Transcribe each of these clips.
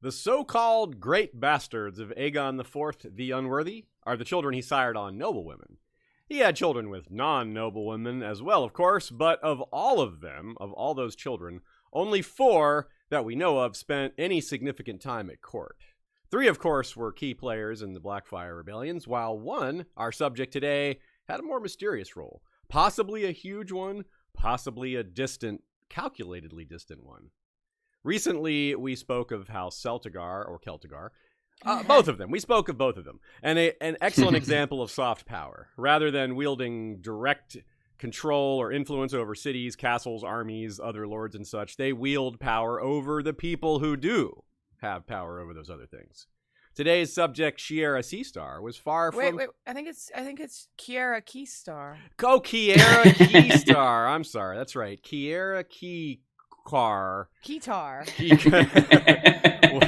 The so-called great bastards of Aegon IV the Unworthy are the children he sired on noble women. He had children with non-noble women as well, of course, but of all of them, of all those children, only 4 that we know of spent any significant time at court. 3, of course, were key players in the Blackfyre rebellions, while 1, our subject today, had a more mysterious role. Possibly a huge one, possibly a distant, calculatedly distant one. Recently, we spoke of House Celtigar, or Celtigar. Both of them. We spoke of both of them. And an excellent example of soft power. Rather than wielding direct control or influence over cities, castles, armies, other lords and such, they wield power over the people who do have power over those other things. Today's subject, Shiera Seastar, was far from... Wait. I think it's Shiera Seastar. Oh, Shiera Seastar. I'm sorry. That's right. Shiera Keytar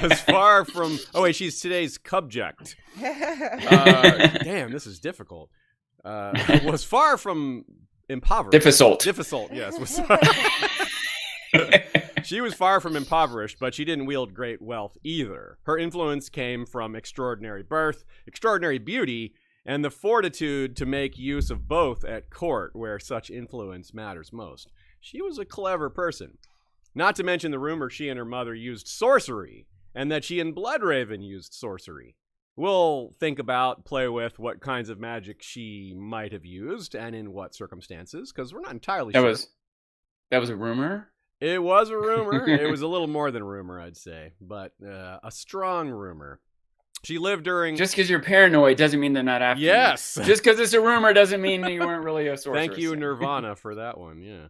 was far from... Oh, wait, she's today's subject. Damn, this is difficult. Was far from impoverished. Difficult, yes. She was far from impoverished, but she didn't wield great wealth either. Her influence came from extraordinary birth, extraordinary beauty, and the fortitude to make use of both at court, where such influence matters most. She was a clever person. Not to mention the rumor she and her mother used sorcery, and that she and Bloodraven used sorcery. We'll think about, play with what kinds of magic she might have used, and in what circumstances, because we're not entirely sure. That was a rumor? It was a rumor. It was a little more than a rumor, I'd say, but a strong rumor. She lived during... Just because you're paranoid doesn't mean they're not after you. Yes! Just because it's a rumor doesn't mean you weren't really a sorceress. Thank you, Nirvana, for that one, yeah.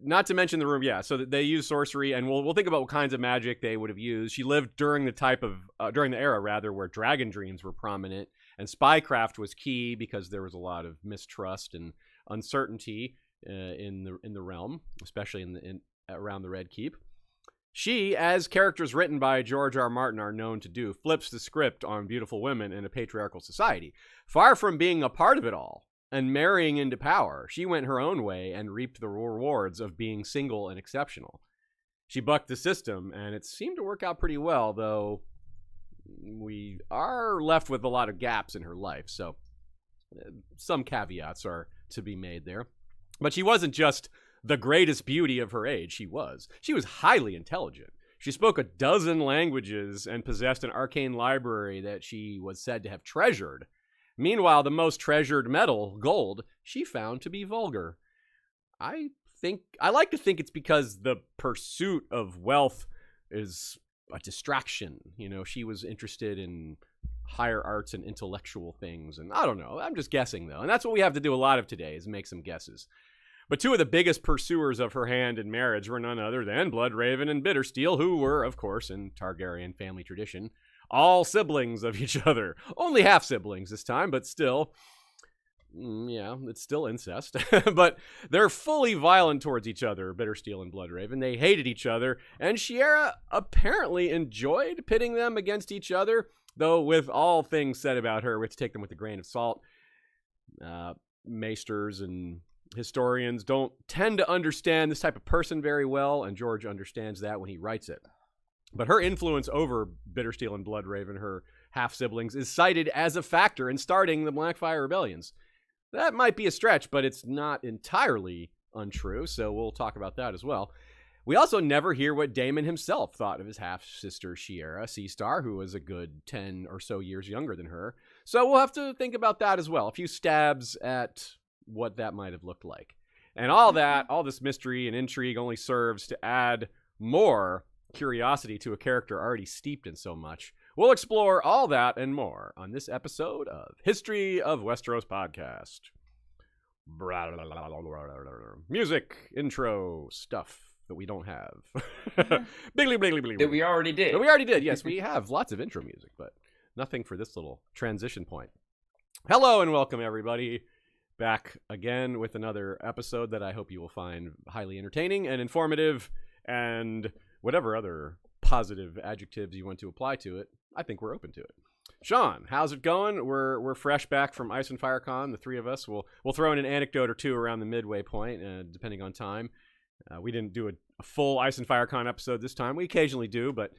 Not to mention the rumor, yeah, so they use sorcery, and we'll think about what kinds of magic they would have used. She lived during during the era, where dragon dreams were prominent, and spycraft was key because there was a lot of mistrust and uncertainty in the realm, especially around the Red Keep. She, as characters written by George R. Martin are known to do, flips the script on beautiful women in a patriarchal society. Far from being a part of it all and marrying into power, she went her own way and reaped the rewards of being single and exceptional. She bucked the system, and it seemed to work out pretty well, though we are left with a lot of gaps in her life, so some caveats are to be made there. But she wasn't just the greatest beauty of her age. She was highly intelligent. She spoke 12 languages and possessed an arcane library that she was said to have treasured. Meanwhile, the most treasured metal, gold, she found to be vulgar. I like to think it's because the pursuit of wealth is a distraction. You know, she was interested in higher arts and intellectual things, and I don't know. I'm just guessing, though. And that's what we have to do a lot of today, is make some guesses. But 2 of the biggest pursuers of her hand in marriage were none other than Bloodraven and Bittersteel, who were, of course, in Targaryen family tradition, all siblings of each other. Only half-siblings this time, but still, yeah, it's still incest. But they're fully violent towards each other, Bittersteel and Bloodraven. They hated each other, and Shiera apparently enjoyed pitting them against each other, though with all things said about her, we have to take them with a grain of salt. Maesters and historians don't tend to understand this type of person very well, and George understands that when he writes it. But her influence over Bittersteel and Bloodraven, her half-siblings, is cited as a factor in starting the Blackfyre rebellions. That might be a stretch, but it's not entirely untrue, so we'll talk about that as well. We also never hear what Daemon himself thought of his half-sister Shiera Seastar, who was a good 10 or so years younger than her. So we'll have to think about that as well. A few stabs at what that might have looked like. And all this mystery and intrigue only serves to add more curiosity to a character already steeped in so much. We'll explore all that and more on this episode of History of Westeros podcast. Music, intro, stuff that we don't have. That we already did. That we already did, yes. We have lots of intro music, but nothing for this little transition point. Hello and welcome, everybody. Back again with another episode that I hope you will find highly entertaining and informative, and whatever other positive adjectives you want to apply to it, I think we're open to it. Sean, how's it going? We're fresh back from Ice and Fire Con, the 3 of us. We'll throw in an anecdote or 2 around the midway point, depending on time. We didn't do a full Ice and Fire Con episode this time. We occasionally do, but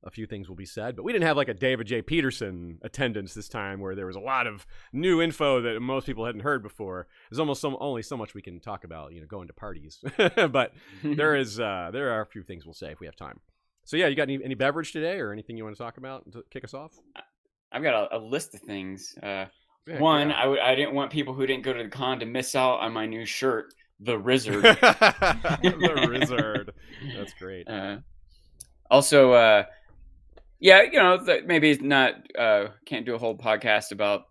a few things will be said, but we didn't have like a David J. Peterson attendance this time where there was a lot of new info that most people hadn't heard before. There's almost only so much we can talk about, going to parties, but there are a few things we'll say if we have time. So yeah, you got any beverage today or anything you want to talk about to kick us off? I've got a list of things. One, I didn't want people who didn't go to the con to miss out on my new shirt, the Rizzard. The Rizzard. That's great. Also, maybe it's not can't do a whole podcast about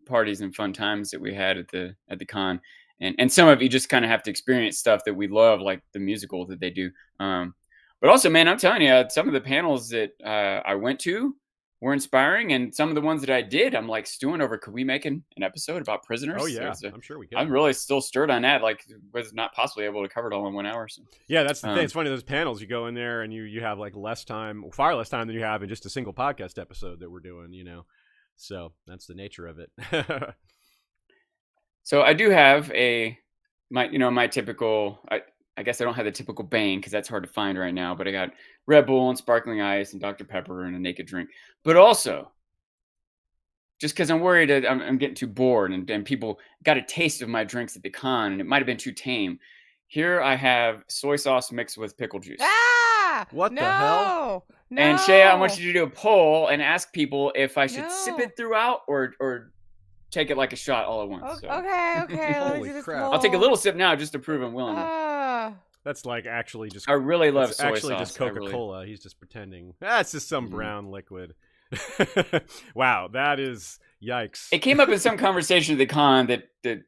parties and fun times that we had at the con, and some of you just kind of have to experience stuff that we love, like the musical that they do. But also, man, I'm telling you, some of the panels that I went to were inspiring, and some of the ones that I did, I'm like stewing over. Could we make an episode about prisoners? Oh yeah, I'm sure we can. I'm really still stirred on that. Like, was not possibly able to cover it all in 1 hour. So. Yeah, that's the thing. It's funny, those panels, you go in there and you have like far less time than you have in just a single podcast episode that we're doing. So that's the nature of it. So I do have my typical. I guess I don't have the typical Bang because that's hard to find right now. But I got Red Bull and sparkling ice and Dr. Pepper and a naked drink. But also, just because I'm worried that I'm getting too bored and people got a taste of my drinks at the con and it might have been too tame. Here I have soy sauce mixed with pickle juice. Ah! What the hell? No. And Shay, I want you to do a poll and ask people if I should sip it throughout or take it like a shot all at once. So. Okay. Let Holy me do this crap. poll. I'll take a little sip now just to prove I'm willing. That's like actually just. I really love it's soy actually sauce. just Coca-Cola. He's just pretending. That's just some brown liquid. Wow, that is yikes. It came up in some conversation at the con that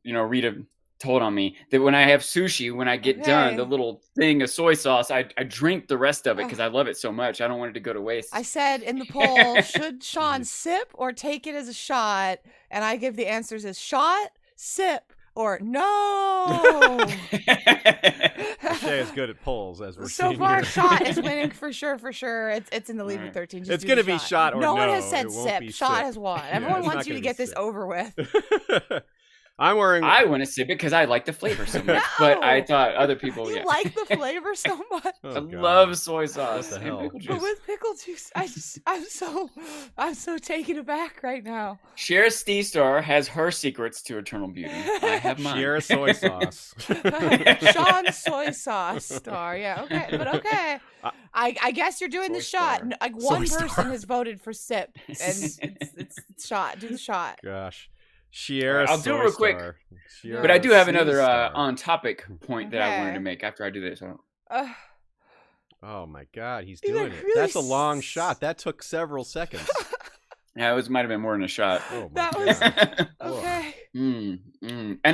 Rita told on me that when I have sushi, when I get done, the little thing of soy sauce, I drink the rest of it because I love it so much. I don't want it to go to waste. I said in the poll, should Sean sip or take it as a shot? And I give the answers as shot, sip, or no. Shay is good at polls, as we're so seeing far. here. Shot is winning for sure. It's in the lead with 13. Just it's going to be shot or no. No one has said It won't sip. be Shot sip. has won. Yeah, Everyone it's wants not you to gonna get be this sip. over with. I'm wearing. I want to sip it because I like the flavor so much. But I thought other people. You like the flavor so much. Oh, I God. love soy sauce. What the hell? And pickle But juice. with pickle juice, I'm so taken aback right now. Shiera Seastar has her secrets to eternal beauty. I have mine. Shiera soy sauce. Sean soy sauce star. Yeah, okay. But okay. I guess you're doing the Soy shot. star. Like one Soy person star. has voted for sip, and it's shot. Do the shot. Gosh. Shiera I'll do it soy real quick. star. But I do have another Seastar. on-topic point that I wanted Okay. to make after I do this. Oh my God, he's These are doing it. really That's a long shot. That took several seconds. Yeah, it might have been more than a shot. Oh my That was- God. Okay. And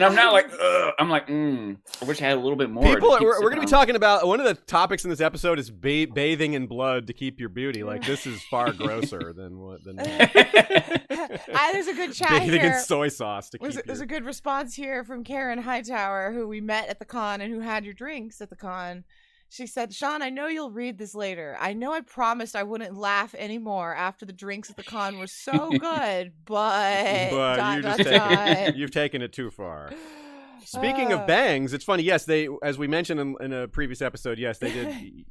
I'm not like, I'm like, I wish I had a little bit more. People, to keep we're going to be sipping on. talking about one of the topics in this episode is bathing in blood to keep your beauty. Like this is far grosser than There's a good chat bathing here. in soy sauce to keep. There's a good response here from Karen Hightower, who we met at the con and who had your drinks at the con. She said, Sean, I know you'll read this later. I know I promised I wouldn't laugh anymore after the drinks at the con were so good, but you've taken it too far. Speaking of bangs, it's funny. Yes, they, as we mentioned in a previous episode, yes, they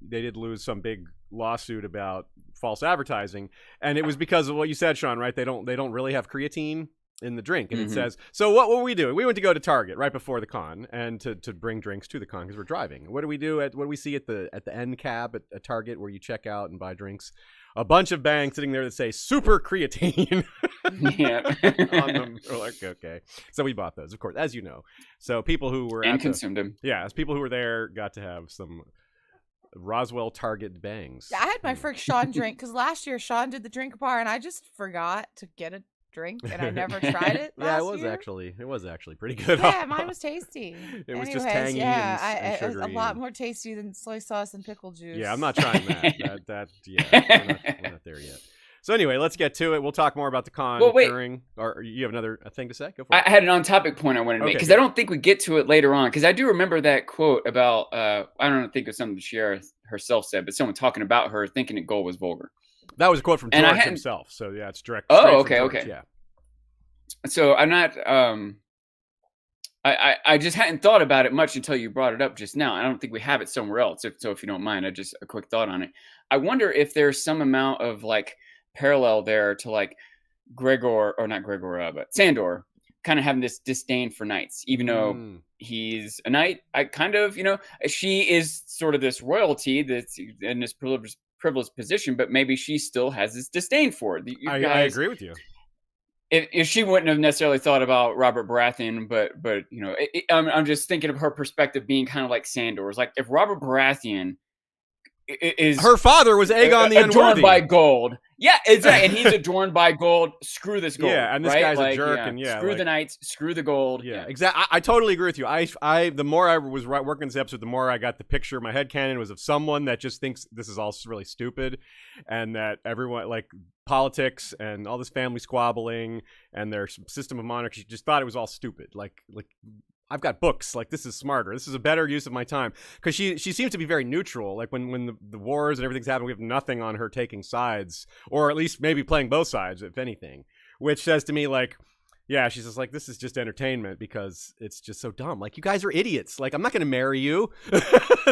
did lose some big lawsuit about false advertising, and it was because of what you said, Sean. Right? They don't really have creatine in the drink, and it says. So what were we doing? We went to go to Target right before the con, and to bring drinks to the con because we're driving. What do we do? What do we see at the end cab at Target where you check out and buy drinks? A bunch of bangs sitting there that say super creatine Yeah. on them. We're like, okay. So we bought those, of course, as you know. So people who were And consumed them. yeah, as people who were there got to have some Roswell Target bangs. I had my first Sean drink because last year Sean did the drink bar and I just forgot to get a drink and I never tried it. Yeah, last year. it was actually pretty good. Yeah, mine was tasty. It was just Anyways, tangy and it was a sugary lot and- more tasty than soy sauce and pickle juice. Yeah, I'm not trying that. We're not there yet. So anyway, let's get to it. We'll talk more about the con during. Or you have another thing to say? Go for it. I had an on-topic point I wanted to make because I don't think we get to it later on. Because I do remember that quote about I don't think it was something Shiera herself said, but someone talking about her thinking that gold was vulgar. That was a quote from And George himself. So yeah, it's direct. Oh, straight from okay. George, Yeah. So I'm not I just hadn't thought about it much until you brought it up just now. I don't think we have it somewhere else. If you don't mind, just a quick thought on it. I wonder if there's some amount of like parallel there to like Gregor, or not Gregor, but Sandor, kind of having this disdain for knights, even though he's a knight. I kind of, she is sort of this royalty that's in this privileged position, but maybe she still has this disdain for it. I agree with you. If she wouldn't have necessarily thought about Robert Baratheon, but I'm just thinking of her perspective being kind of like Sandor's. Like if Robert Baratheon is her father was Aegon the Unworthy, adorned by gold. Yeah, exactly. And he's adorned by gold. Screw this gold. Yeah, and this guy's a jerk. And screw the knights. Screw the gold. Yeah, exactly. I totally agree with you. I the more I was working this episode, the more I got the picture. My headcanon was of someone that just thinks this is all really stupid, and that everyone like politics and all this family squabbling and their system of monarchy just thought it was all stupid. Like I've got books. Like this is smarter. This is a better use of my time, because she seems to be very neutral. Like when the wars and everything's happening, we have nothing on her taking sides, or at least maybe playing both sides, if anything. Which says to me like, yeah, she's just like, this is just entertainment because it's just so dumb. Like, you guys are idiots. Like, I'm not going to marry you.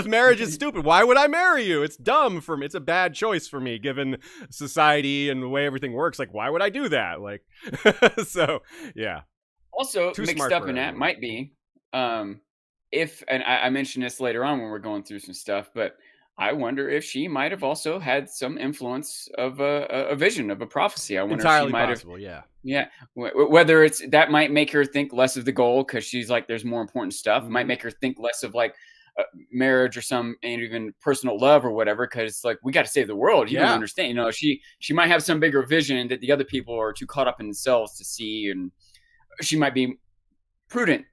Marriage is stupid. Why would I marry you? It's dumb for me. It's a bad choice for me, given society and the way everything works. Like, why would I do that? Like, so yeah. Also, mixed up in that might be. If, and I mentioned this later on when we're going through some stuff, but I wonder if she might have also had some influence of a vision, of a prophecy. I wonder entirely if she might possible, have, yeah. Whether it's that might make her think less of the goal because she's like, there's more important stuff. Might make her think less of like marriage or some, and even personal love or whatever, because it's like, we got to save the world. You don't understand. She might have some bigger vision that the other people are too caught up in themselves to see, and she might be prudent.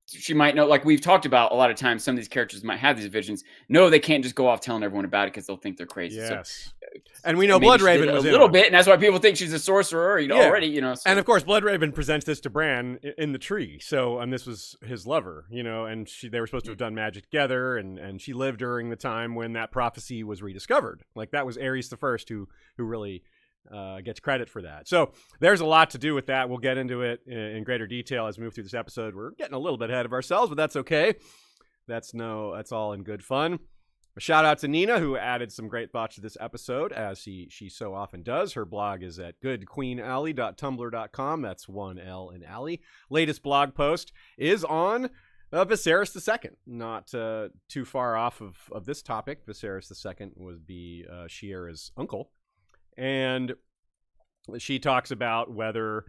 She might know, like we've talked about a lot of times, some of these characters might have these visions. No, they can't just go off telling everyone about it because they'll think they're crazy. Yes. So, and we know Bloodraven was a little bit, and that's why people think she's a sorcerer, already, So. And of course, Bloodraven presents this to Bran in the tree. So, and this was his lover, and they were supposed to have done magic together, and she lived during the time when that prophecy was rediscovered. Like that was Aerys the First who really gets credit for that. So there's a lot to do with that. We'll get into it in greater detail as we move through this episode. We're getting a little bit ahead of ourselves, but that's okay. That's all in good fun. A shout out to Nina, who added some great thoughts to this episode, as she so often does. Her blog is at goodqueenally.tumblr.com. That's 1L in Alley. Latest blog post is on Viserys II. Not too far off of this topic. Viserys II would be Shiera's uncle. And she talks about about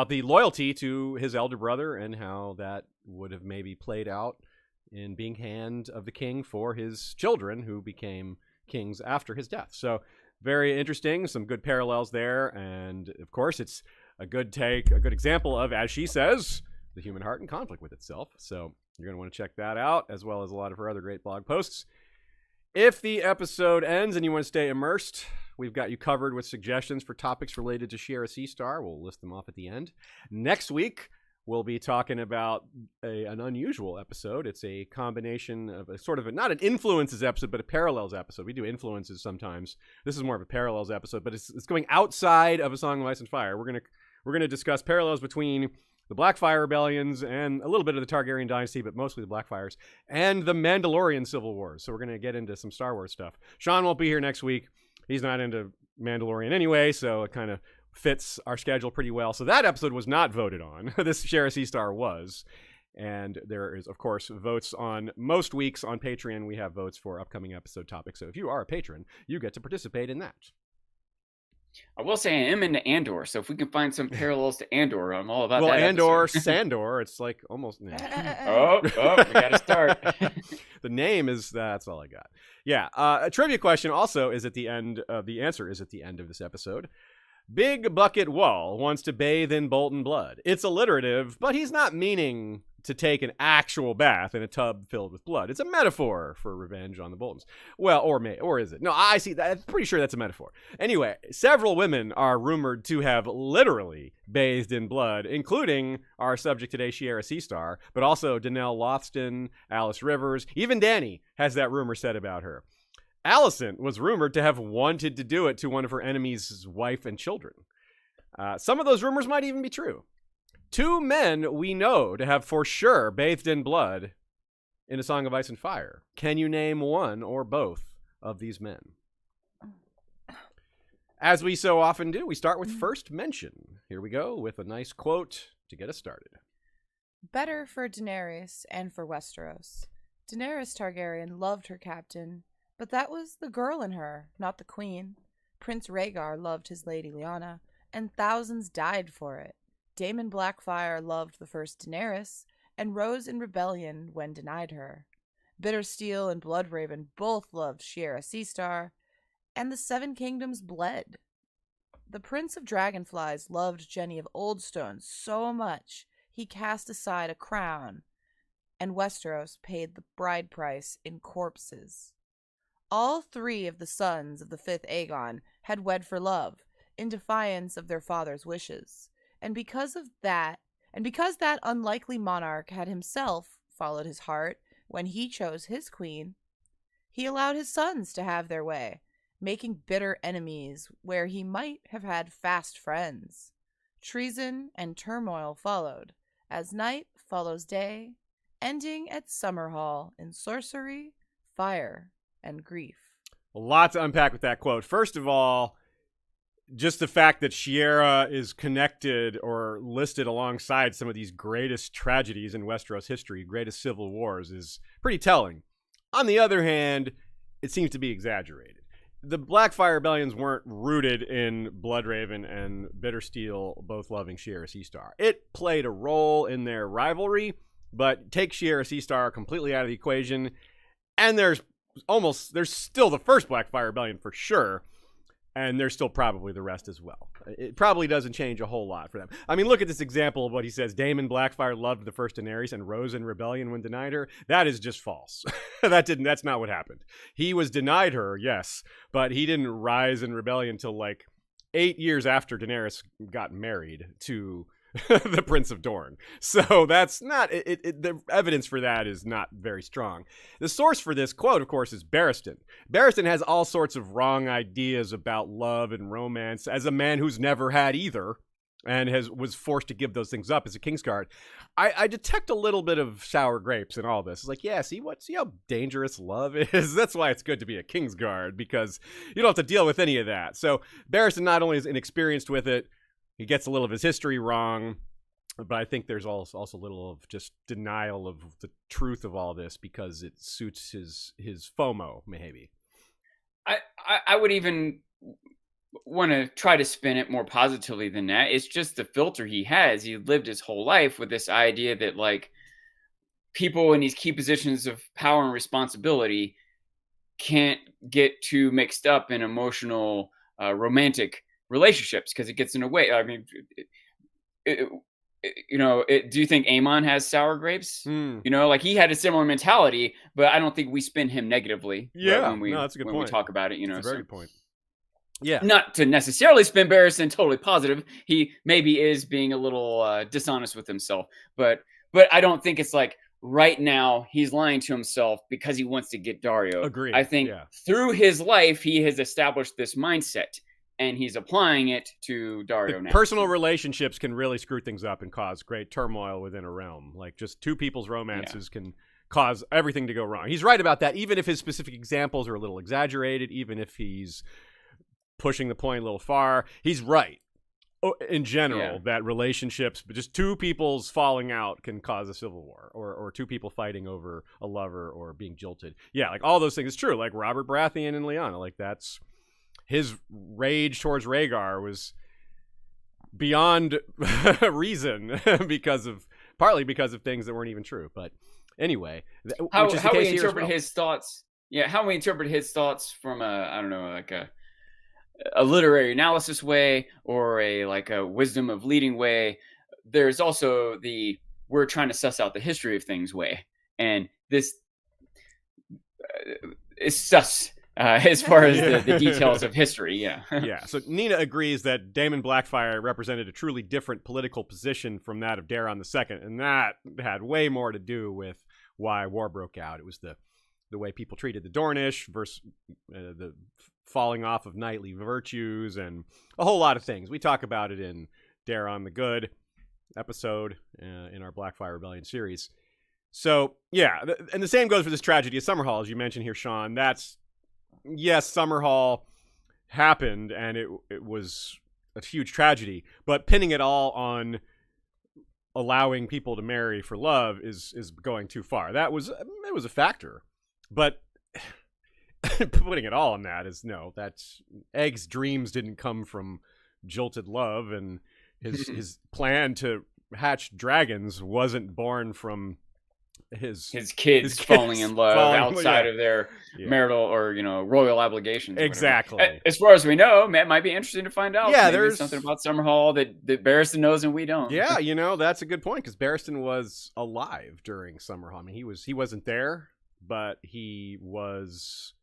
the loyalty to his elder brother and how that would have maybe played out in being hand of the king for his children who became kings after his death. So very interesting, some good parallels there. And of course, it's a good example of, as she says, the human heart in conflict with itself. So you're going to want to check that out, as well as a lot of her other great blog posts. If the episode ends and you want to stay immersed, we've got you covered with suggestions for topics related to Shiera Seastar. We'll list them off at the end. Next week, we'll be talking about an unusual episode. It's a combination of not an influences episode, but a parallels episode. We do influences sometimes. This is more of a parallels episode, but it's going outside of A Song of Ice and Fire. We're gonna discuss parallels between the Blackfire rebellions and a little bit of the Targaryen dynasty, but mostly the Blackfires, and the Mandalorian civil wars. So we're going to get into some Star Wars stuff. Sean won't be here next week. He's not into Mandalorian anyway, so it kind of fits our schedule pretty well. So that episode was not voted on. This Shiera Seastar was. And there is, of course, votes on most weeks on Patreon. We have votes for upcoming episode topics. So if you are a patron, you get to participate in that. I will say I am into Andor, so if we can find some parallels to Andor, I'm all about that. Well, Andor, episode. Sandor, it's like almost... Oh, we got to start. The name is... That's all I got. Yeah, a trivia question also is at the end of... The answer is at the end of this episode. Big Bucket Wall wants to bathe in Bolton blood. It's alliterative, but he's not meaning to take an actual bath in a tub filled with blood. It's a metaphor for revenge on the Boltons. Well, or is it? No, I see that. I'm pretty sure that's a metaphor. Anyway, several women are rumored to have literally bathed in blood, including our subject today, Shiera Seastar, but also Danelle Lothston, Alice Rivers. Even Dany has that rumor said about her. Alicent was rumored to have wanted to do it to one of her enemies' wife and children. Some of those rumors might even be true. 2 men we know to have for sure bathed in blood in A Song of Ice and Fire. Can you name one or both of these men? As we so often do, we start with first mention. Here we go with a nice quote to get us started. Better for Daenerys and for Westeros. Daenerys Targaryen loved her captain, but that was the girl in her, not the queen. Prince Rhaegar loved his lady Lyanna, and thousands died for it. Daemon Blackfyre loved the first Daenerys, and rose in rebellion when denied her. Bittersteel and Bloodraven both loved Shiera Seastar, and the Seven Kingdoms bled. The Prince of Dragonflies loved Jenny of Oldstone so much he cast aside a crown, and Westeros paid the bride price in corpses. All 3 of the sons of the 5th Aegon had wed for love, in defiance of their father's wishes, and because that unlikely monarch had himself followed his heart when he chose his queen, he allowed his sons to have their way, making bitter enemies where he might have had fast friends. Treason and turmoil followed, as night follows day, ending at Summerhall in sorcery, fire, and grief. A lot to unpack with that quote. First of all, just the fact that Shiera is connected or listed alongside some of these greatest tragedies in Westeros history, greatest civil wars, is pretty telling. On the other hand, it seems to be exaggerated. The Blackfyre rebellions weren't rooted in Bloodraven and Bittersteel both loving Shiera Seastar. It played a role in their rivalry, but take Shiera Seastar completely out of the equation, and there's still the first Blackfyre rebellion for sure, and there's still probably the rest as well. It probably doesn't change a whole lot for them. I mean, look at this example of what he says. Daemon Blackfyre loved the first Daenerys and rose in rebellion when denied her. That is just false. That's not what happened. He was denied her, yes, but he didn't rise in rebellion until like 8 years after Daenerys got married to the Prince of Dorne. So that's not the evidence for that is not very strong. The source for this quote, of course, is Barristan. Barristan has all sorts of wrong ideas about love and romance as a man who's never had either and was forced to give those things up as a Kingsguard. I detect a little bit of sour grapes in all this. It's like, yeah, see how dangerous love is? That's why it's good to be a Kingsguard, because you don't have to deal with any of that. So Barristan not only is inexperienced with it, he gets a little of his history wrong, but I think there's also a little of just denial of the truth of all this because it suits his FOMO, maybe. I would even want to try to spin it more positively than that. It's just the filter he has. He lived his whole life with this idea that like people in these key positions of power and responsibility can't get too mixed up in emotional, romantic relationships because it gets in the way. I mean, do you think Aemon has sour grapes? You know, like he had a similar mentality, but I don't think we spin him negatively. Yeah, when we talk about it, That's a very good point. Yeah, not to necessarily spin Barristan totally positive. He maybe is being a little dishonest with himself, but I don't think it's like right now he's lying to himself because he wants to get Daario. Agreed. I think through his life he has established this mindset. And he's applying it to Daario now. Personal relationships can really screw things up and cause great turmoil within a realm. Like just 2 people's romances can cause everything to go wrong. He's right about that, even if his specific examples are a little exaggerated, even if he's pushing the point a little far. He's right in general that relationships, but just 2 people's falling out can cause a civil war or 2 people fighting over a lover or being jilted. Yeah, like all those things. It's true. Like Robert Baratheon and Lyanna, like that's... His rage towards Rhaegar was beyond reason partly because of things that weren't even true. But anyway, how we interpret his thoughts. Yeah, how we interpret his thoughts from a literary analysis way or a wisdom of leading way. There's also we're trying to suss out the history of things way, and this is sus. As far as the details of history, yeah. So Nina agrees that Daemon Blackfyre represented a truly different political position from that of Daeron II, and that had way more to do with why war broke out. It was the way people treated the Dornish versus the falling off of knightly virtues and a whole lot of things. We talk about it in Daeron the Good. episode in our Blackfire Rebellion series. So, yeah, and the same goes for this tragedy of Summerhall, as you mentioned here, Sean. Yes, Summerhall happened, and it was a huge tragedy, but pinning it all on allowing people to marry for love is going too far. It was a factor, but putting it all on that is no. That's Egg's dreams didn't come from jilted love, and his plan to hatch dragons wasn't born from his kids falling in love outside of their marital or royal obligations. Exactly. As far as we know, it might be interesting to find out. Yeah, maybe there's something about Summerhall that Barristan knows and we don't. Yeah, that's a good point, because Barristan was alive during Summerhall. I mean, he wasn't there, but he was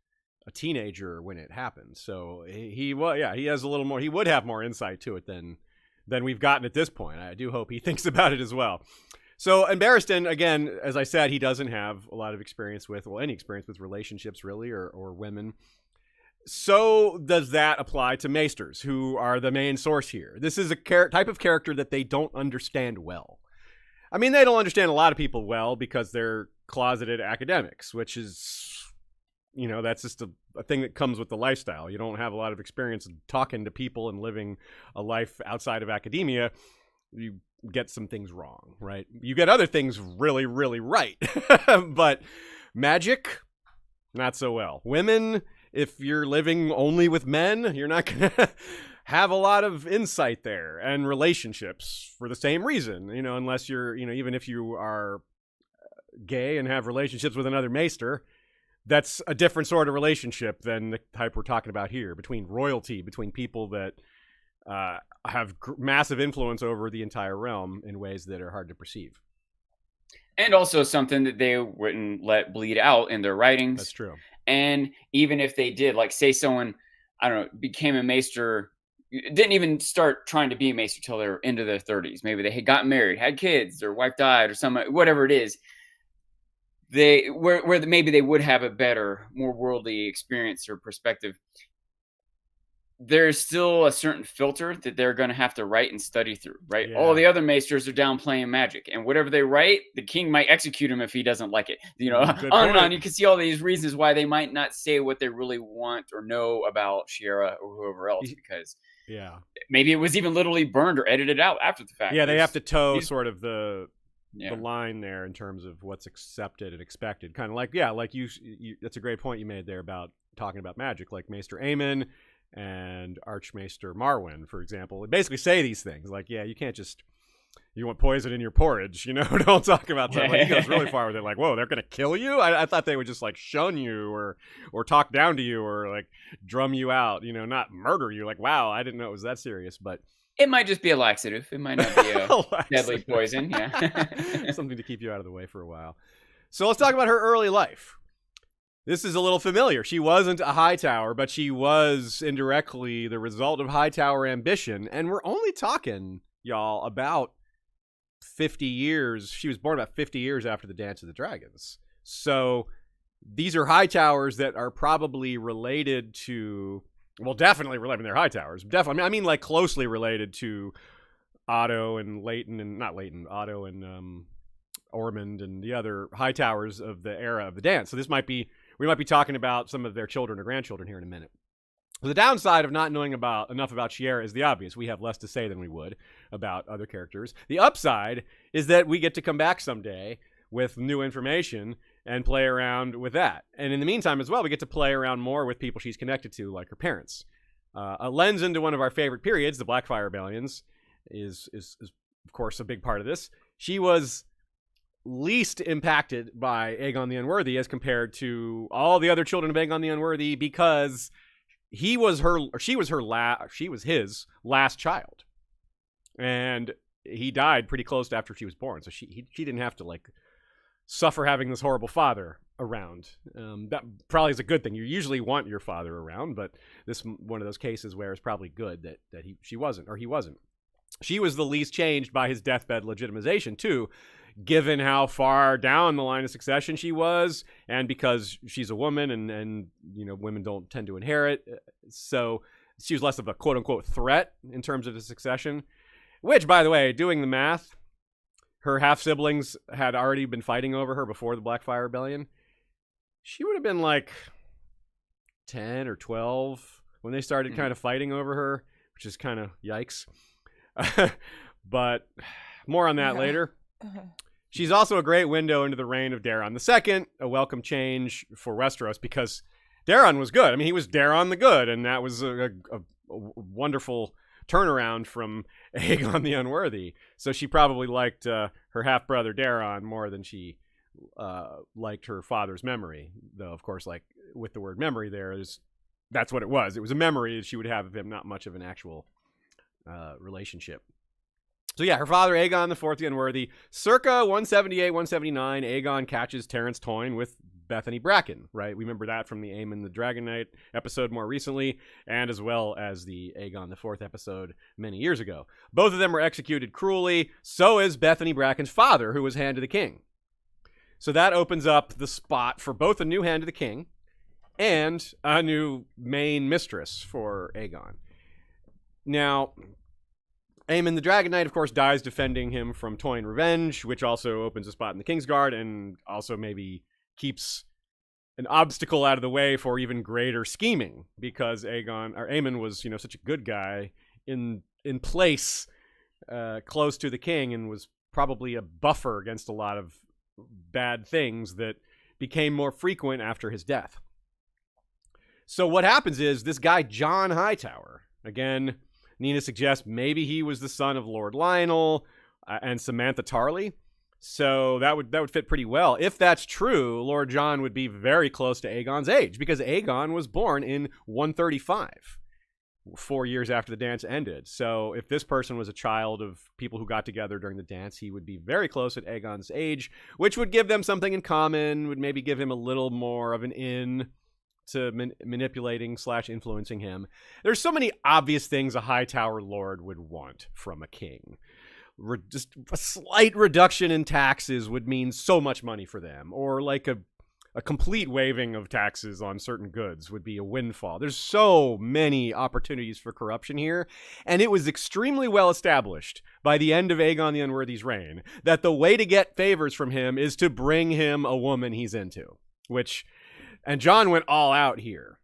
a teenager when it happened. So he has a little more. He would have more insight to it than we've gotten at this point. I do hope he thinks about it as well. So, and Barristan, again, as I said, he doesn't have a lot of experience with, any experience with relationships, really, or women. So does that apply to maesters, who are the main source here? This is a type of character that they don't understand well. I mean, they don't understand a lot of people well because they're closeted academics, which is, that's just a thing that comes with the lifestyle. You don't have a lot of experience talking to people and living a life outside of academia. You get some things wrong, right? You get other things really, really right. But magic, not so well. Women, if you're living only with men, you're not going to have a lot of insight there. And relationships, for the same reason, unless you're, even if you are gay and have relationships with another maester, that's a different sort of relationship than the type we're talking about here, between royalty, between people that have massive influence over the entire realm in ways that are hard to perceive. And also something that they wouldn't let bleed out in their writings. That's true. And even if they did, like say someone, I don't know, became a maester, didn't even start trying to be a maester till they were into their 30s. Maybe they had gotten married, had kids, their wife died or something, whatever it is. Where maybe they would have a better, more worldly experience or perspective. There's still a certain filter that they're going to have to write and study through, right? Yeah. All the other maesters are down playing magic, and whatever they write, the king might execute him if he doesn't like it. On and on. You can see all these reasons why they might not say what they really want or know about Shiera or whoever else, because maybe it was even literally burned or edited out after the fact. Yeah, they have to toe sort of the line there in terms of what's accepted and expected. Kind of like you that's a great point you made there about talking about magic, like Maester Aemon and Archmaester Marwyn, for example. They basically say these things like, you can't just, you want poison in your porridge, don't talk about that. Like, he goes really far with it, like, whoa, they're gonna kill you? I thought they would just like shun you or talk down to you or like drum you out, not murder you. Like, wow, I didn't know it was that serious. But it might just be a laxative. It might not be a deadly poison. Something to keep you out of the way for a while. So let's talk about her early life. This is a little familiar. She wasn't a Hightower, but she was indirectly the result of Hightower ambition. And we're only talking, y'all, about 50 years. She was born about 50 years after the Dance of the Dragons. So these are Hightowers that are probably related to, well, definitely related. They're Hightowers. Definitely. I mean, like closely related to Otto and Leighton, and not Leighton, Otto and Ormond and the other Hightowers of the era of the Dance. So we might be talking about some of their children or grandchildren here in a minute. The downside of not knowing enough about Shiera is the obvious. We have less to say than we would about other characters. The upside is that we get to come back someday with new information and play around with that. And in the meantime as well, we get to play around more with people she's connected to, like her parents. A lens into one of our favorite periods, the Blackfire Rebellions, is of course a big part of this. She was least impacted by Aegon the Unworthy as compared to all the other children of Aegon the Unworthy, because she was his last child, and he died pretty close after she was born. So she didn't have to like suffer having this horrible father around. That probably is a good thing. You usually want your father around, but this one of those cases where it's probably good that he wasn't. She was the least changed by his deathbed legitimization too, given how far down the line of succession she was, and because she's a woman and women don't tend to inherit, so she was less of a quote-unquote threat in terms of the succession. Which, by the way, doing the math, her half-siblings had already been fighting over her before the Blackfire Rebellion. She would have been like 10 or 12 when they started kind of fighting over her, which is kind of yikes. But more on that later. She's also a great window into the reign of Daeron II, a welcome change for Westeros because Daeron was good. I mean, he was Daeron the Good, and that was a wonderful turnaround from Aegon the Unworthy. So she probably liked her half-brother Daeron more than she liked her father's memory. Though, of course, like with the word memory that's what it was. It was a memory that she would have of him, not much of an actual relationship. So yeah, her father, Aegon IV the Unworthy, circa 178, 179, Aegon catches Terrence Toyne with Bethany Bracken, right? We remember that from the Aemon the Dragon Knight episode more recently, and as well as the Aegon IV episode many years ago. Both of them were executed cruelly. So is Bethany Bracken's father, who was Hand of the King. So that opens up the spot for both a new Hand of the King and a new main mistress for Aegon. Now, Aemon the Dragon Knight, of course, dies defending him from Toyne revenge, which also opens a spot in the Kingsguard and also maybe keeps an obstacle out of the way for even greater scheming because Aemon was, such a good guy in place close to the king and was probably a buffer against a lot of bad things that became more frequent after his death. So what happens is this guy, Jon Hightower, again, Nina suggests maybe he was the son of Lord Lionel and Samantha Tarly. So that would fit pretty well. If that's true, Lord Jon would be very close to Aegon's age because Aegon was born in 135, 4 years after the dance ended. So if this person was a child of people who got together during the dance, he would be very close at Aegon's age, which would give them something in common, would maybe give him a little more of an in to manipulating / influencing him. There's so many obvious things a Hightower lord would want from a king. Just a slight reduction in taxes would mean so much money for them, or like a complete waiving of taxes on certain goods would be a windfall. There's so many opportunities for corruption here, and it was extremely well established by the end of Aegon the Unworthy's reign that the way to get favors from him is to bring him a woman he's into, and Jon went all out here.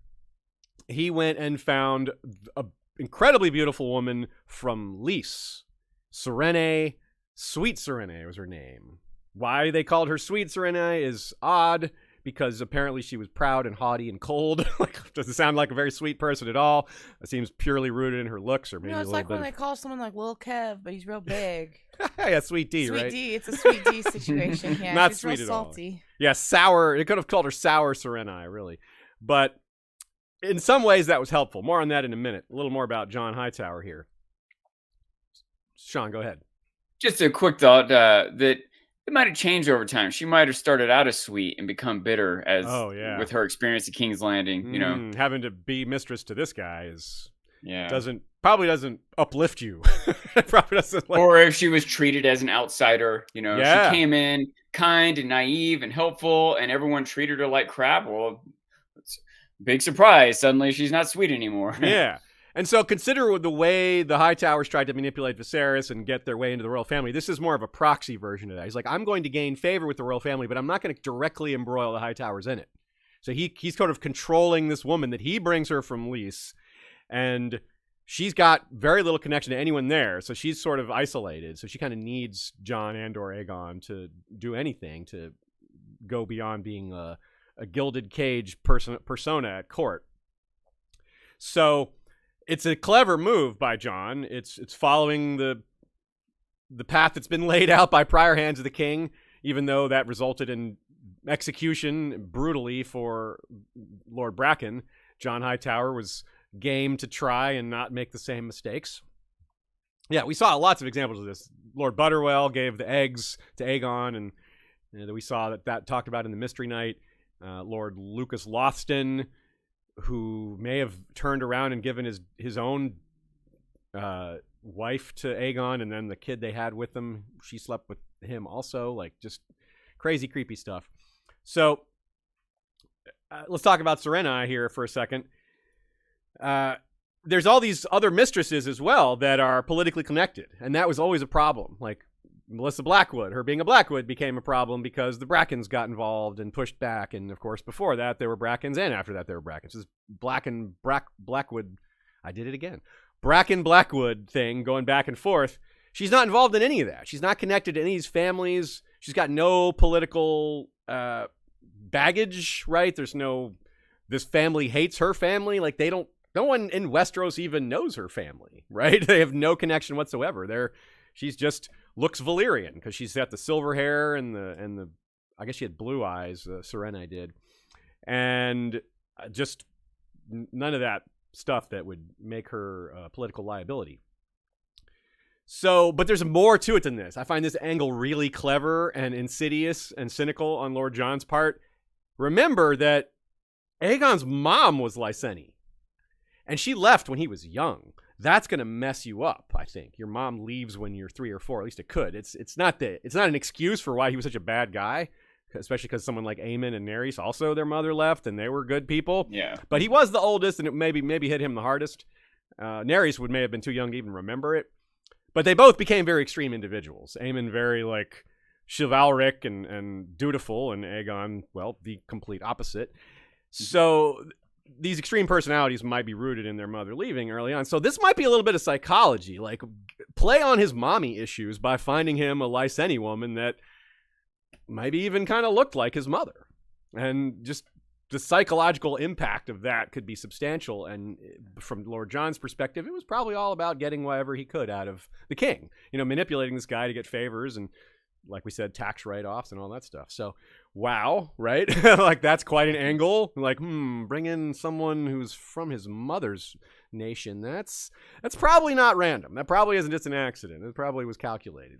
He went and found an incredibly beautiful woman from Lys. Serene, Sweet Serene was her name. Why they called her Sweet Serene is odd, because apparently she was proud and haughty and cold. Doesn't sound like a very sweet person at all. It seems purely rooted in her looks, or maybe it's like when they call someone like Lil Kev, but he's real big. Yeah, Sweet D, right? Sweet D, it's a Sweet D situation. Yeah, not she's sweet real at salty. all. Yeah, sour. It could have called her Sour Sereni, really. But in some ways, that was helpful. More on that in a minute. A little more about Jon Hightower here. Sean, go ahead. Just a quick thought that it might have changed over time. She might have started out as sweet and become bitter with her experience at King's Landing. Having to be mistress to this guy probably doesn't uplift you. Probably doesn't. Or if she was treated as an outsider, she came in kind and naive and helpful, and everyone treated her like crap. Well, it's a big surprise. Suddenly, she's not sweet anymore. Yeah. And so consider the way the Hightowers tried to manipulate Viserys and get their way into the royal family. This is more of a proxy version of that. He's like, I'm going to gain favor with the royal family, but I'm not going to directly embroil the Hightowers in it. So he's sort of controlling this woman that he brings her from Lys, and she's got very little connection to anyone there. So she's sort of isolated. So she kind of needs Jon and/or Aegon to do anything to go beyond being a gilded cage persona at court. So it's a clever move by Jon. It's following the path that's been laid out by prior hands of the king, even though that resulted in execution brutally for Lord Bracken. Jon Hightower was game to try and not make the same mistakes. Yeah, we saw lots of examples of this. Lord Butterwell gave the eggs to Aegon, and we saw that talked about in the Mystery Night. Lord Lucas Lothston, who may have turned around and given his own wife to Aegon, and then the kid they had with them, she slept with him also. Like, just crazy, creepy stuff. So let's talk about Sereni here for a second. there's all these other mistresses as well that are politically connected, and that was always a problem. Like Melissa Blackwood, her being a Blackwood became a problem because the Brackens got involved and pushed back, and of course before that there were Brackens, and after that there were Brackens. This Blackwood, I did it again. Bracken Blackwood thing going back and forth. She's not involved in any of that. She's not connected to any of these families. She's got no political baggage, right? There's no, this family hates her family. Like they don't, no one in Westeros even knows her family, right? They have no connection whatsoever. She's just looks Valyrian because she's got the silver hair and the I guess she had blue eyes. Serenai did, and just none of that stuff that would make her a political liability. So, but there's more to it than this. I find this angle really clever and insidious and cynical on Lord John's part. Remember that Aegon's mom was Lyseni, and she left when he was young. That's going to mess you up, I think. Your mom leaves when you're 3 or 4. At least it could. It's not an excuse for why he was such a bad guy, especially because someone like Aemon and Nerys, also their mother left, and they were good people. Yeah. But he was the oldest, and it maybe hit him the hardest. Nerys may have been too young to even remember it. But they both became very extreme individuals. Aemon very, like, chivalric and dutiful, and Aegon, well, the complete opposite. So these extreme personalities might be rooted in their mother leaving early on. So this might be a little bit of psychology, like play on his mommy issues by finding him a Lyseni woman that maybe even kind of looked like his mother. And just the psychological impact of that could be substantial. And from Lord John's perspective, it was probably all about getting whatever he could out of the king, manipulating this guy to get favors and, like we said, tax write-offs and all that stuff. So, wow, right? Like, that's quite an angle. Like, bring in someone who's from his mother's nation. That's probably not random. That probably isn't just an accident. It probably was calculated.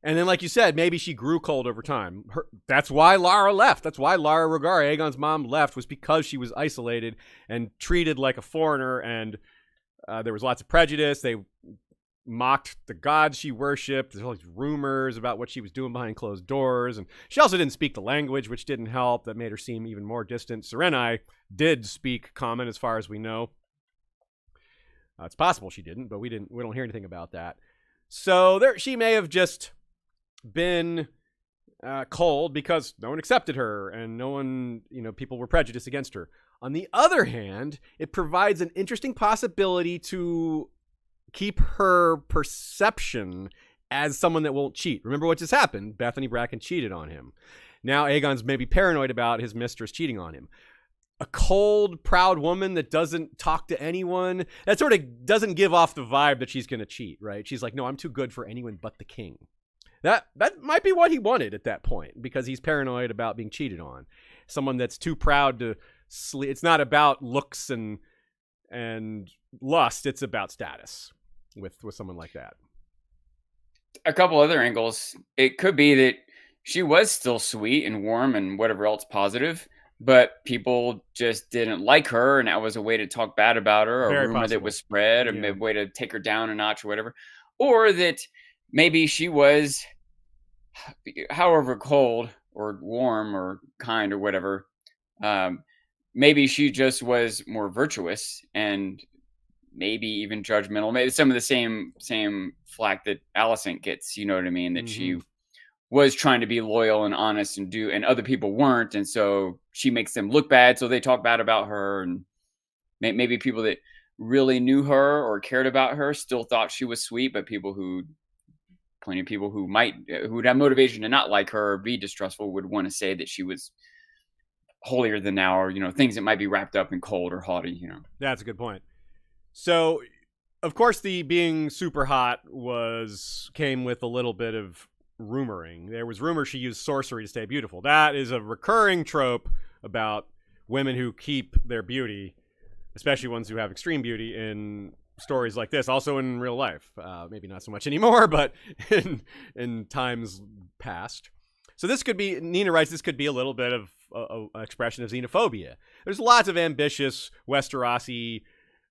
And then, like you said, maybe she grew cold over time. That's why Lara left. That's why Lara Regara, Aegon's mom, left, was because she was isolated and treated like a foreigner, and there was lots of prejudice. They mocked the gods she worshipped. There's all these rumors about what she was doing behind closed doors, and she also didn't speak the language, which didn't help. That made her seem even more distant. Serenai did speak Common, as far as we know. It's possible she didn't, but we don't hear anything about that. So she may have just been cold because no one accepted her, and no one, people were prejudiced against her. On the other hand, it provides an interesting possibility to keep her perception as someone that won't cheat. Remember what just happened? Bethany Bracken cheated on him. Now Aegon's maybe paranoid about his mistress cheating on him. A cold, proud woman that doesn't talk to anyone, that sort of doesn't give off the vibe that she's going to cheat, right? She's like, no, I'm too good for anyone but the king. That might be what he wanted at that point, because he's paranoid about being cheated on. Someone that's too proud to sleep. It's not about looks and lust. It's about status with someone like that. A couple other angles. It could be that she was still sweet and warm and whatever else positive, but people just didn't like her, and that was a way to talk bad about her, or a rumor that was spread, a way to take her down a notch or whatever. Or that maybe she was, however cold or warm or kind or whatever, maybe she just was more virtuous and maybe even judgmental. Maybe some of the same flack that Alicent gets, you know what I mean? That she was trying to be loyal and honest and other people weren't. And so she makes them look bad, so they talk bad about her. And maybe people that really knew her or cared about her still thought she was sweet, but plenty of people who would have motivation to not like her or be distrustful would want to say that she was holier than thou, or, things that might be wrapped up in cold or haughty, That's a good point. So, of course, the being super hot came with a little bit of rumoring. There was rumor she used sorcery to stay beautiful. That is a recurring trope about women who keep their beauty, especially ones who have extreme beauty, in stories like this. Also in real life, maybe not so much anymore, but in times past. So this could be, Nina writes, this could be a little bit of an expression of xenophobia. There's lots of ambitious Westerosi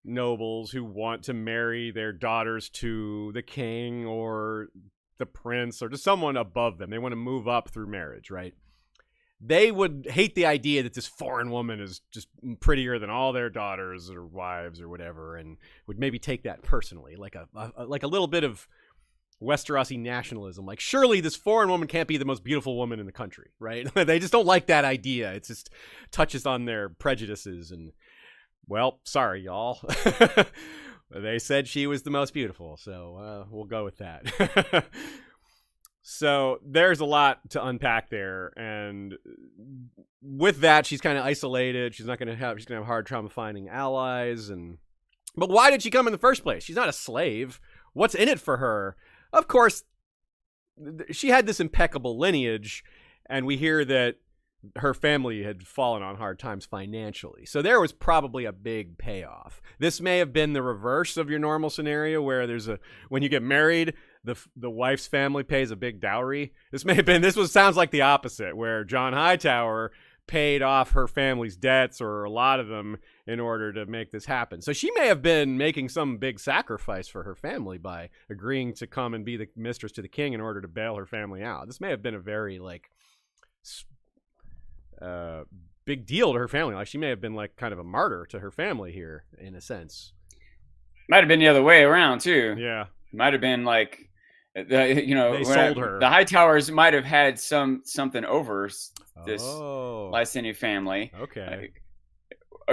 nobles who want to marry their daughters to the king or the prince or to someone above them. They want to move up through marriage, right? they would hate the idea that this foreign woman is just prettier than all their daughters or wives or whatever, and would maybe take that personally, like a little bit of Westerosi nationalism. Like, surely this foreign woman can't be the most beautiful woman in the country, right? They just don't like that idea. It just touches on their prejudices. And, well, sorry, y'all. They said she was the most beautiful, so we'll go with that. So there's a lot to unpack there, and with that, she's kind of isolated. She's gonna have a hard time finding allies. But why did she come in the first place? She's not a slave. What's in it for her? Of course, she had this impeccable lineage, and we hear that her family had fallen on hard times financially. So there was probably a big payoff. This may have been the reverse of your normal scenario where when you get married, the wife's family pays a big dowry. Sounds like the opposite, where John Hightower paid off her family's debts, or a lot of them, in order to make this happen. So she may have been making some big sacrifice for her family by agreeing to come and be the mistress to the king in order to bail her family out. This may have been a very big deal to her family. Like, she may have been like kind of a martyr to her family here, in a sense. Might have been the other way around too. Yeah, might have been like, they sold her. The Hightowers might have had something over this Lyseni family. Okay,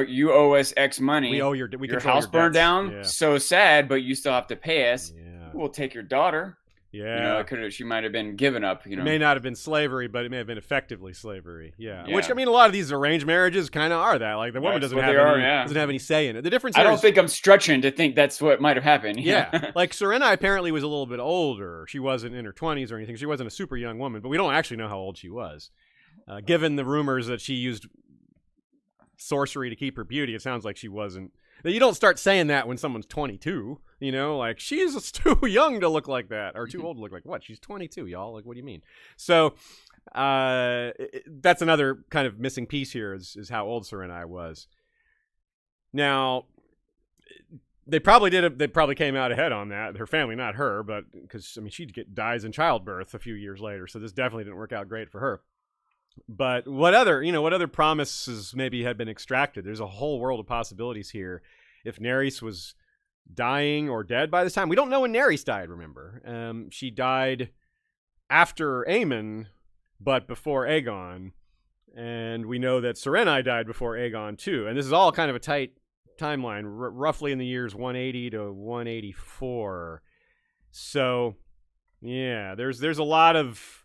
you owe us X money. We owe your house burned down. Yeah. So sad, but you still have to pay us. Yeah. We'll take your daughter. Yeah, she might have been given up. It may not have been slavery, but it may have been effectively slavery. Yeah. Which, I mean, a lot of these arranged marriages kind of are that. Like, the woman doesn't have any say in it. The difference. I don't think I'm stretching to think that's what might have happened. Yeah, like Serena apparently was a little bit older. She wasn't in her 20s or anything. She wasn't a super young woman, but we don't actually know how old she was. Given the rumors that she used sorcery to keep her beauty, it sounds like she wasn't. You don't start saying that when someone's 22, like, she's too young to look like that, or too old to look like what? She's 22, y'all. Like, what do you mean? So that's another kind of missing piece here is how old Serena was. Now, they probably came out ahead on that. Her family, not her, but because, I mean, dies in childbirth a few years later, so this definitely didn't work out great for her. But what other promises maybe had been extracted? There's a whole world of possibilities here. If Nerys was dying or dead by this time, we don't know when Nerys died. Remember, she died after Aemon, but before Aegon, and we know that Serenai died before Aegon too. And this is all kind of a tight timeline, roughly in the years 180 to 184. So, yeah, there's a lot of.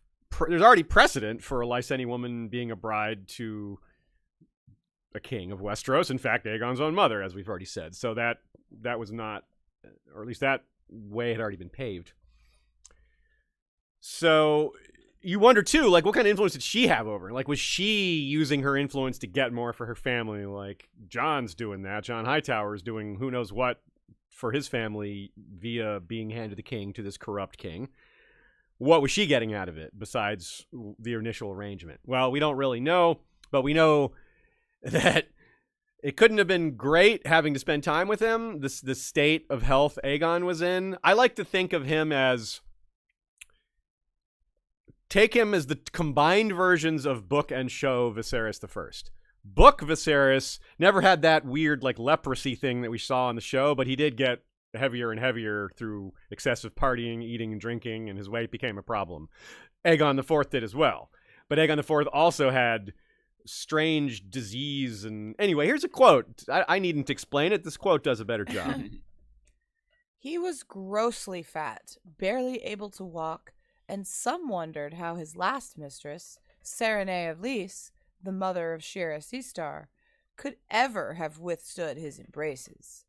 There's already precedent for a Lyseni woman being a bride to a king of Westeros. In fact, Aegon's own mother, as we've already said. So that was not, or at least that way had already been paved. So you wonder too, like, what kind of influence did she have over? Like, was she using her influence to get more for her family? Like, Jon's doing that. Jon Hightower's doing who knows what for his family via being handed the king to this corrupt king. What was she getting out of it besides the initial arrangement? Well, we don't really know, but we know that it couldn't have been great having to spend time with him. The state of health Aegon was in. I like to think of him as, take him as the combined versions of book and show Viserys the First. Book Viserys never had that weird like leprosy thing that we saw on the show, but he did get heavier and heavier through excessive partying, eating, and drinking, and his weight became a problem. Aegon IV did as well. But Aegon IV also had strange disease. And anyway, here's a quote. I needn't explain it. This quote does a better job. He was grossly fat, barely able to walk, and some wondered how his last mistress, Serenay of Lys, the mother of Shiera Seastar, could ever have withstood his embraces.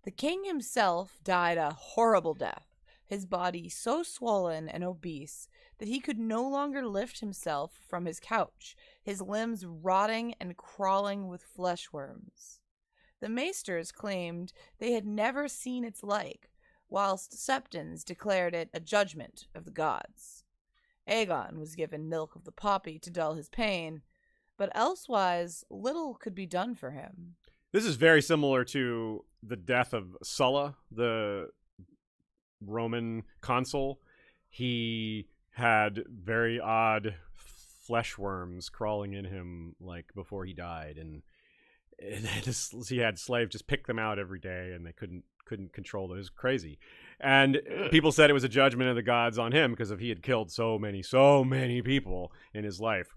The king himself died a horrible death, his body so swollen and obese that he could no longer lift himself from his couch, his limbs rotting and crawling with flesh worms. The maesters claimed they had never seen its like, whilst septons declared it a judgment of the gods. Aegon was given milk of the poppy to dull his pain, but elsewise little could be done for him. This is very similar to the death of Sulla, the Roman consul. He had very odd flesh worms crawling in him like before he died, and he had slaves just pick them out every day, and they couldn't control them. It was crazy, and people said it was a judgment of the gods on him because he had killed so many people in his life.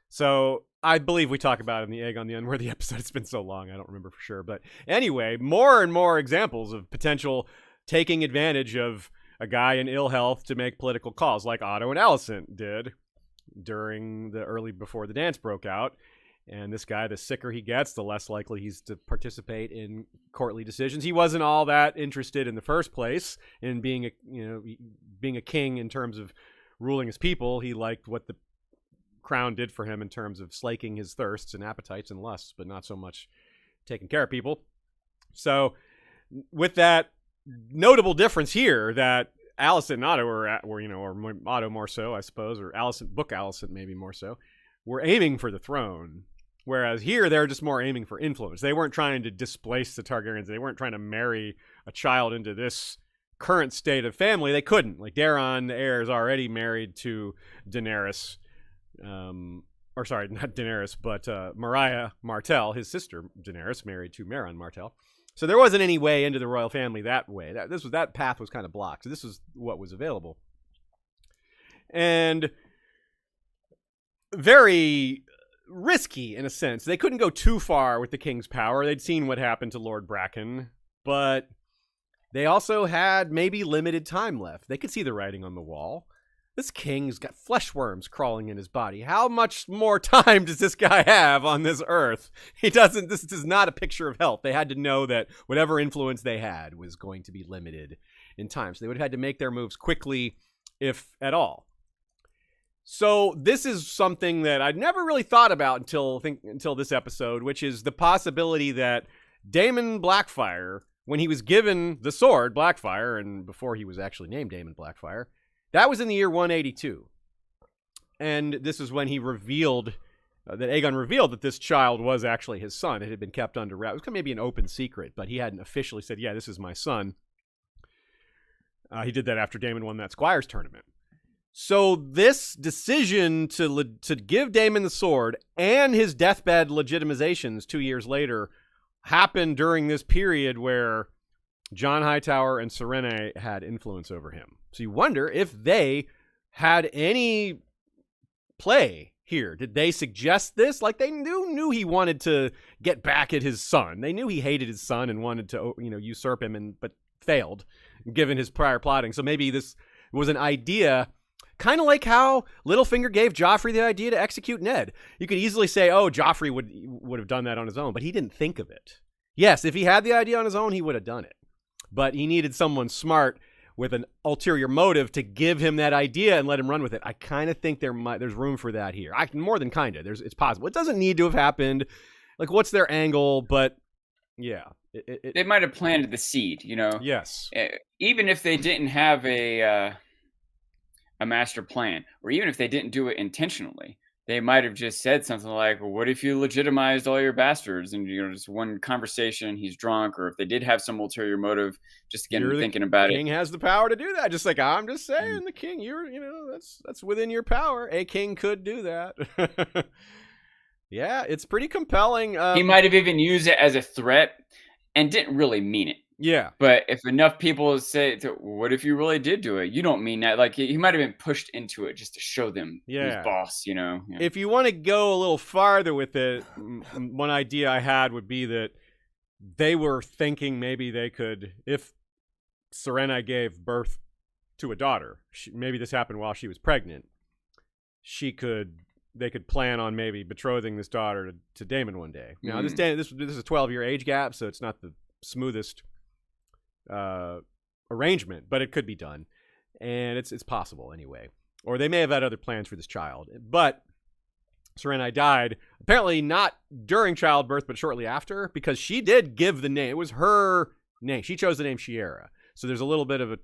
So I believe we talk about it in the Egg on the Unworthy episode. It's been so long, I don't remember for sure. But anyway, more and more examples of potential taking advantage of a guy in ill health to make political calls, like Otto and Alicent did before the dance broke out. And this guy, the sicker he gets, the less likely he's to participate in courtly decisions. He wasn't all that interested in the first place in being a king in terms of ruling his people. He liked what the crown did for him in terms of slaking his thirsts and appetites and lusts, but not so much taking care of people. So with that notable difference here, that Alicent and Otto or Otto more so, I suppose, or Alicent maybe more so, were aiming for the throne. Whereas here, they're just more aiming for influence. They weren't trying to displace the Targaryens. They weren't trying to marry a child into this current state of family. They couldn't. Like, Daeron, the heir, is already married to Daenerys. Or sorry, not Daenerys, but Mariah Martell, his sister Daenerys, married to Meryn Martell. So there wasn't any way into the royal family that way. That path was kind of blocked. So this was what was available. And very risky in a sense. They couldn't go too far with the king's power. They'd seen what happened to Lord Bracken, but they also had maybe limited time left. They could see the writing on the wall. This king's got flesh worms crawling in his body. How much more time does this guy have on this earth? This is not a picture of health. They had to know that whatever influence they had was going to be limited in time. So they would have had to make their moves quickly, if at all. So this is something that I'd never really thought about until this episode, which is the possibility that Daemon Blackfyre, when he was given the sword Blackfyre, and before he was actually named Daemon Blackfyre, that was in the year 182. And this is when he revealed, that Aegon revealed that this child was actually his son. It had been kept under wraps. It was maybe an open secret, but he hadn't officially said, yeah, this is my son. He did that after Daemon won that Squires tournament. So this decision to give Daemon the sword and his deathbed legitimizations 2 years later happened during this period where Jon Hightower and Serene had influence over him. So you wonder if they had any play here. Did they suggest this? Like, they knew he wanted to get back at his son. They knew he hated his son and wanted to, usurp him, but failed, given his prior plotting. So maybe this was an idea, kind of like how Littlefinger gave Joffrey the idea to execute Ned. You could easily say, oh, Joffrey would have done that on his own, but he didn't think of it. Yes, if he had the idea on his own, he would have done it. But he needed someone smart with an ulterior motive to give him that idea and let him run with it. I kind of think there's room for that here. More than kind of. It's possible. It doesn't need to have happened. Like, what's their angle? But yeah, they might have planted the seed. Yes. Even if they didn't have a master plan, or even if they didn't do it intentionally, they might have just said something like, well, what if you legitimized all your bastards? And, just one conversation, he's drunk, or if they did have some ulterior motive, just again, thinking about it. The king has the power to do that. Just like, I'm just saying, the king, that's within your power. A king could do that. Yeah, it's pretty compelling. He might have even used it as a threat and didn't really mean it. Yeah. But if enough people say, what if you really did do it? You don't mean that. Like, he might have been pushed into it just to show them who's boss, Yeah. If you want to go a little farther with it, one idea I had would be that they were thinking maybe they could, if Serena gave birth to a daughter, maybe this happened while she was pregnant, they could plan on maybe betrothing this daughter to Daemon one day. Now, this is a 12-year age gap, so it's not the smoothest arrangement, but it could be done, and it's possible anyway. Or they may have had other plans for this child. But Serena died apparently not during childbirth, but shortly after, because she did give the name. It was her name. She chose the name Shiera. So there's a little bit of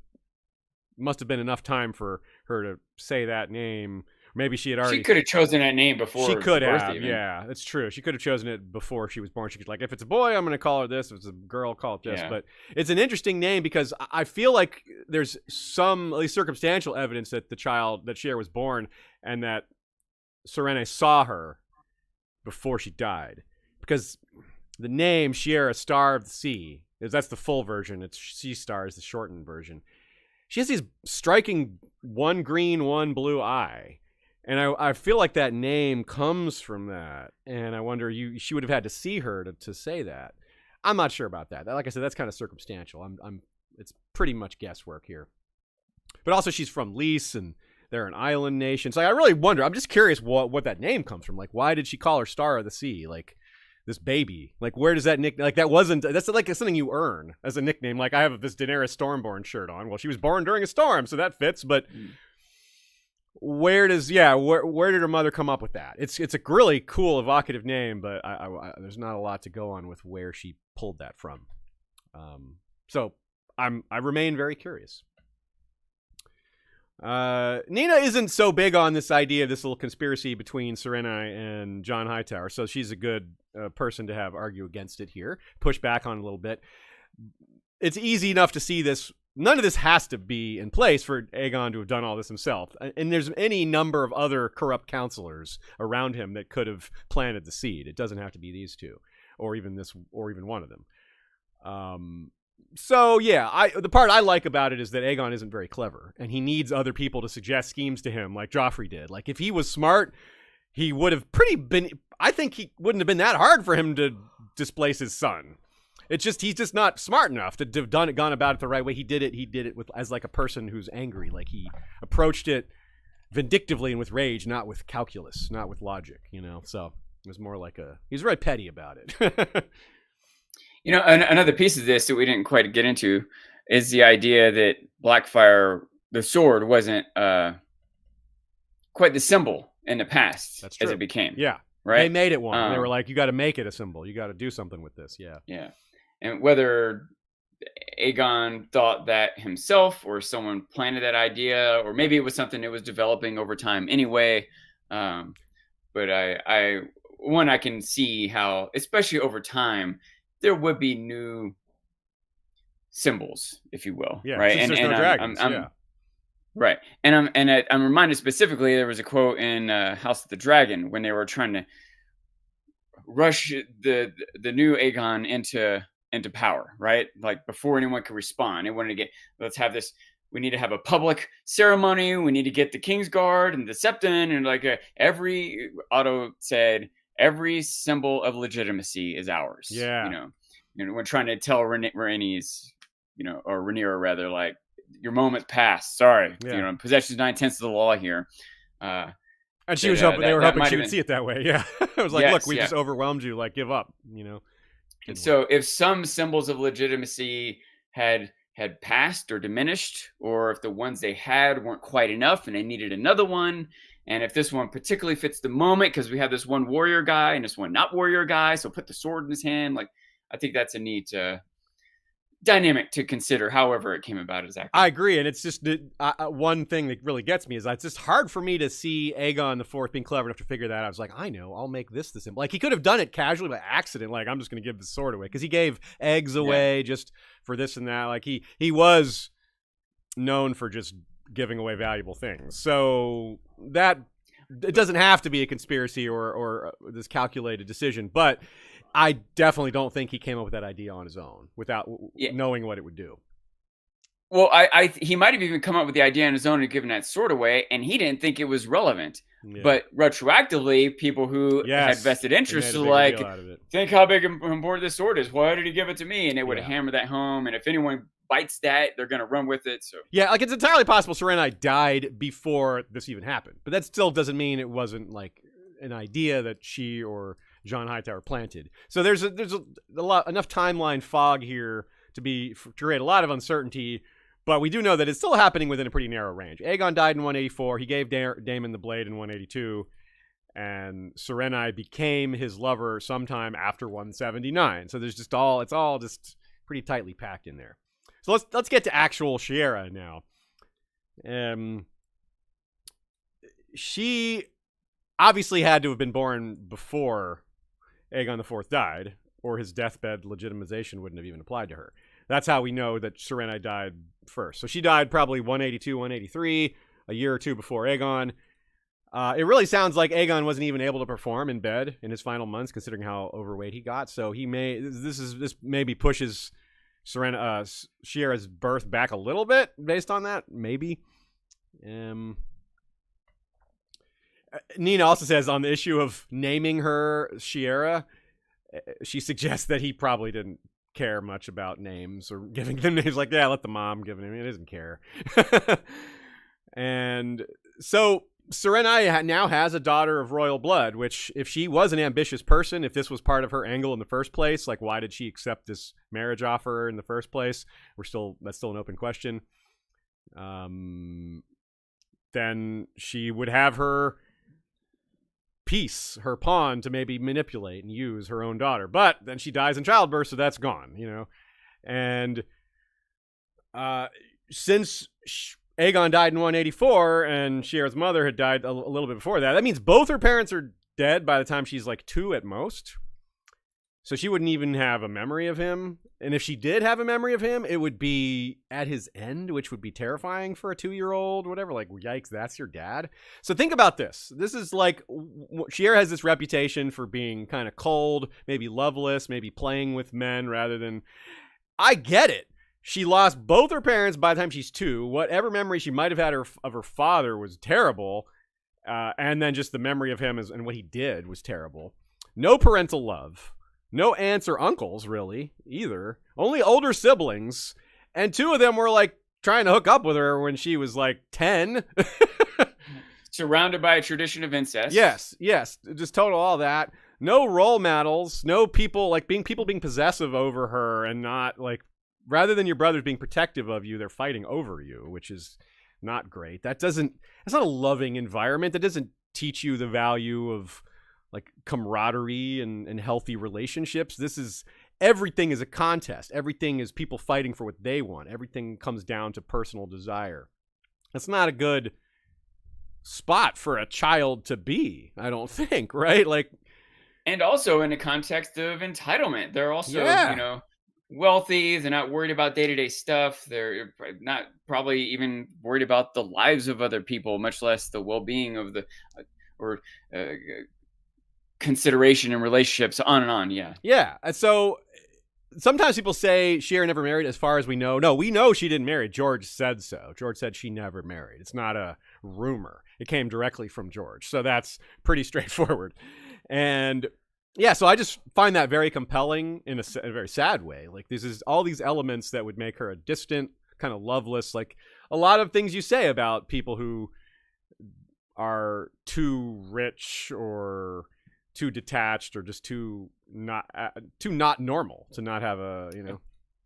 must have been enough time for her to say that name. Maybe she had already. She could have chosen that name before. She could have. Even. Yeah, that's true. She could have chosen it before she was born. She could, like, if it's a boy, I'm going to call her this. If it's a girl, I'll call it this. Yeah. But it's an interesting name because I feel like there's some, at least circumstantial evidence that Shiera was born and that Serena saw her before she died, because the name Shiera, Star of the Sea, that's the full version. It's Seastar is the shortened version. She has these striking one green, one blue eye. And I feel like that name comes from that. And I wonder, she would have had to see her to say that. I'm not sure about that. Like I said, that's kind of circumstantial. It's pretty much guesswork here. But also, she's from Lys, and they're an island nation. So I really wonder. I'm just curious what that name comes from. Like, why did she call her Star of the Sea? Like, this baby. Like, where does that nickname? Like, that's like something you earn as a nickname. Like, I have this Daenerys Stormborn shirt on. Well, she was born during a storm, so that fits. But where did her mother come up with that? It's a really cool, evocative name, but there's not a lot to go on with where she pulled that from. So I remain very curious. Nina isn't so big on this idea of this little conspiracy between Serena and Jon Hightower, so she's a good person to have argue against it here, push back on it a little bit. It's easy enough to see this. None of this has to be in place for Aegon to have done all this himself, and there's any number of other corrupt counselors around him that could have planted the seed. It doesn't have to be these two, or even one of them. So yeah, the part I like about it is that Aegon isn't very clever, and he needs other people to suggest schemes to him, like Joffrey did. Like, if he was smart, he would have I think he wouldn't have been that hard for him to displace his son. It's just he's just not smart enough to have gone about it the right way. He did it as like a person who's angry. Like, he approached it vindictively and with rage, not with calculus, not with logic. So it was more like he's very petty about it. Another piece of this that we didn't quite get into is the idea that Blackfire, the sword, wasn't quite the symbol in the past as it became. Yeah. Right? They made it one. They were like, you got to make it a symbol. You got to do something with this. Yeah. Yeah. And whether Aegon thought that himself or someone planted that idea, or maybe it was something that was developing over time anyway. But I can see how, especially over time, there would be new symbols, if you will. Yeah, right. And there's no dragons. Yeah. Right. And I'm reminded specifically, there was a quote in House of the Dragon when they were trying to rush the new Aegon into power, right? Like, before anyone could respond, they wanted to we need to have a public ceremony. We need to get the Kingsguard and the Septon, and Otto said, every symbol of legitimacy is ours. Yeah. When trying to tell Rhaenys, or Rhaenyra rather, like, your moment's passed. Sorry. Yeah. Possession's 9/10 of the law here. And she was hoping they were hoping she would see it that way. Yeah. It was like, yes, look, we just overwhelmed you. Like, give up. And so, if some symbols of legitimacy had passed or diminished, or if the ones they had weren't quite enough and they needed another one, and if this one particularly fits the moment because we have this one warrior guy and this one not warrior guy, so put the sword in his hand. Like, I think that's a neat dynamic to consider, however it came about exactly. I agree, and it's just one thing that really gets me is that it's just hard for me to see Aegon the Fourth being clever enough to figure that out. I was like, I know, I'll make this the symbol. Like, he could have done it casually by accident, like, I'm just going to give the sword away, because he gave eggs away just for this and that. Like, he was known for just giving away valuable things. So that it doesn't have to be a conspiracy or this calculated decision, but I definitely don't think he came up with that idea on his own without knowing what it would do. Well, he might have even come up with the idea on his own and given that sword away, and he didn't think it was relevant. Yeah. But retroactively, people who had vested interest were like, think how big and important this sword is. Why did he give it to me? And they would hammer that home. And if anyone bites that, they're going to run with it. So yeah, like, it's entirely possible Serena died before this even happened. But that still doesn't mean it wasn't like an idea that she or Jon Hightower planted. So there's enough timeline fog here to create a lot of uncertainty, but we do know that it's still happening within a pretty narrow range. Aegon died in 184. He gave Daemon the blade in 182, and Serenai became his lover sometime after 179. So it's all just pretty tightly packed in there. So let's get to actual Shiera now. She obviously had to have been born before Aegon IV died, or his deathbed legitimization wouldn't have even applied to her. That's how we know that Serenai died first. So she died probably 182, 183, a year or two before Aegon. It really sounds like Aegon wasn't even able to perform in bed in his final months, considering how overweight he got. So this maybe pushes Shiera's birth back a little bit based on that, maybe. Nina also says on the issue of naming her Shiera, she suggests that he probably didn't care much about names or giving them names. Like, yeah, let the mom give him. He doesn't care. And so Serenai now has a daughter of royal blood, which if she was an ambitious person, if this was part of her angle in the first place, like why did she accept this marriage offer in the first place? That's still an open question. Then she would have her piece, her pawn to maybe manipulate and use her own daughter. But then she dies in childbirth, so that's gone, And since Aegon died in 184 and Shiera's mother had died a little bit before that means both her parents are dead by the time she's like 2 at most. So she wouldn't even have a memory of him. And if she did have a memory of him, it would be at his end, which would be terrifying for a 2-year-old, whatever. Like, yikes, that's your dad. So think about this. This is like, Shiera has this reputation for being kind of cold, maybe loveless, maybe playing with men rather than... I get it. She lost both her parents by the time she's 2. Whatever memory she might have had of her father was terrible. And then just the memory of him and what he did was terrible. No parental love. No aunts or uncles, really, either. Only older siblings. And 2 of them were, like, trying to hook up with her when she was, like, 10. Surrounded by a tradition of incest. Yes. Just total all that. No role models. No people, like, being possessive over her and not, like, rather than your brothers being protective of you, they're fighting over you, which is not great. That's not a loving environment. That doesn't teach you the value of... like camaraderie and healthy relationships. Everything is a contest. Everything is people fighting for what they want. Everything comes down to personal desire. That's not a good spot for a child to be, I don't think, right? Like, and also in a context of entitlement. They're also, wealthy. They're not worried about day-to-day stuff. They're not probably even worried about the lives of other people, much less the well-being of consideration in relationships, on and on. Yeah. So sometimes people say Shiera never married. As far as we know, no, we know she didn't marry. George said so. George said she never married. It's not a rumor. It came directly from George. So that's pretty straightforward. And yeah, so I just find that very compelling in a very sad way. Like, this is all these elements that would make her a distant, kind of loveless, like a lot of things you say about people who are too rich or too detached or just too not normal to not have a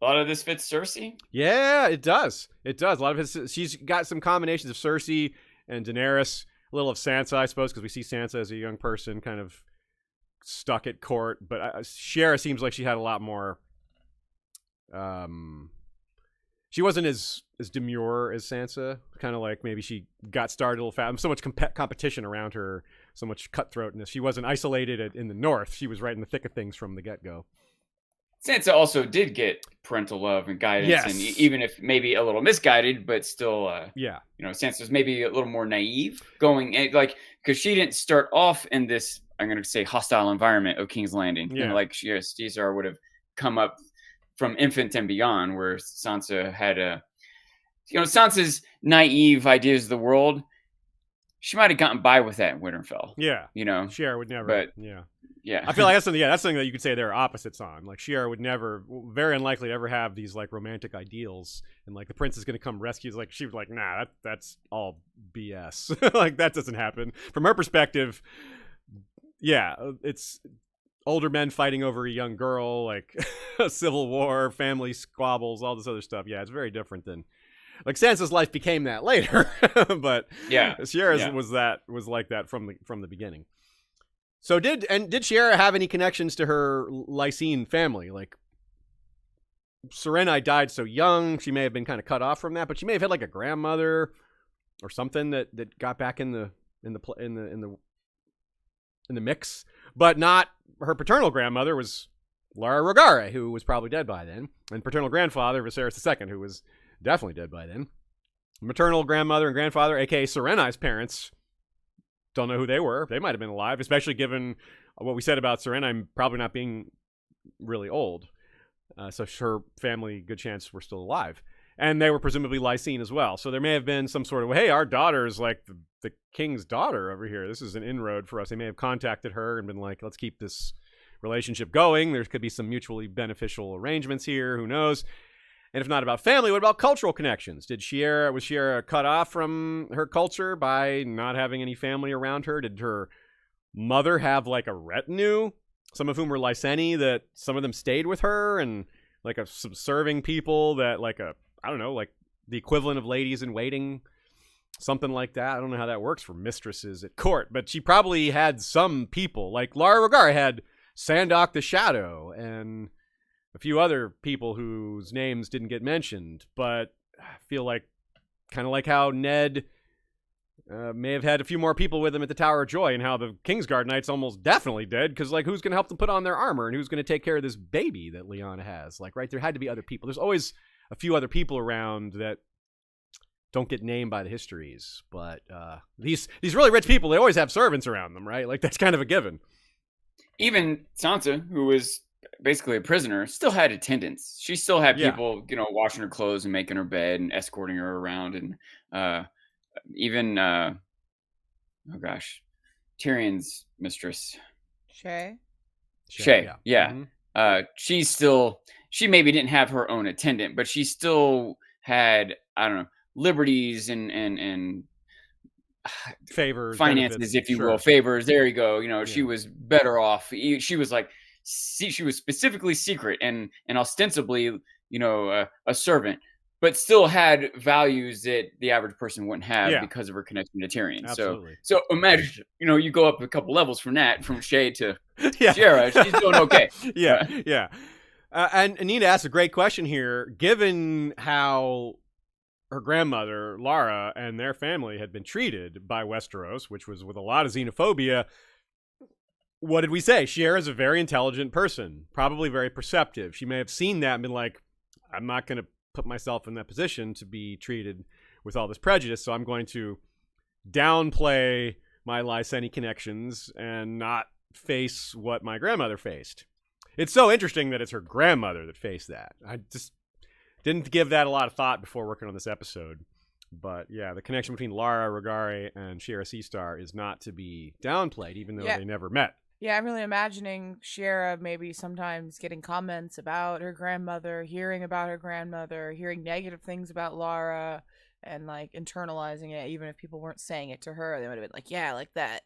A lot of this fits Cersei. Yeah, it does. A lot of she's got some combinations of Cersei and Daenerys, a little of Sansa, I suppose, because we see Sansa as a young person kind of stuck at court, but Shiera seems like she had a lot more. She wasn't as demure as Sansa. Kind of like maybe she got started a little fast. So much competition around her, so much cutthroatness. She wasn't isolated in the north. She was right in the thick of things from the get-go. Sansa also did get parental love and guidance, yes. And even if maybe a little misguided, but still, Sansa's maybe a little more naive going, like, because she didn't start off in this, I'm going to say, hostile environment of King's Landing. Yeah. Like Shiera Seastar would have come up from infant and beyond, where Sansa had Sansa's naive ideas of the world. She might have gotten by with that in Winterfell. Yeah. Shiera would never. But yeah. I feel like that's something that you could say there are opposites on. Like, Shiera would never, very unlikely to ever have these like romantic ideals, and like the prince is going to come rescue. Like, she was like, nah, that's all BS. Like, that doesn't happen from her perspective. Yeah, it's older men fighting over a young girl, like a civil war, family squabbles, all this other stuff. Yeah, it's very different than like Sansa's life became that later. But yeah, Shiera's was like that from the beginning. So did Shiera have any connections to her Lysine family? Like, Serenai died so young, she may have been kind of cut off from that, but she may have had like a grandmother or something that got back in the mix. But not her paternal grandmother was Lara Rogare, who was probably dead by then, and paternal grandfather Viserys II, who was definitely dead by then. Maternal grandmother and grandfather, aka Serenai's parents, don't know who they were. They might have been alive, especially given what we said about Serenine probably not being really old. So her family, good chance, were still alive. And they were presumably Lysine as well. So there may have been some sort of, hey, our daughter is like the king's daughter over here. This is an inroad for us. They may have contacted her and been like, let's keep this relationship going. There could be some mutually beneficial arrangements here. Who knows? And if not about family, what about cultural connections? Was Shiera cut off from her culture by not having any family around her? Did her mother have like a retinue, some of whom were Lyseni, that some of them stayed with her, and like a subserving people that like I don't know, like the equivalent of ladies in waiting, something like that. I don't know how that works for mistresses at court, but she probably had some people. Like Lara Regari had Sandok the Shadow and a few other people whose names didn't get mentioned, but I feel like kind of like how Ned may have had a few more people with him at the Tower of Joy, and how the Kingsguard Knights almost definitely dead, because like who's going to help them put on their armor, and who's going to take care of this baby that Lyanna has? Like, right, there had to be other people. There's always a few other people around that don't get named by the histories, but these really rich people, they always have servants around them, right? Like that's kind of a given. Even Sansa, who was basically a prisoner, still had attendants. She still had people, washing her clothes and making her bed and escorting her around. And even, Tyrion's mistress. Shay, yeah. Mm-hmm. She maybe didn't have her own attendant, but she still had, I don't know, liberties and favors, finances, benefits, if you will, favors. There you go. She was better off. She was like, she was specifically secret and ostensibly, a servant, but still had values that the average person wouldn't have because of her connection to Tyrion. Absolutely. So imagine, you go up a couple levels from that, from Shay to Shiera, she's doing okay. Yeah. And Anita asked a great question here. Given how her grandmother, Lara, and their family had been treated by Westeros, which was with a lot of xenophobia, what did we say? Shiera is a very intelligent person, probably very perceptive. She may have seen that and been like, I'm not going to put myself in that position to be treated with all this prejudice, so I'm going to downplay my Lyseni connections and not face what my grandmother faced. It's so interesting that it's her grandmother that faced that. I just didn't give that a lot of thought before working on this episode. But yeah, the connection between Lara Regari and Shiera Seastar is not to be downplayed, even though they never met. Yeah, I'm really imagining Shiera maybe sometimes getting comments about her grandmother, hearing about her grandmother, hearing negative things about Lara, and like internalizing it. Even if people weren't saying it to her, they would have been like, yeah, like that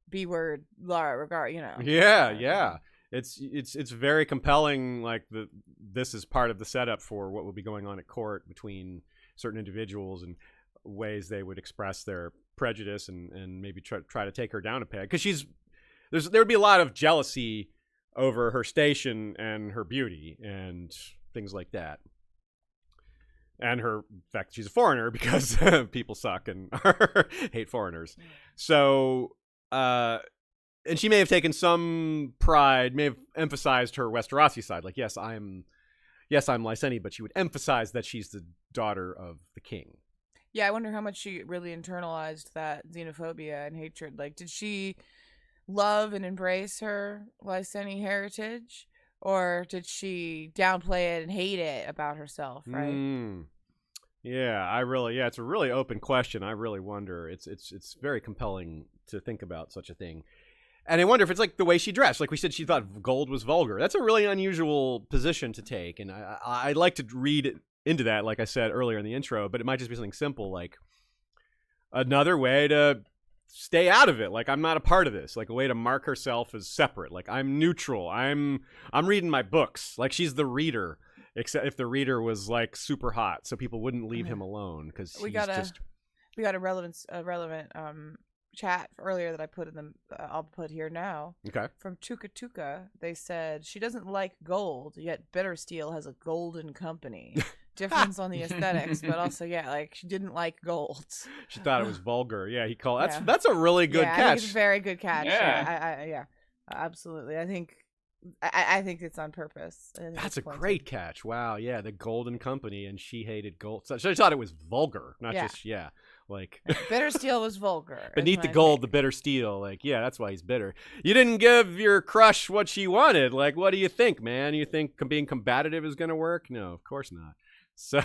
B word, Lara Regari, Yeah. It's very compelling. Like this is part of the setup for what will be going on at court between certain individuals and ways they would express their prejudice and maybe try to take her down a peg, because there would be a lot of jealousy over her station and her beauty and things like that, and her fact that she's a foreigner, because people suck and hate foreigners. So and she may have taken some pride, may have emphasized her Westerosi side. Like, yes, I'm Lyseni, but she would emphasize that she's the daughter of the king. Yeah, I wonder how much she really internalized that xenophobia and hatred. Like, did she love and embrace her Lyseni heritage, or did she downplay it and hate it about herself, right? Yeah, it's a really open question. I really wonder. It's very compelling to think about such a thing. And I wonder if it's like the way she dressed. Like we said, she thought gold was vulgar. That's a really unusual position to take. And I'd like to read into that, like I said earlier in the intro, but it might just be something simple, like another way to stay out of it. Like, I'm not a part of this. Like a way to mark herself as separate. Like, I'm neutral. I'm reading my books. Like, she's the reader, except if the reader was like super hot, so people wouldn't leave him alone because we got a relevant chat earlier that I put in the I'll put here now. Okay. From Tuka Tuka, they said she doesn't like gold, yet Bittersteel has a golden company. Difference on the aesthetics, but also like she didn't like gold. She thought it was vulgar. Yeah, he called that's a really good catch. I think it's a very good catch. Yeah, yeah, absolutely. I think it's on purpose. That's a great catch. Wow. Yeah, the golden company, and she hated gold. So she thought it was vulgar, not just Like Bitter steel was vulgar. beneath the gold, the bitter steel. Like, yeah, that's why he's bitter. You didn't give your crush what she wanted. Like, what do you think, man? You think being combative is going to work? No, of course not. So,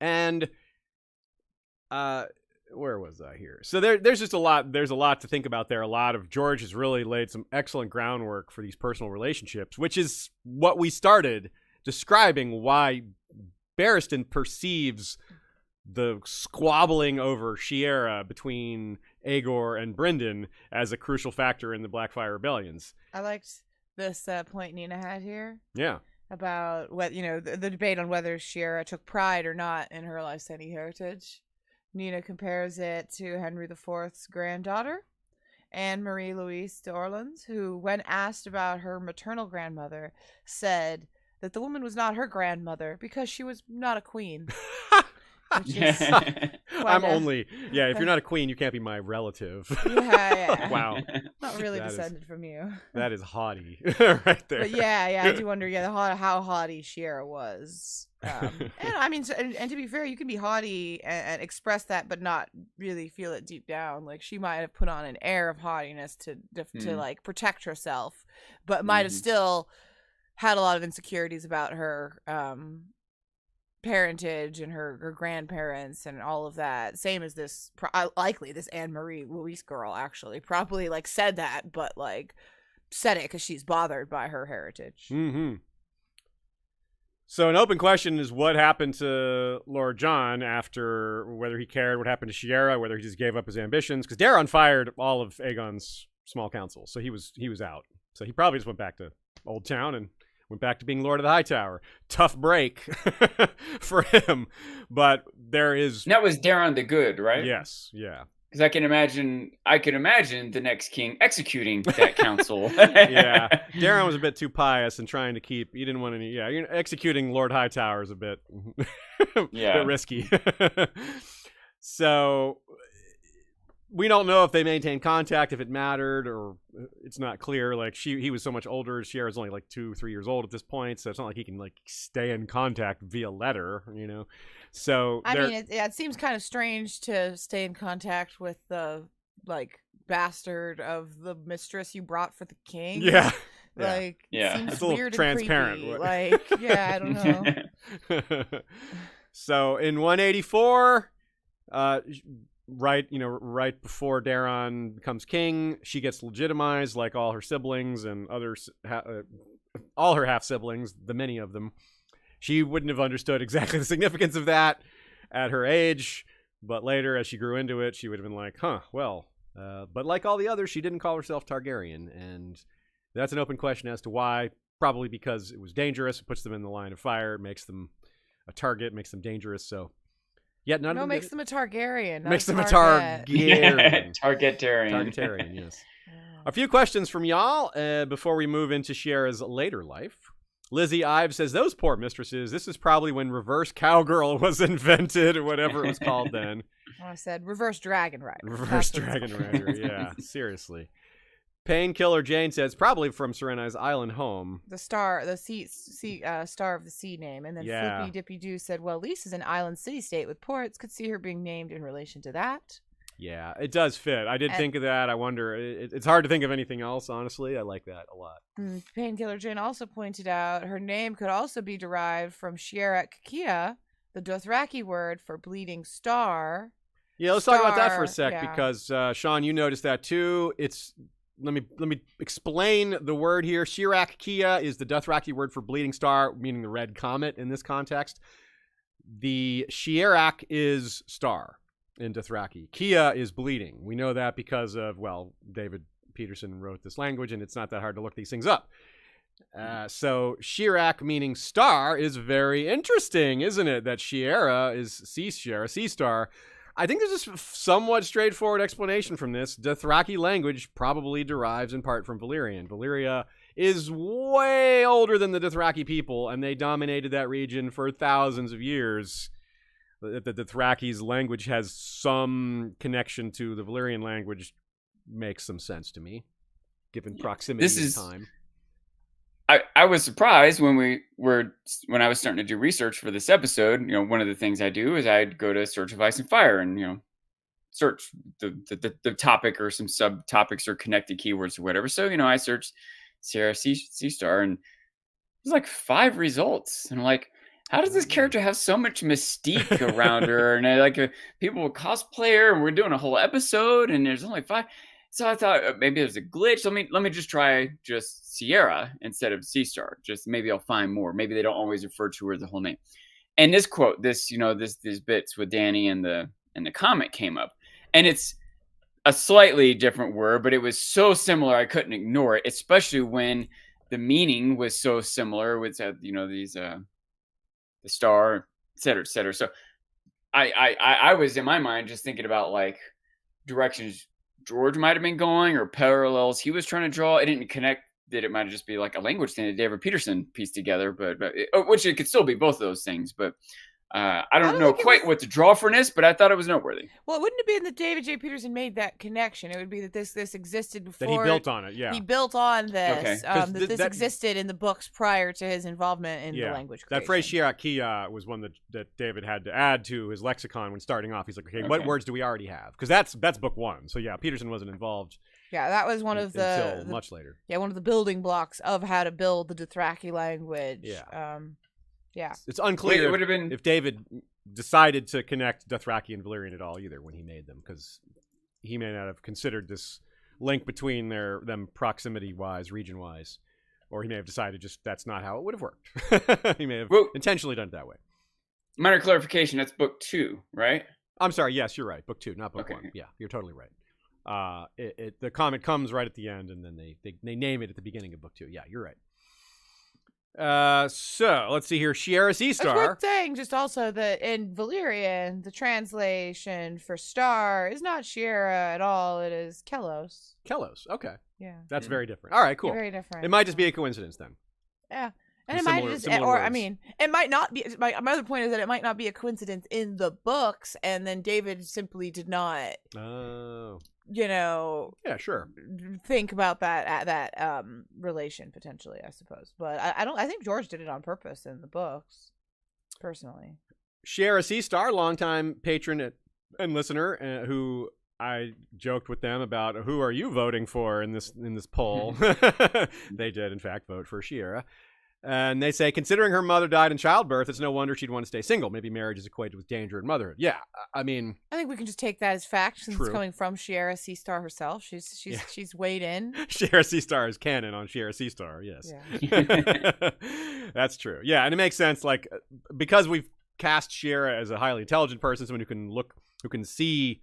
and, where was I here? So there's just a lot. There's a lot to think about there. A lot of George has really laid some excellent groundwork for these personal relationships, which is what we started describing why Barristan perceives the squabbling over Shiera between Aegor and Brynden as a crucial factor in the Blackfire rebellions. I liked this point Nina had here. Yeah. About what the debate on whether Shiera took pride or not in her Lyseni heritage. Nina compares it to Henry IV's granddaughter, Anne Marie Louise d'Orleans, who, when asked about her maternal grandmother, said that the woman was not her grandmother because she was not a queen. I'm only if you're not a queen, you can't be my relative. Yeah. Wow. Not really descended from you. That is haughty right there. But yeah, I do wonder how haughty Shiera was. And I mean, and to be fair, you can be haughty and express that, but not really feel it deep down. Like, she might have put on an air of haughtiness to like protect herself, but might have still had a lot of insecurities about her parentage and her grandparents and all of that. Same as this, likely this Anne Marie Louise girl actually probably like said that, but like said it because she's bothered by her heritage. Mm-hmm. So an open question is what happened to Lord John after, whether he cared what happened to Shiera, whether he just gave up his ambitions, because Daeron fired all of Aegon's small council, so he was out. So he probably just went back to Old Town and went back to being Lord of the High Tower. Tough break for him, but there is... And that was Daeron the Good, right? Yes, yeah. Because I can imagine the next king executing that council. Yeah, Daeron was a bit too pious and trying to keep. He didn't want any. Yeah, executing Lord Hightower is a bit, a bit risky. So we don't know if they maintained contact, if it mattered, or it's not clear. Like he was so much older. Shiera's only like 2-3 years old at this point, so it's not like he can like stay in contact via letter, So I mean, it seems kind of strange to stay in contact with the like bastard of the mistress you brought for the king. Yeah, like seems it's a little weird transparent. And like, I don't know. So in 184, right before Daeron becomes king, she gets legitimized like all her siblings and others, all her half siblings, the many of them. She wouldn't have understood exactly the significance of that at her age, but later, as she grew into it, she would have been like, but like all the others, she didn't call herself Targaryen, and that's an open question as to why. Probably because it was dangerous. It puts them in the line of fire. It makes them a target, makes them dangerous, so... Yet none of them makes them a Targaryen. Makes them a Targaryen. Targaryen, yes. A few questions from y'all before we move into Shiera's later life. Lizzie Ives says, those poor mistresses, this is probably when reverse cowgirl was invented, or whatever it was called then. I said reverse dragon rider. Reverse dragon rider, yeah, seriously. Painkiller Jane says, probably from Serenai's island home. The star, the sea star of the sea name. And then Flippy Dippy Doo said, well, Lise is an island city-state with ports. Could see her being named in relation to that. Yeah, it does fit. I did think of that. I wonder, it's hard to think of anything else, honestly. I like that a lot. Painkiller Jane also pointed out her name could also be derived from Shiera Kia, the Dothraki word for bleeding star. Yeah, let's talk about that for a sec, because Sean, you noticed that too. Let me explain the word here. Shirak Kia is the Dothraki word for bleeding star, meaning the red comet in this context. The Shirak is star in Dothraki. Kia is bleeding. We know that because of, David Peterson wrote this language, and it's not that hard to look these things up. So Shirak, meaning star, is very interesting, isn't it? That Shiera is Shiera Seastar. I think there's a somewhat straightforward explanation from this. Dothraki language probably derives in part from Valyrian. Valyria is way older than the Dothraki people, and they dominated that region for thousands of years. The Dothraki's language has some connection to the Valyrian language makes some sense to me, given proximity and time. I was surprised when I was starting to do research for this episode. One of the things I do is I'd go to Search of Ice and Fire and search the topic or some subtopics or connected keywords or whatever. So I searched Shiera Seastar, and there's like 5 results, and I'm like, how does this character have so much mystique around her? And people will cosplay her, and we're doing a whole episode, and there's only 5. So I thought maybe there's a glitch. Let me just try just Shiera instead of Seastar. Just maybe I'll find more. Maybe they don't always refer to her as the whole name. And this quote, these bits with Danny and the comic came up, and it's a slightly different word, but it was so similar I couldn't ignore it, especially when the meaning was so similar with these the star, et cetera, et cetera. So I was in my mind just thinking about like directions George might have been going or parallels he was trying to draw. It didn't connect that it might just be like a language thing that David Peterson pieced together, but which it could still be both of those things. But I don't know quite what to draw from this, but I thought it was noteworthy. Well, it wouldn't have been that David J. Peterson made that connection. It would be that this existed before. That he built on it, yeah. He built on this. Okay. That existed in the books prior to his involvement in the language creation. That phrase Shiera Kia was one that David had to add to his lexicon when starting off. He's like, okay, what words do we already have? Because that's book 1. So yeah, Peterson wasn't involved. Yeah, that was one of until much later. Yeah, one of the building blocks of how to build the Dothraki language. Yeah. Yeah. It's unclear it would have been... if David decided to connect Dothraki and Valyrian at all either when he made them, because he may not have considered this link between them proximity-wise, region-wise, or he may have decided just that's not how it would have worked. He may have intentionally done it that way. Minor clarification, that's book 2, right? I'm sorry, yes, you're right. Book 2, not book 1. Yeah, you're totally right. The comment comes right at the end, and then they name it at the beginning of book 2. Yeah, you're right. So let's see here. Shiera Seastar. It's worth saying just also that in Valyrian, the translation for star is not Shiera at all. It is Kelos. Kelos. Okay. Yeah. That's very different. All right, cool. Very different. It might just be a coincidence then. Yeah. And it might just, or I mean, it might not be. My other point is that it might not be a coincidence in the books, and then David simply did not. Oh. Yeah, sure. Think about that relation potentially, I suppose. But I think George did it on purpose in the books, personally. Shiera Seastar, longtime patron and listener, who I joked with them about who are you voting for in this poll. They did, in fact, vote for Shiera. And they say, considering her mother died in childbirth, it's no wonder she'd want to stay single. Maybe marriage is equated with danger in motherhood. Yeah, I mean, I think we can just take that as fact since true. It's coming from Shiera Seastar herself. She's weighed in. Shiera Seastar is canon on Shiera Seastar. Yes, yeah. That's true. Yeah, and it makes sense. Like because we've cast Shiera as a highly intelligent person, someone who can see,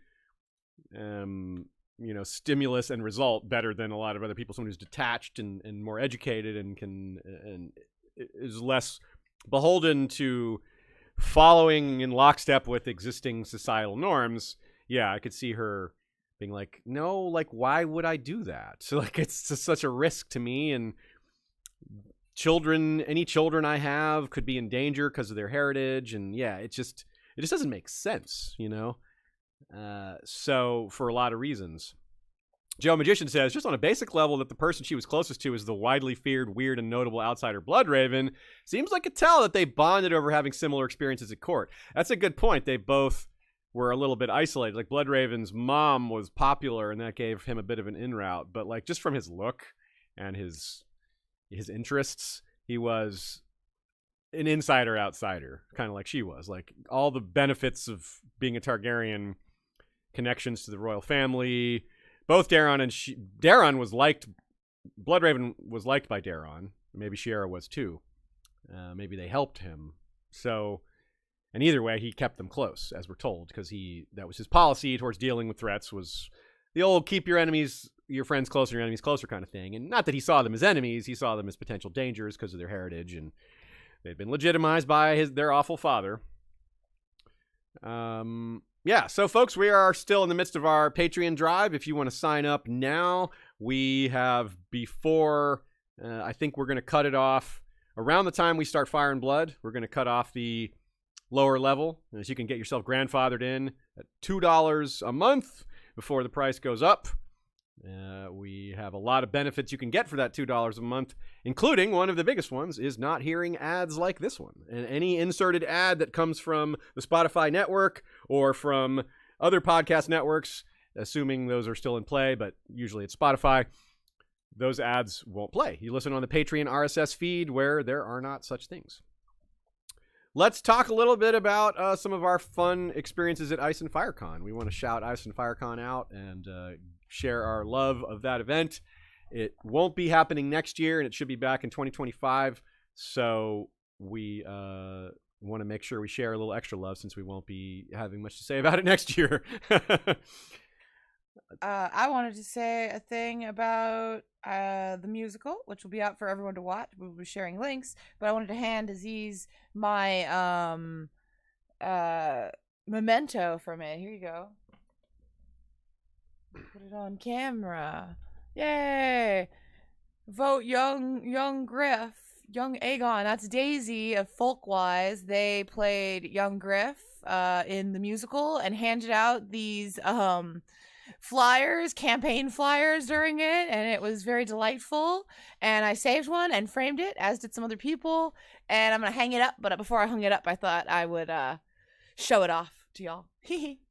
stimulus and result better than a lot of other people. Someone who's detached and more educated and is less beholden to following in lockstep with existing societal norms. Yeah, I could see her being like, no, like, why would I do that? So, like, it's just such a risk to me, and any children I have could be in danger because of their heritage, and yeah, it just doesn't make sense, So, for a lot of reasons. Joe Magician says, just on a basic level, that the person she was closest to is the widely feared, weird, and notable outsider Bloodraven. Seems like a tell that they bonded over having similar experiences at court. That's a good point. They both were a little bit isolated. Like, Bloodraven's mom was popular, and that gave him a bit of an in route. But, like, just from his look and his interests, he was an insider-outsider, kind of like she was. Like, all the benefits of being a Targaryen, connections to the royal family. Both Daeron and Daeron was liked. Bloodraven was liked by Daeron. Maybe Shiera was too. Maybe they helped him. So, and either way, he kept them close, as we're told, because that was his policy towards dealing with threats. Was the old keep your friends closer, your enemies closer kind of thing. And not that he saw them as enemies, he saw them as potential dangers because of their heritage, and they'd been legitimized by their awful father. Yeah, so folks, we are still in the midst of our Patreon drive. If you want to sign up now, we have I think we're going to cut it off around the time we start Fire and Blood. We're going to cut off the lower level, as you can get yourself grandfathered in at $2 a month before the price goes up. We have a lot of benefits you can get for that $2 a month, including one of the biggest ones is not hearing ads like this one. And any inserted ad that comes from the Spotify network or from other podcast networks, assuming those are still in play, but usually it's Spotify, those ads won't play. You listen on the Patreon RSS feed where there are not such things. Let's talk a little bit about some of our fun experiences at Ice and FireCon. We want to shout Ice and FireCon out and share our love of that event. It won't be happening next year, and it should be back in 2025. So we want to make sure we share a little extra love since we won't be having much to say about it next year. I wanted to say a thing about the musical, which will be out for everyone to watch. We'll be sharing links, but I wanted to hand Aziz my memento from it. Here you go. Put it on camera. Yay! Vote young Griff, young Aegon. That's Daisy of Folkwise. They played young Griff in the musical and handed out these flyers, campaign flyers during it, and it was very delightful. And I saved one and framed it, as did some other people, and I'm gonna hang it up. But before I hung it up, I thought I would show it off to y'all.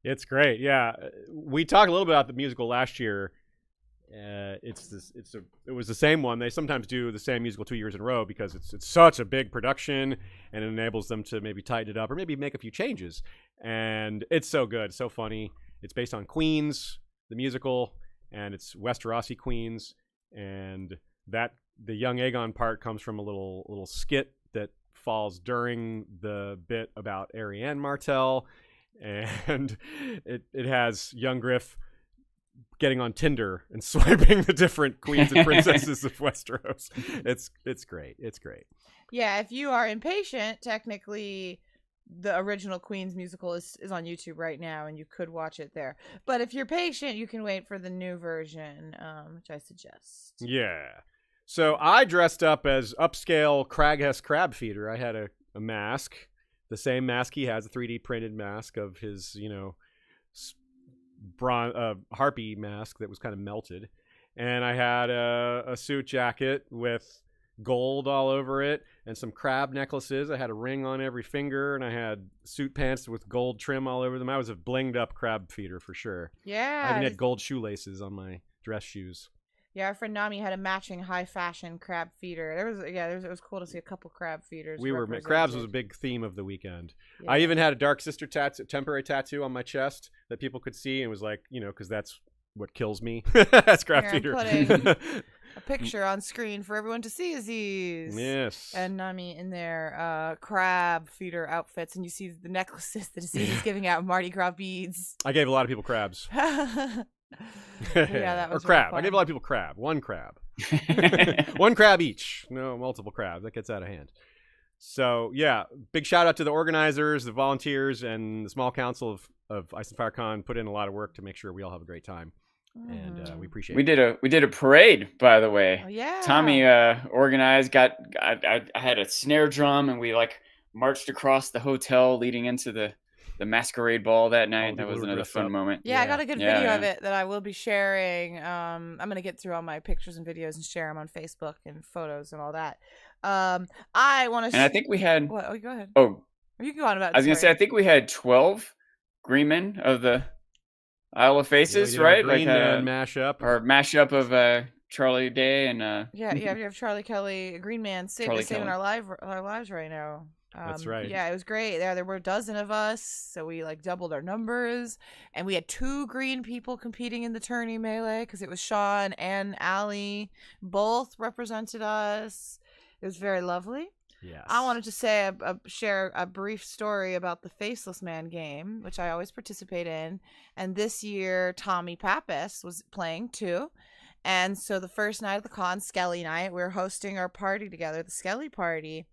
It's great. Yeah, we talked a little bit about the musical last year. It was the same one. They sometimes do the same musical 2 years in a row because it's such a big production, and it enables them to maybe tighten it up or maybe make a few changes. And it's so good, so funny. It's based on Queens, the musical, and it's Westerosi Queens, and that the young Aegon part comes from a little skit that falls during the bit about Arianne Martell, and it has young Griff getting on Tinder and swiping the different queens and princesses of Westeros. It's great. It's great. Yeah, if you are impatient, technically the original Queen's musical is on YouTube right now, and you could watch it there. But if you're patient, you can wait for the new version, which I suggest. Yeah. So I dressed up as upscale Kraghest crab feeder. I had a mask, the same mask he has, a 3D printed mask of his, harpy mask that was kind of melted. And I had a suit jacket with gold all over it and some crab necklaces. I had a ring on every finger, and I had suit pants with gold trim all over them. I was a blinged up crab feeder for sure. Yeah. I even had gold shoelaces on my dress shoes. Yeah, our friend Nami had a matching high fashion crab feeder. It was cool to see a couple crab feeders. Crabs was a big theme of the weekend. Yeah. I even had a Dark Sister temporary tattoo on my chest that people could see, and it was like, because that's what kills me. That's crab feeder. I'm putting a picture on screen for everyone to see Aziz. Yes. And Nami in their crab feeder outfits, and you see the necklaces that Aziz is giving out Mardi Gras beads. I gave a lot of people crabs. Yeah, that was or crab. really I gave a lot of people crab. One crab. One crab each. No, multiple crabs. That gets out of hand. So, yeah, big shout out to the organizers, the volunteers, and the small council of Ice and FireCon. Put in a lot of work to make sure we all have a great time. And we appreciate it. We did a parade, by the way. Oh, yeah. Tommy organized. I had a snare drum, and we marched across the hotel leading into the masquerade ball that night. That was another fun moment. Yeah, I got a good video of it that I will be sharing. I'm gonna get through all my pictures and videos and share them on Facebook and photos and all that. I want to. And I think we had. What? Oh, go ahead. Oh, you go on about. I was gonna say I think we had 12 green men of the Isle of Faces, right? Green Man mashup or mashup of Charlie Day and yeah, you have Charlie Kelly, Green Man, saving our lives right now. That's right. Yeah, it was great. There were a dozen of us, so we doubled our numbers, and we had 2 green people competing in the tourney melee because it was Sean and Allie, both represented us. It was very lovely. Yes. I wanted to share a brief story about the Faceless Man game, which I always participate in, and this year Tommy Pappas was playing too. And so the first night of the con, Skelly night, we were hosting our party together, the Skelly party.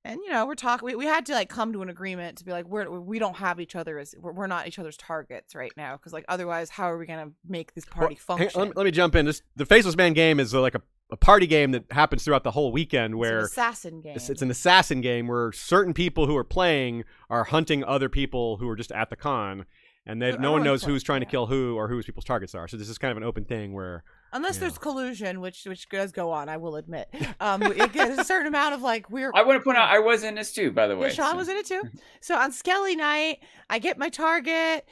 And, we're talking, we had to come to an agreement to be we don't have each other we're not each other's targets right now. Cause otherwise how are we going to make this party function? Let me jump in. The Faceless Man game is a party game that happens throughout the whole weekend where it's an assassin game. It's an assassin game where certain people who are playing are hunting other people who are just at the con. and no one Everyone's knows playing, who's trying to yeah. kill who or who people's targets are. So this is kind of an open thing where. Unless Yeah. there's collusion, which does go on, I will admit. It gets a certain amount of like weird. I want to point out I was in this too, by the way. Yeah, Sean so- was in it too. So on Skelly night, I get my target.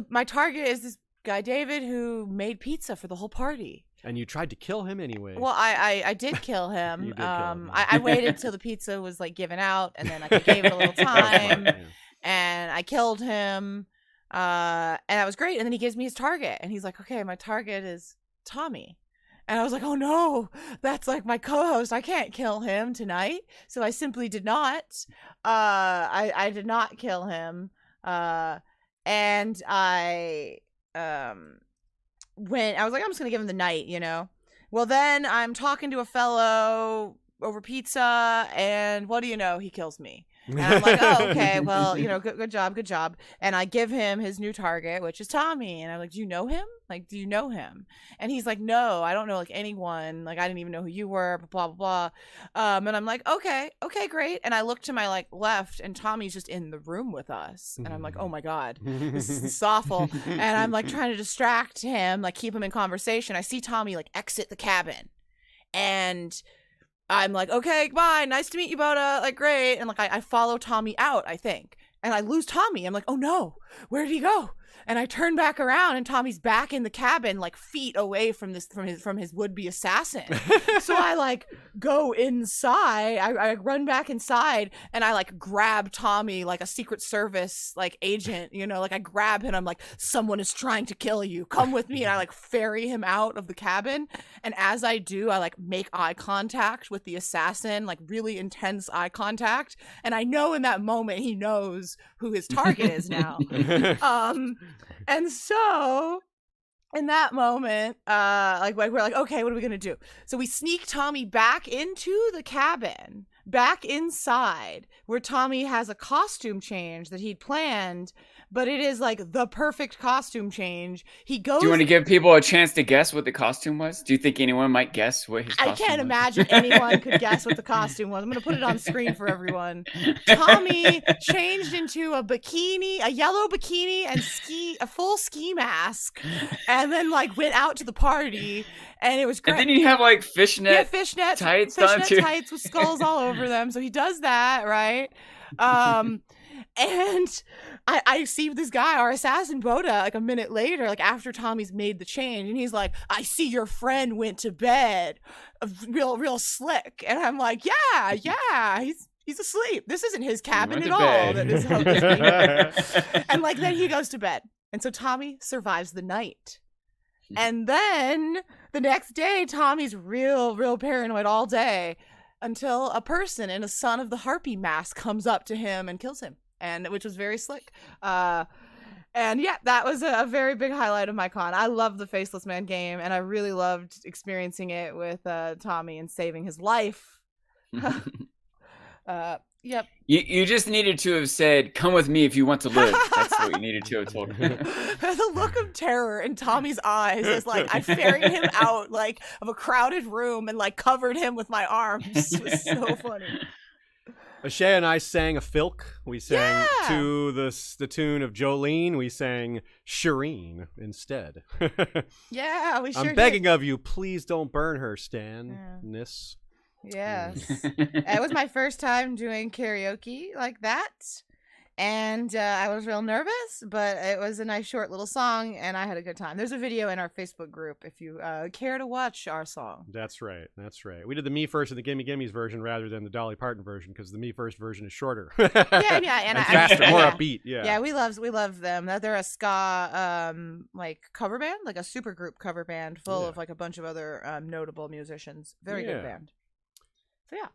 My target is this guy David who made pizza for the whole party. And you tried to kill him anyway. Well, I did kill him. You did kill him. I waited till the pizza was like given out, and then I gave it a little That was time, fun, yeah. and I killed him. And that was great. And then he gives me his target, and he's like, "Okay, my target is Tommy." And I was like, "Oh no, that's like my co-host. I can't kill him tonight." So I simply did not. I did not kill him. And I when I was like, I'm just gonna give him the night, you know. Well, then I'm talking to a fellow over pizza, and what do you know? He kills me. And I'm like, oh, okay, well, you know, good job. And I give him his new target, which is Tommy. And I'm like, do you know him? Like, do you know him? And he's like, no, I don't know like anyone. Like, I didn't even know who you were, blah, blah, blah. And I'm like, okay, great. And I look to my like left, and Tommy's just in the room with us. And I'm like, oh my God, this is awful. And I'm like trying to distract him, like keep him in conversation. I see Tommy like exit the cabin, and I'm like, okay, bye. Nice to meet you, Boda. Like, great. And like, I follow Tommy out, I think. And I lose Tommy. I'm like, oh no, where did he go? And I turn back around, and Tommy's back in the cabin, like feet away from his would-be assassin. So I like go inside. I run back inside, and I like grab Tommy like a Secret Service like agent, you know, like I grab him. I'm like, someone is trying to kill you. Come with me. And I like ferry him out of the cabin. And as I do, I like make eye contact with the assassin, like really intense eye contact. And I know in that moment he knows who his target is now. And so in that moment, like we're like, okay, what are we gonna do? So we sneak Tommy back into the cabin, back inside, where Tommy has a costume change that he'd planned, but it is like the perfect costume change. He goes. Do you want to give people a chance to guess what the costume was? Do you think anyone might guess what his costume I can't was? imagine anyone could guess what the costume was. I'm going to put it on screen for everyone. Tommy changed into a bikini, a yellow bikini, and a full ski mask, and then like went out to the party, and it was great. And then you have like fishnet tights on too. Tights with skulls all over them. So he does that, right? And I see this guy, our assassin Boda, like a minute later, like after Tommy's made the change, and he's like, I see your friend went to bed, real slick. And I'm like, yeah, he's asleep. This isn't his cabin at all. That is and like then he goes to bed. And so Tommy survives the night. And then the next day, Tommy's real paranoid all day until a person in a Son of the Harpy mask comes up to him and kills him. And which was very slick. And yeah, that was a very big highlight of my con. I love the Faceless Man game, and I really loved experiencing it with Tommy and saving his life. Yep. You just needed to have said, "Come with me if you want to live." That's what you needed to have told him. The look of terror in Tommy's eyes is like I ferried him out like of a crowded room and like covered him with my arms. It was so funny. Shea and I sang a filk. We sang to the tune of Jolene. We sang Shireen instead. Yeah, we sure I'm begging of you, please don't burn her, Stan-ness. Yes. It was my first time doing karaoke like that. And I was real nervous, but it was a nice short little song, and I had a good time. There's a video in our Facebook group if you care to watch our song. That's right. We did the Me First and the Gimme Gimmes version rather than the Dolly Parton version because the Me First version is shorter. And faster, more upbeat. Yeah, we love them. They're a ska like cover band, like a super group cover band full of like a bunch of other notable musicians. Very good band. So yeah.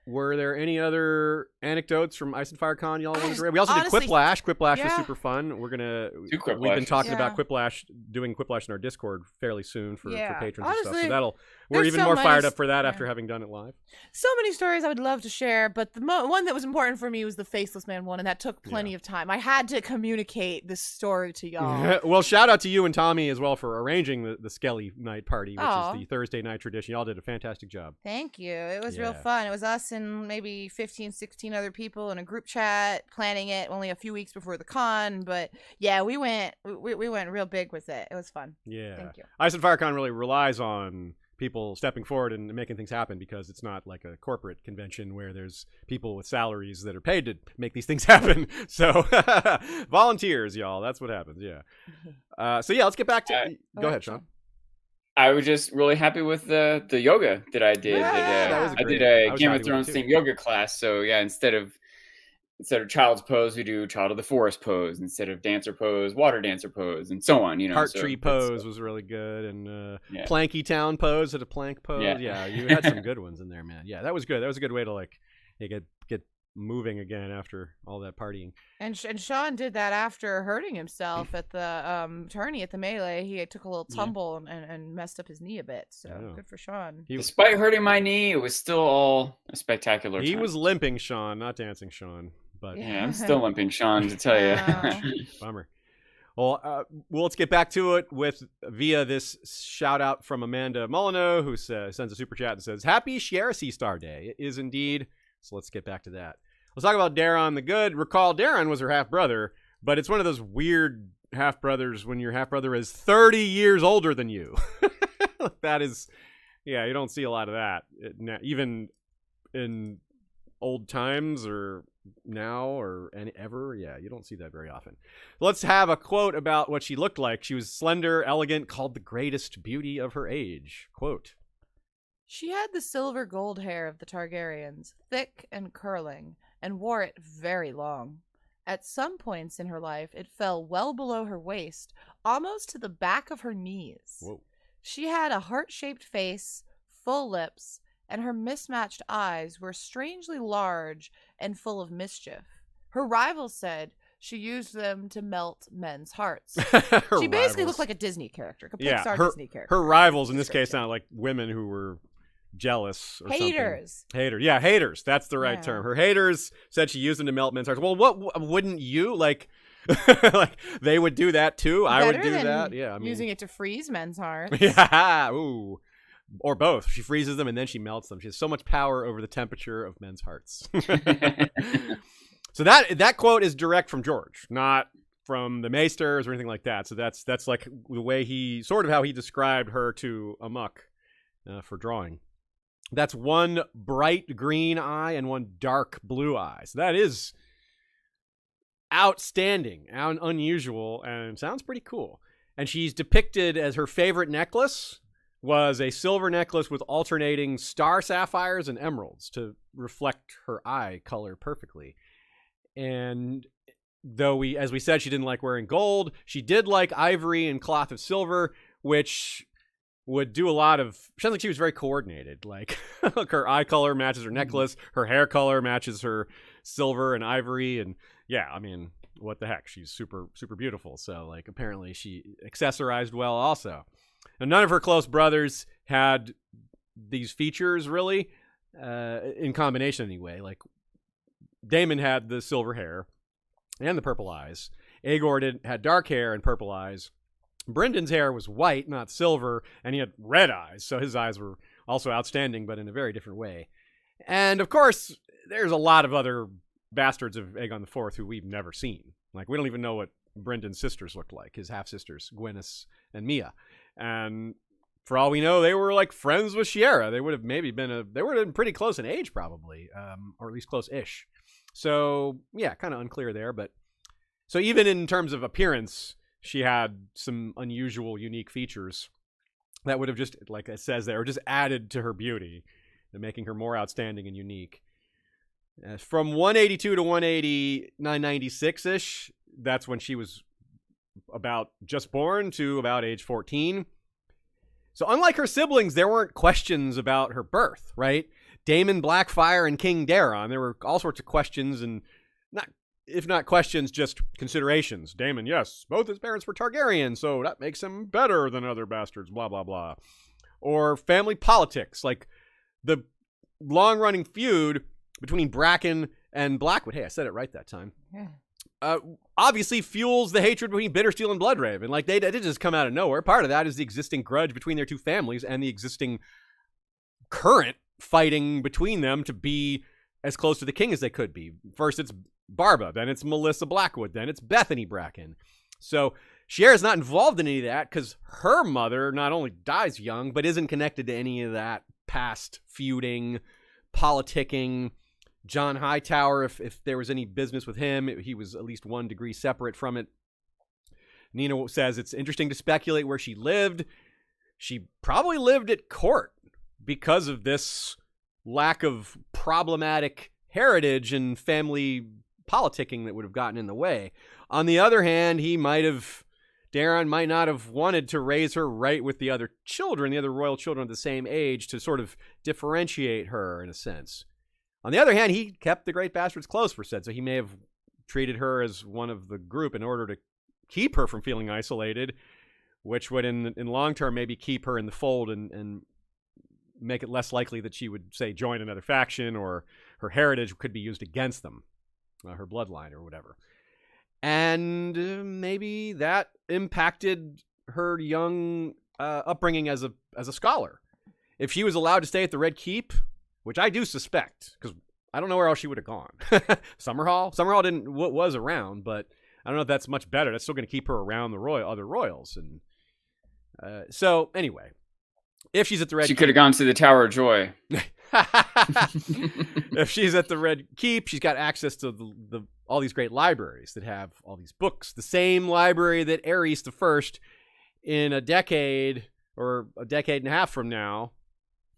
Were there any other anecdotes from Ice and Fire Con y'all wanted to read? We also did Quiplash. Quiplash was super fun. We've been talking about Quiplash, doing Quiplash in our Discord fairly soon for patrons and stuff. So we're even more fired up for that after having done it live. So many stories I would love to share, but the one that was important for me was the Faceless Man one, and that took plenty of time. I had to communicate this story to y'all. Well, shout out to you and Tommy as well for arranging the Skelly night party, which is the Thursday night tradition. Y'all did a fantastic job. Thank you. It was real fun. It was us and maybe 15, 16 other people in a group chat, planning it only a few weeks before the con. But yeah, we went real big with it. It was fun. Yeah. Thank you. Ice and FireCon really relies on people stepping forward and making things happen because it's not like a corporate convention where there's people with salaries that are paid to make these things happen. So volunteers, y'all. That's what happens. Yeah. So yeah, let's get back to. Go ahead, Sean. I was just really happy with the yoga that I did. I did a Game of Thrones themed yoga class. So yeah, instead of child's pose, we do child of the forest pose. Instead of dancer pose, water dancer pose, and so on. Heart tree pose was really good, and Planky Town pose at a plank pose. Yeah, you had some good ones in there, man. Yeah, that was good. That was a good way to like get moving again after all that partying. And Sean did that after hurting himself at the tourney at the melee. He took a little tumble and messed up his knee a bit. So good for Sean. Despite hurting my knee, it was still all a spectacular time. He was limping, Sean, not dancing, Sean. But yeah, I'm still limping, Sean, to tell you. Bummer. Well, let's get back to it via this shout out from Amanda Molyneux, who sends a super chat and says, "Happy Shiera Seastar Day." It is indeed. So let's get back to that. Let's talk about Daron the Good. Recall, Daron was her half brother, but it's one of those weird half brothers when your half brother is 30 years older than you. That is, you don't see a lot of that, even in old times or now or ever. Yeah, you don't see that very often. Let's have a quote about what she looked like. She was slender, elegant, called the greatest beauty of her age. Quote: "She had the silver gold hair of the Targaryens, thick and curling, and wore it very long. At some points in her life, it fell well below her waist, almost to the back of her knees. Whoa. She had a heart-shaped face, full lips, and her mismatched eyes were strangely large and full of mischief. Her rivals said she used them to melt men's hearts." She basically looked like a Disney character, a Pixar Disney character. Her rivals in this case sound like women who were jealous or haters. Haters. Yeah, haters. That's the right term. Her haters said she used them to melt men's hearts. Well, what wouldn't you like? Like they would do that too. I would do that. Yeah, I mean, using it to freeze men's hearts. Yeah. Ooh. Or both. She freezes them and then she melts them. She has so much power over the temperature of men's hearts. So that quote is direct from George, not from the Maesters or anything like that. So that's like the way how he described her to Amok for drawing. That's one bright green eye and one dark blue eye. So that is outstanding, unusual, and sounds pretty cool. And she's depicted as her favorite necklace was a silver necklace with alternating star sapphires and emeralds to reflect her eye color perfectly. And though as we said, she didn't like wearing gold, she did like ivory and cloth of silver, which would do a lot of. Sounds like she was very coordinated. Like her eye color matches her necklace, her hair color matches her silver and ivory, and yeah, I mean, what the heck? She's super, super beautiful. So like, apparently she accessorized well also. And none of her close brothers had these features really, in combination anyway. Like Daemon had the silver hair and the purple eyes. Aegor had dark hair and purple eyes. Brendan's hair was white, not silver, and he had red eyes. So his eyes were also outstanding, but in a very different way. And of course, there's a lot of other bastards of Aegon IV who we've never seen. Like, we don't even know what Brendan's sisters looked like, his half-sisters, Gwyneth and Mia. And for all we know, they were like friends with Shiera. They would have maybe they would have been pretty close in age probably, or at least close-ish. So yeah, kind of unclear there. But so even in terms of appearance, she had some unusual, unique features that would have just, like it says there, just added to her beauty and making her more outstanding and unique. From 182 to 996-ish, that's when she was about just born to about age 14. So unlike her siblings, there weren't questions about her birth, right? Daemon Blackfire and King Daron, there were all sorts of questions, and if not questions, just considerations. Daemon, yes, both his parents were Targaryen, so that makes him better than other bastards, blah, blah, blah. Or family politics, like the long-running feud between Bracken and Blackwood. Hey, I said it right that time. Yeah. Obviously fuels the hatred between Bittersteel and Bloodraven. Like, they didn't just come out of nowhere. Part of that is the existing grudge between their two families and the existing current fighting between them to be as close to the king as they could be. First it's Barba, then it's Melissa Blackwood, then it's Bethany Bracken. So Shiera's not involved in any of that because her mother not only dies young, but isn't connected to any of that past feuding, politicking. John Hightower, if there was any business with him, he was at least 1 degree separate from it. Nina says it's interesting to speculate where she lived. She probably lived at court because of this lack of problematic heritage and family politicking that would have gotten in the way. On the other hand, Daeron might not have wanted to raise her right with the other children, the other royal children of the same age, to sort of differentiate her in a sense. On the other hand, he kept the Great Bastards close, for said, so he may have treated her as one of the group in order to keep her from feeling isolated, which would in long term maybe keep her in the fold and make it less likely that she would, say, join another faction, or her heritage could be used against them, her bloodline or whatever. And maybe that impacted her young upbringing as a scholar. If she was allowed to stay at the Red Keep, which I do suspect, because I don't know where else she would have gone. Summerhall was around, but I don't know if that's much better. That's still going to keep her around the other royals. And so anyway, if she's at the Red Keep, she could have gone to the Tower of Joy. If she's at the Red Keep, she's got access to all these great libraries that have all these books. The same library that Aerys the First, in a decade or a decade and a half from now,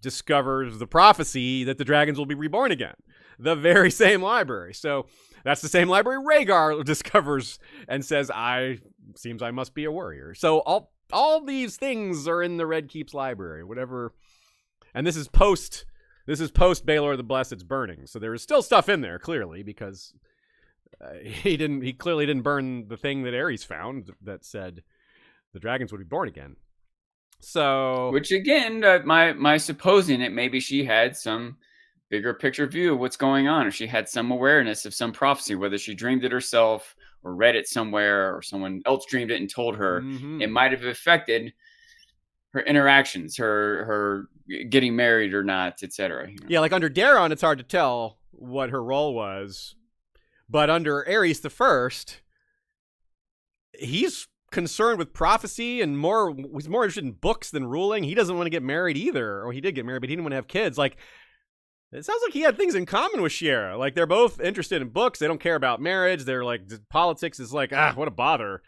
discovers the prophecy that the dragons will be reborn again. The very same library. So that's the same library Rhaegar discovers and says, seems I must be a warrior. So all these things are in the Red Keep's library, whatever. And this is post Baelor the Blessed's burning. So there is still stuff in there, clearly, because he clearly didn't burn the thing that Aerys found that said the dragons would be born again. So, which again, my supposing it, maybe she had some bigger picture view of what's going on, or she had some awareness of some prophecy, whether she dreamed it herself or read it somewhere, or someone else dreamed it and told her. Mm-hmm. It might have affected her interactions, her getting married or not, etc. Yeah, like under Daeron, it's hard to tell what her role was, but under Aerys the First, he's concerned with prophecy and he's more interested in books than ruling. He doesn't want to get married either, or he did get married, but he didn't want to have kids. Like, it sounds like he had things in common with Shiera. Like, they're both interested in books. They don't care about marriage. They're like, politics is like, what a bother,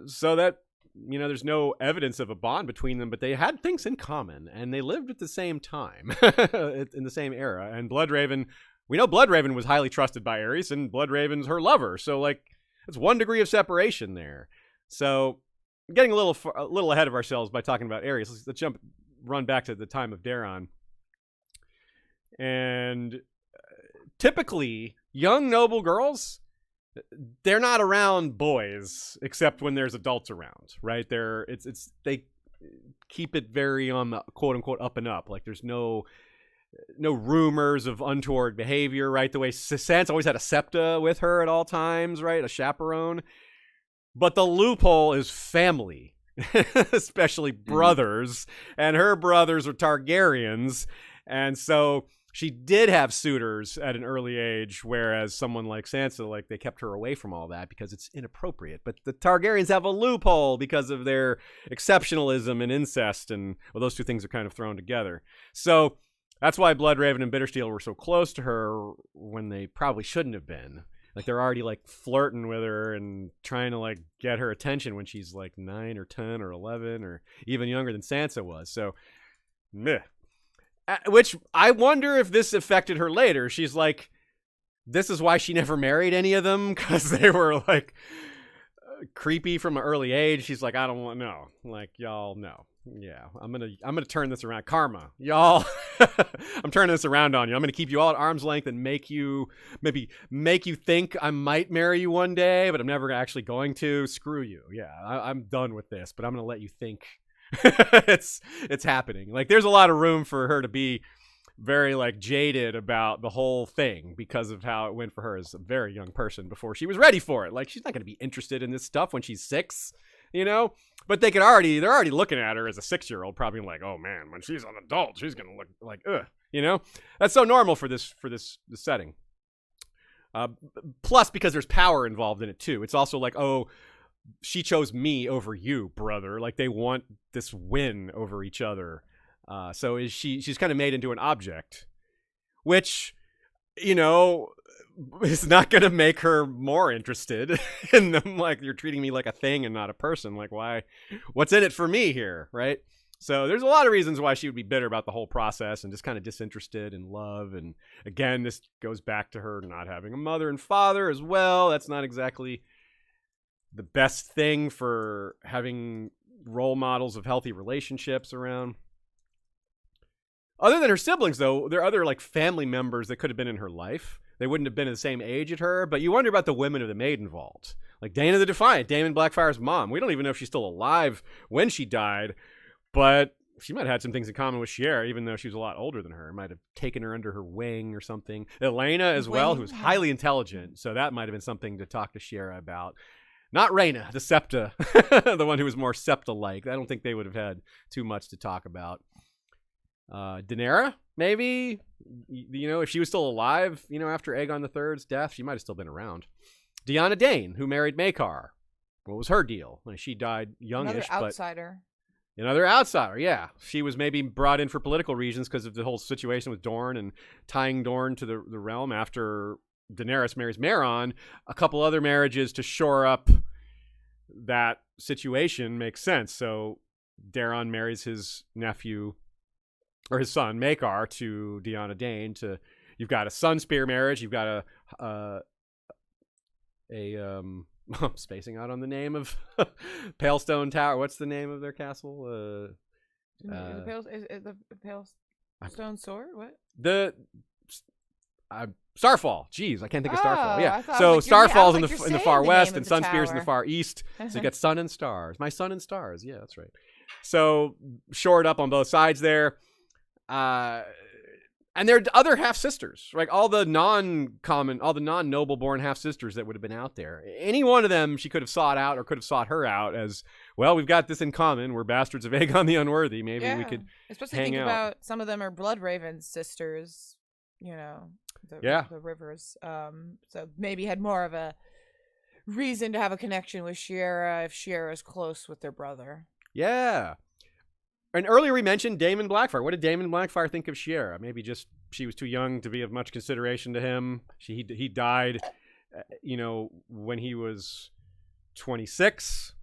so that, there's no evidence of a bond between them, but they had things in common, and they lived at the same time in the same era. And Bloodraven, we know Bloodraven was highly trusted by Aerys, and Bloodraven's her lover. So, like, it's 1 degree of separation there. So, getting a little ahead of ourselves by talking about Aerys. Let's run back to the time of Daeron. And typically, young noble girls, they're not around boys except when there's adults around, right? They keep it very on the quote unquote up and up. Like, there's no rumors of untoward behavior, right? The way Sansa always had a septa with her at all times, right? A chaperone. But the loophole is family, especially brothers. And her brothers are Targaryens. And so she did have suitors at an early age, whereas someone like Sansa, like, they kept her away from all that because it's inappropriate. But the Targaryens have a loophole because of their exceptionalism and incest, and those two things are kind of thrown together. So that's why Bloodraven and Bittersteel were so close to her when they probably shouldn't have been. Like, they're already, like, flirting with her and trying to, like, get her attention when she's, like, 9 or 10 or 11 or even younger than Sansa was. So, meh. Which, I wonder if this affected her later. She's like, this is why she never married any of them, because they were, like, creepy from an early age. She's like, I don't want, no. Like, y'all, no. Yeah, I'm gonna turn this around. Karma, y'all. I'm turning this around on you. I'm gonna keep you all at arm's length and make you think I might marry you one day, but I'm never actually going to. Screw you. Yeah, I'm done with this, but I'm gonna let you think it's happening. Like, there's a lot of room for her to be very, like, jaded about the whole thing because of how it went for her as a very young person before she was ready for it. Like, she's not gonna be interested in this stuff when she's 6. you know? But they're already looking at her as a 6-year-old, probably like, oh man, when she's an adult, she's gonna look like, ugh, you know? That's so normal for this setting. Plus, because there's power involved in it too. It's also like, oh, she chose me over you, brother. Like they want this win over each other. So she's kind of made into an object, which, you know, is not going to make her more interested in them. Like, you're treating me like a thing and not a person. Like, why? What's in it for me here, right? So there's a lot of reasons why she would be bitter about the whole process and just kind of disinterested in love. And again, this goes back to her not having a mother and father as well. That's not exactly the best thing for having role models of healthy relationships around. Other than her siblings, though, there are other like family members that could have been in her life. They wouldn't have been the same age as her, but you wonder about the women of the Maid involved. Like Dana the Defiant, Daemon Blackfire's mom. We don't even know if she's still alive when she died, but she might have had some things in common with Shiera, even though she was a lot older than her. Might have taken her under her wing or something. Elena as well, who's highly intelligent, so that might have been something to talk to Shiera about. Not Rhaena, the Septa, the one who was more Septa-like. I don't think they would have had too much to talk about. Daenerys, maybe, you know, if she was still alive, you know, after Aegon III's death, she might have still been around. Deanna Dane, who married Maekar. What was her deal? She died youngish. Another outsider. Another outsider, yeah. She was maybe brought in for political reasons because of the whole situation with Dorne and tying Dorne to the realm after Daenerys marries Meron. A couple other marriages to shore up that situation makes sense. So Daeron marries his nephew, or his son, Maekar, to Deanna Dane. You've got a Sunspear marriage. You've got I'm spacing out on the name of Palestone Tower. What's the name of their castle? The Palestone Sword? What? Starfall. Jeez, I can't think of Starfall. Yeah. So Starfall's in the far west, and Sunspear's in the far east. So you got sun and stars. My sun and stars. Yeah, that's right. So shored up on both sides there. And there are other half sisters, right? All the non-noble born half sisters that would have been out there. Any one of them she could have sought out or could have sought her out as, well, we've got this in common. We're bastards of Aegon the Unworthy. Maybe we could especially hang think out. about some of them are Bloodraven's sisters, you know, the Rivers. So maybe had more of a reason to have a connection with Shiera if Shiera is close with their brother. Yeah. And earlier we mentioned Daemon Blackfire. What did Daemon Blackfire think of Shiera? Maybe just she was too young to be of much consideration to him. He died, you know, when he was 26,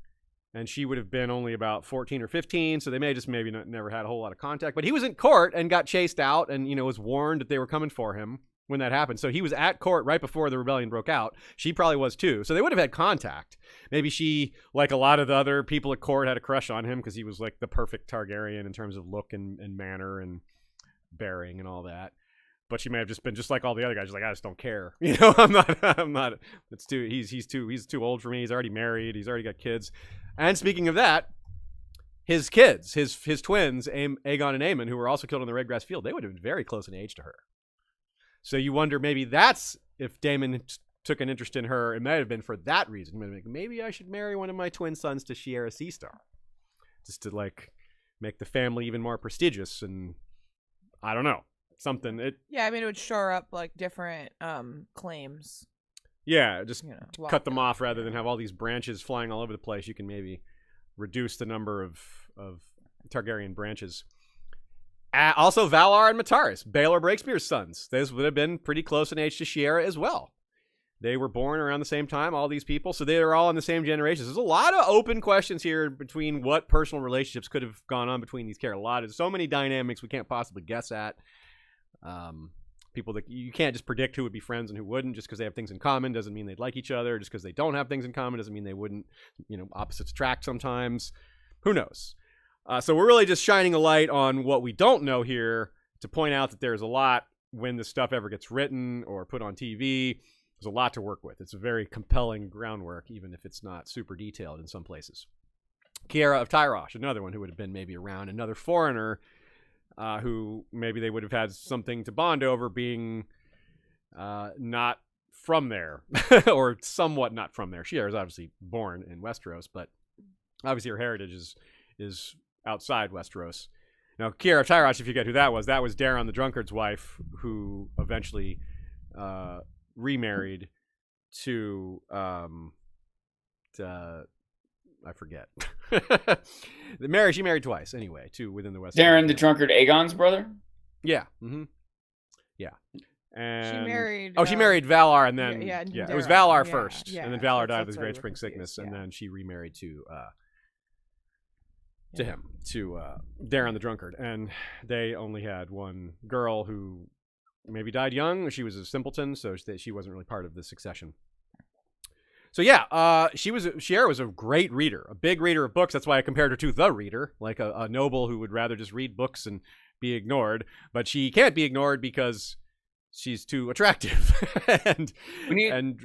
and she would have been only about 14 or 15. So they may just never had a whole lot of contact. But he was in court and got chased out, and was warned that they were coming for him when that happened. So he was at court right before the rebellion broke out. She probably was too. So they would have had contact. Maybe she, like a lot of the other people at court, had a crush on him because he was like the perfect Targaryen in terms of look and manner and bearing and all that. But she may have just been just like all the other guys. She's like, I just don't care. I'm not. It's too. He's too old for me. He's already married. He's already got kids. And speaking of that, his kids, his twins, Aegon and Aemon, who were also killed on the Redgrass Field, they would have been very close in age to her. So you wonder, maybe that's, if Daemon took an interest in her, it might have been for that reason. Maybe I should marry one of my twin sons to Shiera Seastar, just to like make the family even more prestigious. And I don't know, something. It would shore up like different claims. Yeah, just cut them off rather than have all these branches flying all over the place. You can maybe reduce the number of Targaryen branches. Also, Valar and Mataris, Baelor Breakspear's sons. Those would have been pretty close in age to Shiera as well. They were born around the same time, all these people, so they are all in the same generations. There's a lot of open questions here between what personal relationships could have gone on between these characters. There's so many dynamics we can't possibly guess at. People that you can't just predict who would be friends and who wouldn't. Just because they have things in common doesn't mean they'd like each other. Just because they don't have things in common doesn't mean they wouldn't. Opposites attract sometimes. Who knows? So we're really just shining a light on what we don't know here to point out that there's a lot when this stuff ever gets written or put on TV. There's a lot to work with. It's a very compelling groundwork, even if it's not super detailed in some places. Kiera of Tyrosh, another one who would have been maybe around, another foreigner who maybe they would have had something to bond over, being not from there or somewhat not from there. Shiera is obviously born in Westeros, but obviously her heritage is outside Westeros. Now, Shiera Seastar, if you forget who that was Daeron the Drunkard's wife, who eventually remarried to I forget. She married twice anyway, too, within the West. Daeron the Drunkard, Aegon's brother. Yeah. Mm-hmm. Yeah. And She married. she married Valar, and then it was Valar yeah, first, yeah, and then Valar died of that's his why Great we're Spring confused, Sickness, and then she remarried to him, to Daeron the Drunkard, and they only had one girl who maybe died young. She was a simpleton, so she wasn't really part of the succession. So yeah, Shiera was a great reader, a big reader of books. That's why I compared her to the reader, like a noble who would rather just read books and be ignored. But she can't be ignored because she's too attractive, and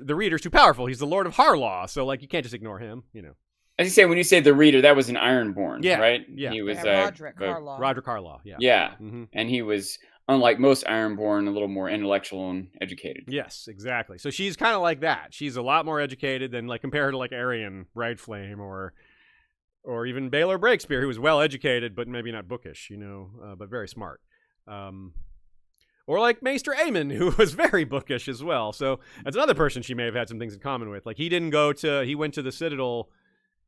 the reader's too powerful. He's the Lord of Harlaw, so like you can't just ignore him, you know. As you say, when you say the reader, that was an Ironborn, right? Yeah, he was Roderick Harlaw. Roderick Harlaw, yeah. Yeah, mm-hmm. And he was, unlike most Ironborn, a little more intellectual and educated. Yes, exactly. So she's kind of like that. She's a lot more educated than, like, compared to like Aerion Brightflame or even Baelor Breakspear, who was well educated but maybe not bookish, you know, but very smart. Or like Maester Aemon, who was very bookish as well. So that's another person she may have had some things in common with. Like he went to the Citadel,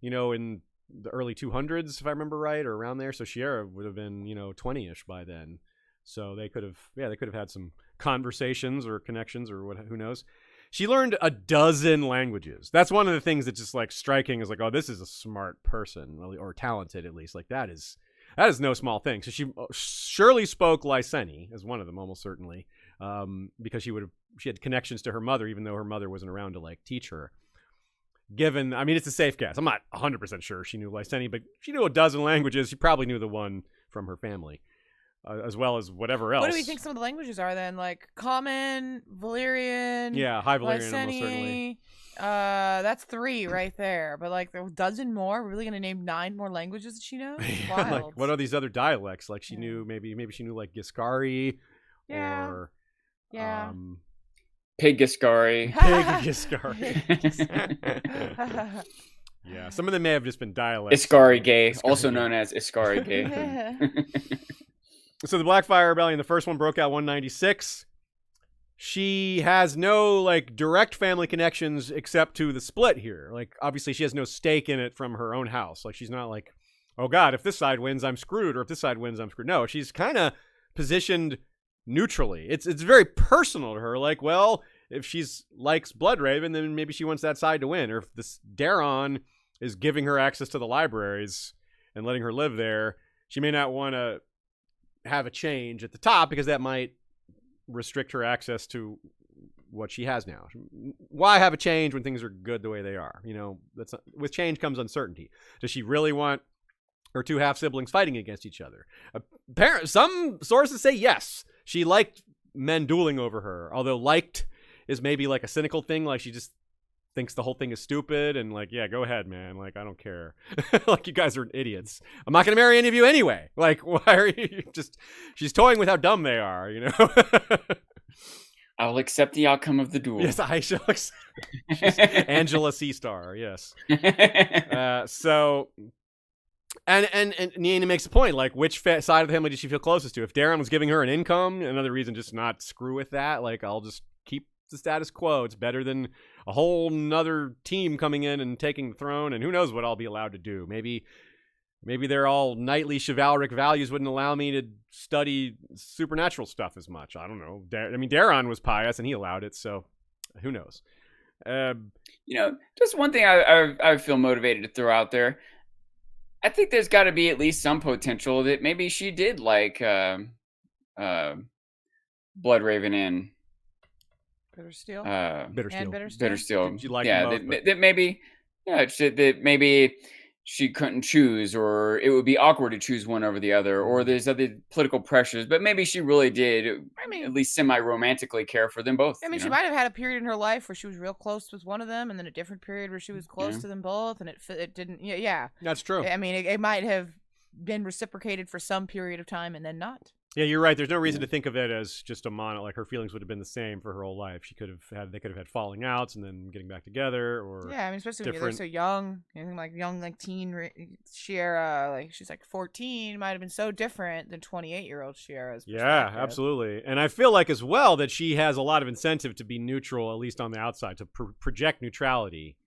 you know, in the early 200s, if I remember right, or around there. So Shiera would have been, you know, 20-ish by then. So they could have had some conversations or connections or who knows. She learned a dozen languages. That's one of the things that's just like striking is like, oh, this is a smart person, or talented at least. Like that is no small thing. So she surely spoke Lyseni as one of them, almost certainly, because she had connections to her mother, even though her mother wasn't around to like teach her. It's a safe guess. I'm not 100% sure she knew Lyseni, but she knew a dozen languages. She probably knew the one from her family, as well as whatever else. What do we think some of the languages are then? Like Common, Valyrian, High Valyrian, Lyseni, almost certainly. That's 3 right there. But like a dozen more. We're really gonna name 9 more languages that she knows? Wild. Like, what are these other dialects? Like she knew maybe she knew like Giscari, or Pig Giscari. Pig Giscari. Yeah, some of them may have just been dialects. Iscari Gay, also known as Iscari Gay. So the Blackfire Rebellion, the first one broke out 196. She has no like direct family connections except to the split here. Like obviously she has no stake in it from her own house. Like she's not like, oh God, if this side wins, I'm screwed, or if this side wins, I'm screwed. No, she's kind of positioned neutrally. It's very personal to her. Like, well, if she's likes Bloodraven, then maybe she wants that side to win. Or if this Daeron is giving her access to the libraries and letting her live there, she may not want to have a change at the top because that might restrict her access to what she has now. Why have a change when things are good the way they are? You know, with change comes uncertainty. Does she really want her two half siblings fighting against each other? Some sources say yes. She liked men dueling over her, although liked is maybe like a cynical thing. Like she just thinks the whole thing is stupid and like, yeah, go ahead, man. Like, I don't care. Like, you guys are idiots. I'm not going to marry any of you anyway. Like, why are you she's toying with how dumb they are, you know? I'll accept the outcome of the duel. Yes, I shall accept. She's Angela Seastar, yes. So, and Niena makes a point, like, which side of the family did she feel closest to? If Daeron was giving her an income, another reason just not screw with that, like, I'll just keep the status quo. It's better than a whole nother team coming in and taking the throne, and who knows what I'll be allowed to do. Maybe they're all knightly chivalric values wouldn't allow me to study supernatural stuff as much. I don't know. Daeron was pious and he allowed it, so who knows? Just one thing I feel motivated to throw out there. I think there's got to be at least some potential that maybe she did like Bloodraven and Bittersteel. Bittersteel. Did you like that maybe she couldn't choose, or it would be awkward to choose one over the other, or there's other political pressures, but maybe she really did at least semi-romantically care for them both. I mean, she might have had a period in her life where she was real close with one of them, and then a different period where she was close to them both, and it didn't. Yeah, that's true. I mean, it might have been reciprocated for some period of time and then not. Yeah, you're right. There's no reason to think of it as just a mono. Like her feelings would have been the same for her whole life. They could have had falling outs and then getting back together, or Yeah, I mean, especially when they're different. so young, like young, like teen Shiera, like she's like 14, might have been so different than 28-year-old Shiera's perspective. Yeah, absolutely. And I feel like as well that she has a lot of incentive to be neutral, at least on the outside, to project neutrality.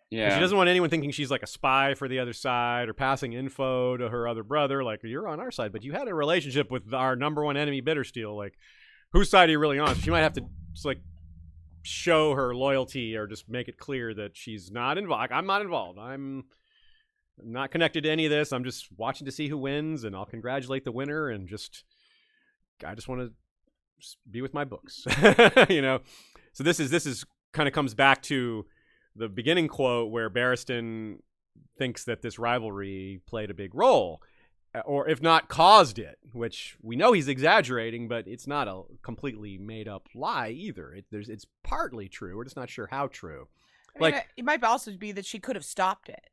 Yeah. She doesn't want anyone thinking she's like a spy for the other side or passing info to her other brother. Like, you're on our side, but you had a relationship with our number one enemy, Bittersteel. Like, whose side are you really on? So she might have to just like show her loyalty or just make it clear that she's not involved. Like, I'm not involved. I'm not connected to any of this. I'm just watching to see who wins, and I'll congratulate the winner. And I just want to be with my books, you know. So this is kind of comes back to the beginning quote where Barristan thinks that this rivalry played a big role, or if not caused it, which we know he's exaggerating, but it's not a completely made up lie either. It's partly true. We're just not sure how true. I mean, it might also be that she could have stopped it.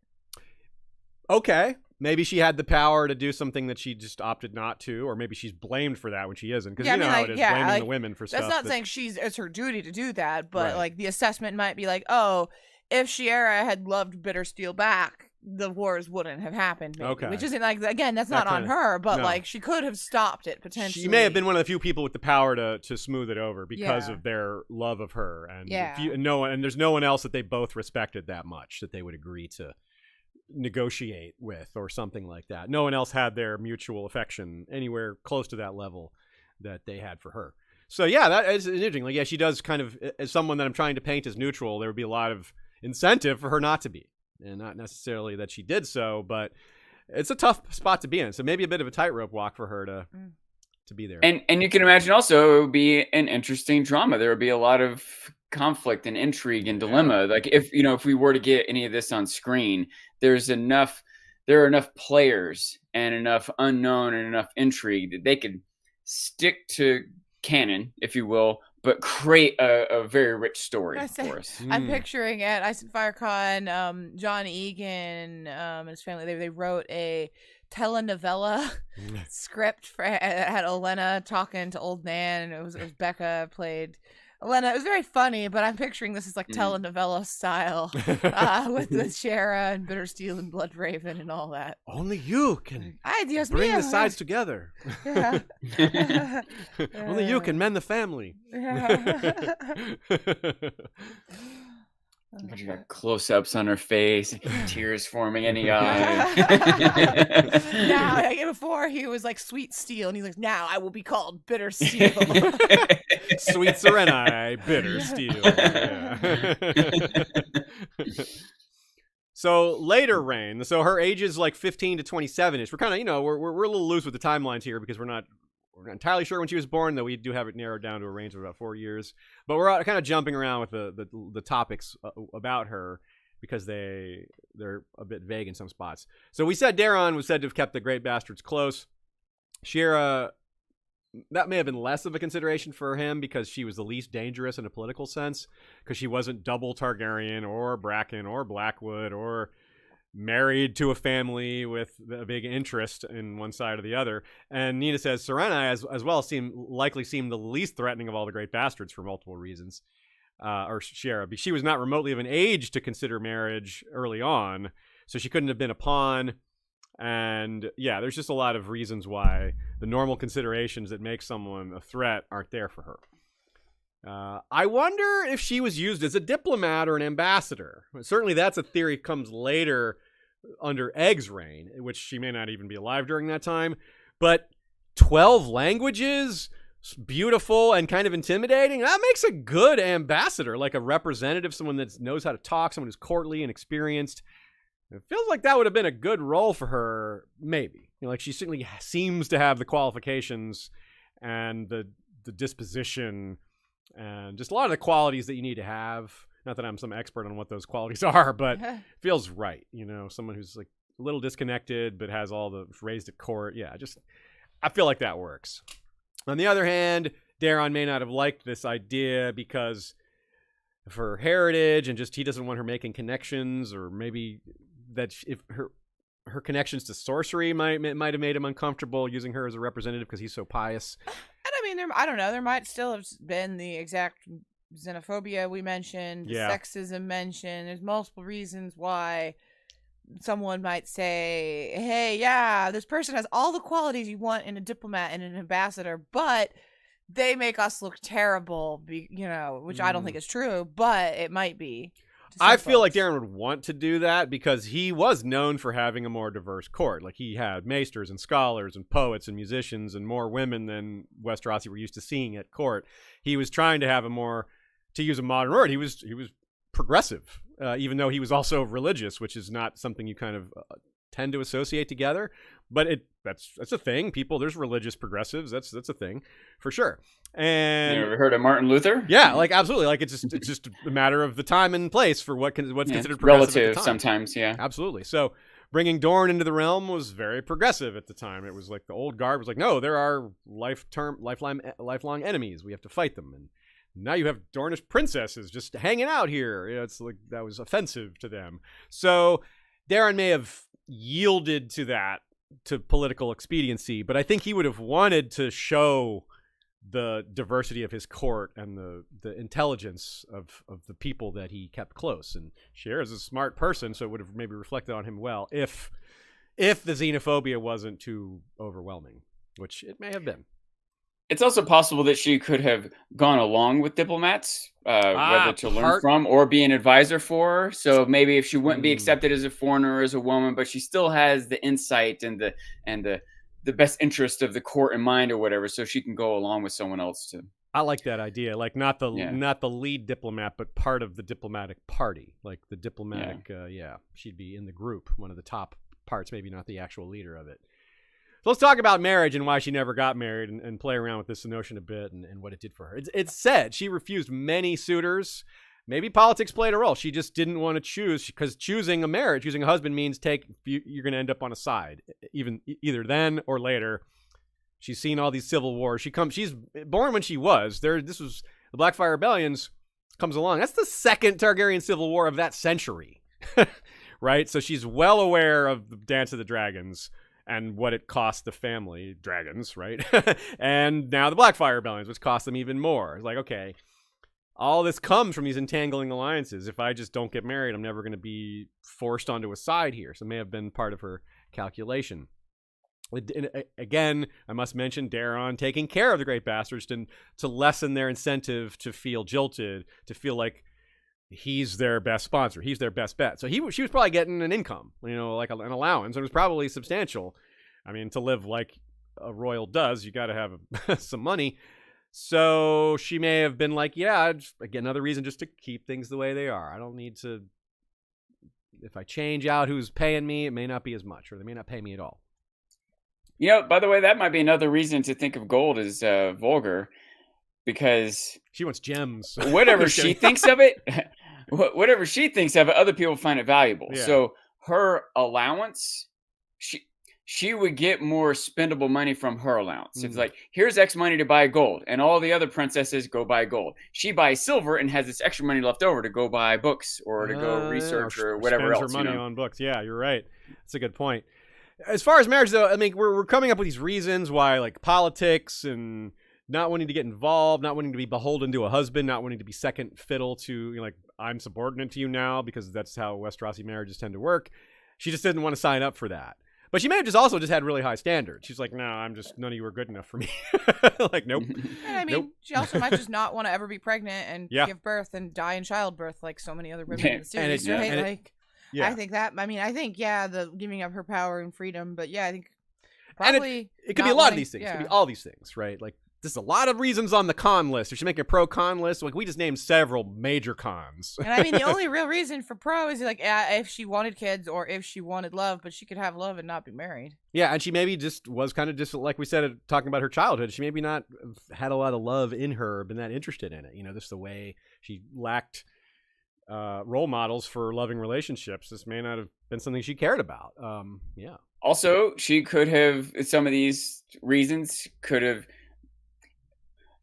Okay, maybe she had the power to do something that she just opted not to, or maybe she's blamed for that when she isn't. Because how it is, blaming the women for stuff. That's not saying it's her duty to do that, but Right. like the assessment might be like, oh, if Shiera had loved Bittersteel back, the wars wouldn't have happened. Maybe. Okay. Which isn't like, again, that's not on her, but no. like she could have stopped it potentially. She may have been one of the few people with the power to smooth it over because Yeah. of their love of her, and Yeah. there's no one else that they both respected that much that they would agree to negotiate with or something like that. No one else had their mutual affection anywhere close to that level that they had for her. So yeah, that is interesting. Like, yeah, she does kind of, as someone that I'm trying to paint as neutral, there would be a lot of incentive for her not to be, and not necessarily that she did so, but it's a tough spot to be in. So maybe a bit of a tightrope walk for her to be there. And you can imagine also it would be an interesting drama. There would be a lot of conflict and intrigue and dilemma. Like if we were to get any of this on screen, there are enough players and enough unknown and enough intrigue that they could stick to canon, if you will, but create a very rich story for us. I'm picturing at Ice and Fire Con, John Egan and his family, they wrote a telenovela script had Olenna talking to Old Nan. It was Becca played Olenna. It was very funny, but I'm picturing this as like telenovela style with Shiera and Bittersteel and Bloodraven and all that. Only you can Dios bring mío. the sides together. Yeah. Only you can mend the family. She got close-ups on her face, tears forming in the eye. Now, like, before he was like Sweet Steel, and he's like, now I will be called Bitter Steel. Sweet Serenai, Bitter Steel. Yeah. So later reign. So her age is like 15 to 27ish. We're kind of, we're a little loose with the timelines here because we're not entirely sure when she was born, though we do have it narrowed down to a range of about 4 years. But we're kind of jumping around with the topics about her because they're a bit vague in some spots. So we said Daeron was said to have kept the Great Bastards close. Shiera, that may have been less of a consideration for him because she was the least dangerous in a political sense, because she wasn't double Targaryen or Bracken or Blackwood or married to a family with a big interest in one side or the other. And Nina says Serenai as well seemed the least threatening of all the Great Bastards for multiple reasons. Or Shiera, she was not remotely of an age to consider marriage early on, so she couldn't have been a pawn. And yeah, there's just a lot of reasons why the normal considerations that make someone a threat aren't there for her. I wonder if she was used as a diplomat or an ambassador. Certainly that's a theory that comes later under Egg's reign, which she may not even be alive during that time. But 12 languages, beautiful and kind of intimidating, that makes a good ambassador, like a representative, someone that knows how to talk, someone who's courtly and experienced. It feels like that would have been a good role for her, maybe. Like she certainly seems to have the qualifications and the disposition and just a lot of the qualities that you need to have. Not that I'm some expert on what those qualities are, but feels right. Someone who's like a little disconnected, but has all the raised at court. Yeah, I feel like that works. On the other hand, Daeron may not have liked this idea because of her heritage and just he doesn't want her making connections, or maybe that if her connections to sorcery might have made him uncomfortable using her as a representative because he's so pious. And I mean, I don't know. There might still have been the exact xenophobia we mentioned, the sexism mentioned. There's multiple reasons why someone might say, hey, yeah, this person has all the qualities you want in a diplomat and an ambassador, but they make us look terrible, which I don't think is true, but it might be. I feel like Darren would want to do that because he was known for having a more diverse court. Like, he had maesters and scholars and poets and musicians and more women than Westerosi were used to seeing at court. He was trying to have a more, to use a modern word, he was progressive, even though he was also religious, which is not something you kind of tend to associate together. But that's a thing. People, there's religious progressives. That's a thing for sure. And you ever heard of Martin Luther? Yeah, like absolutely. Like it's just a matter of the time and place for what's considered progressive relative at the time. Sometimes. Yeah, absolutely. So bringing Dorne into the realm was very progressive at the time. It was like the old guard was like, no, there are lifelong enemies. We have to fight them. And now you have Dornish princesses just hanging out here. It's like that was offensive to them. So Darren may have yielded to that, to political expediency, but I think he would have wanted to show the diversity of his court and the intelligence of the people that he kept close. And Shiera is a smart person, so it would have maybe reflected on him well if the xenophobia wasn't too overwhelming, which it may have been. It's also possible that she could have gone along with diplomats, whether to learn from or be an advisor for. So maybe if she wouldn't be accepted as a foreigner or as a woman, but she still has the insight and the best interest of the court in mind or whatever, so she can go along with someone else too. I like that idea. Like not the lead diplomat, but part of the diplomatic party. Like the diplomatic, she'd be in the group, one of the top parts, maybe not the actual leader of it. So let's talk about marriage and why she never got married and play around with this notion a bit and what it did for her. It's said she refused many suitors. Maybe politics played a role. She just didn't want to choose, because choosing a marriage, choosing a husband means you're going to end up on a side, either then or later. She's seen all these civil wars. She's born when she was there. This was the Blackfire Rebellions comes along. That's the second Targaryen civil war of that century, right? So she's well aware of the Dance of the Dragons and what it cost the family dragons, right? And now the Blackfire Rebellions, which cost them even more. It's like, okay, all this comes from these entangling alliances. If I just don't get married, I'm never going to be forced onto a side here. So it may have been part of her calculation. Again, I must mention Daeron taking care of the Great Bastards to lessen their incentive to feel jilted, to feel like he's their best sponsor. He's their best bet. So she was probably getting an income, like an allowance. It was probably substantial. I mean, to live like a royal does, you got to have some money. So she may have been like, yeah, again, another reason just to keep things the way they are. I don't need to, if I change out who's paying me, it may not be as much, or they may not pay me at all. By the way, that might be another reason to think of gold as vulgar, because she wants gems. Whatever she thinks of it, other people find it valuable. Yeah. So her allowance, she would get more spendable money from her allowance. It's like, here's X money to buy gold, and all the other princesses go buy gold. She buys silver and has this extra money left over to go buy books or to go research or whatever else. Her money on books. Yeah, you're right. That's a good point. As far as marriage, though, I mean, we're coming up with these reasons why, like politics and not wanting to get involved, not wanting to be beholden to a husband, not wanting to be second fiddle to, like, I'm subordinate to you now, because that's how Westerosi marriages tend to work. She just didn't want to sign up for that. But she may have also had really high standards. She's like, no, none of you are good enough for me. Like, nope. And I mean, she also might just not want to ever be pregnant and give birth and die in childbirth like so many other women in the series, right? I think the giving up her power and freedom, but I think probably it could be a lot of these things. It could be all these things, right? Like, there's a lot of reasons on the con list. If she make a pro-con list, like we just named several major cons. And I mean, the only real reason for pro is like if she wanted kids or if she wanted love, but she could have love and not be married. Yeah, and she maybe just was kind of just like we said, talking about her childhood. She maybe not had a lot of love in her, been that interested in it. Just the way she lacked role models for loving relationships. This may not have been something she cared about. Also, she could have, some of these reasons could have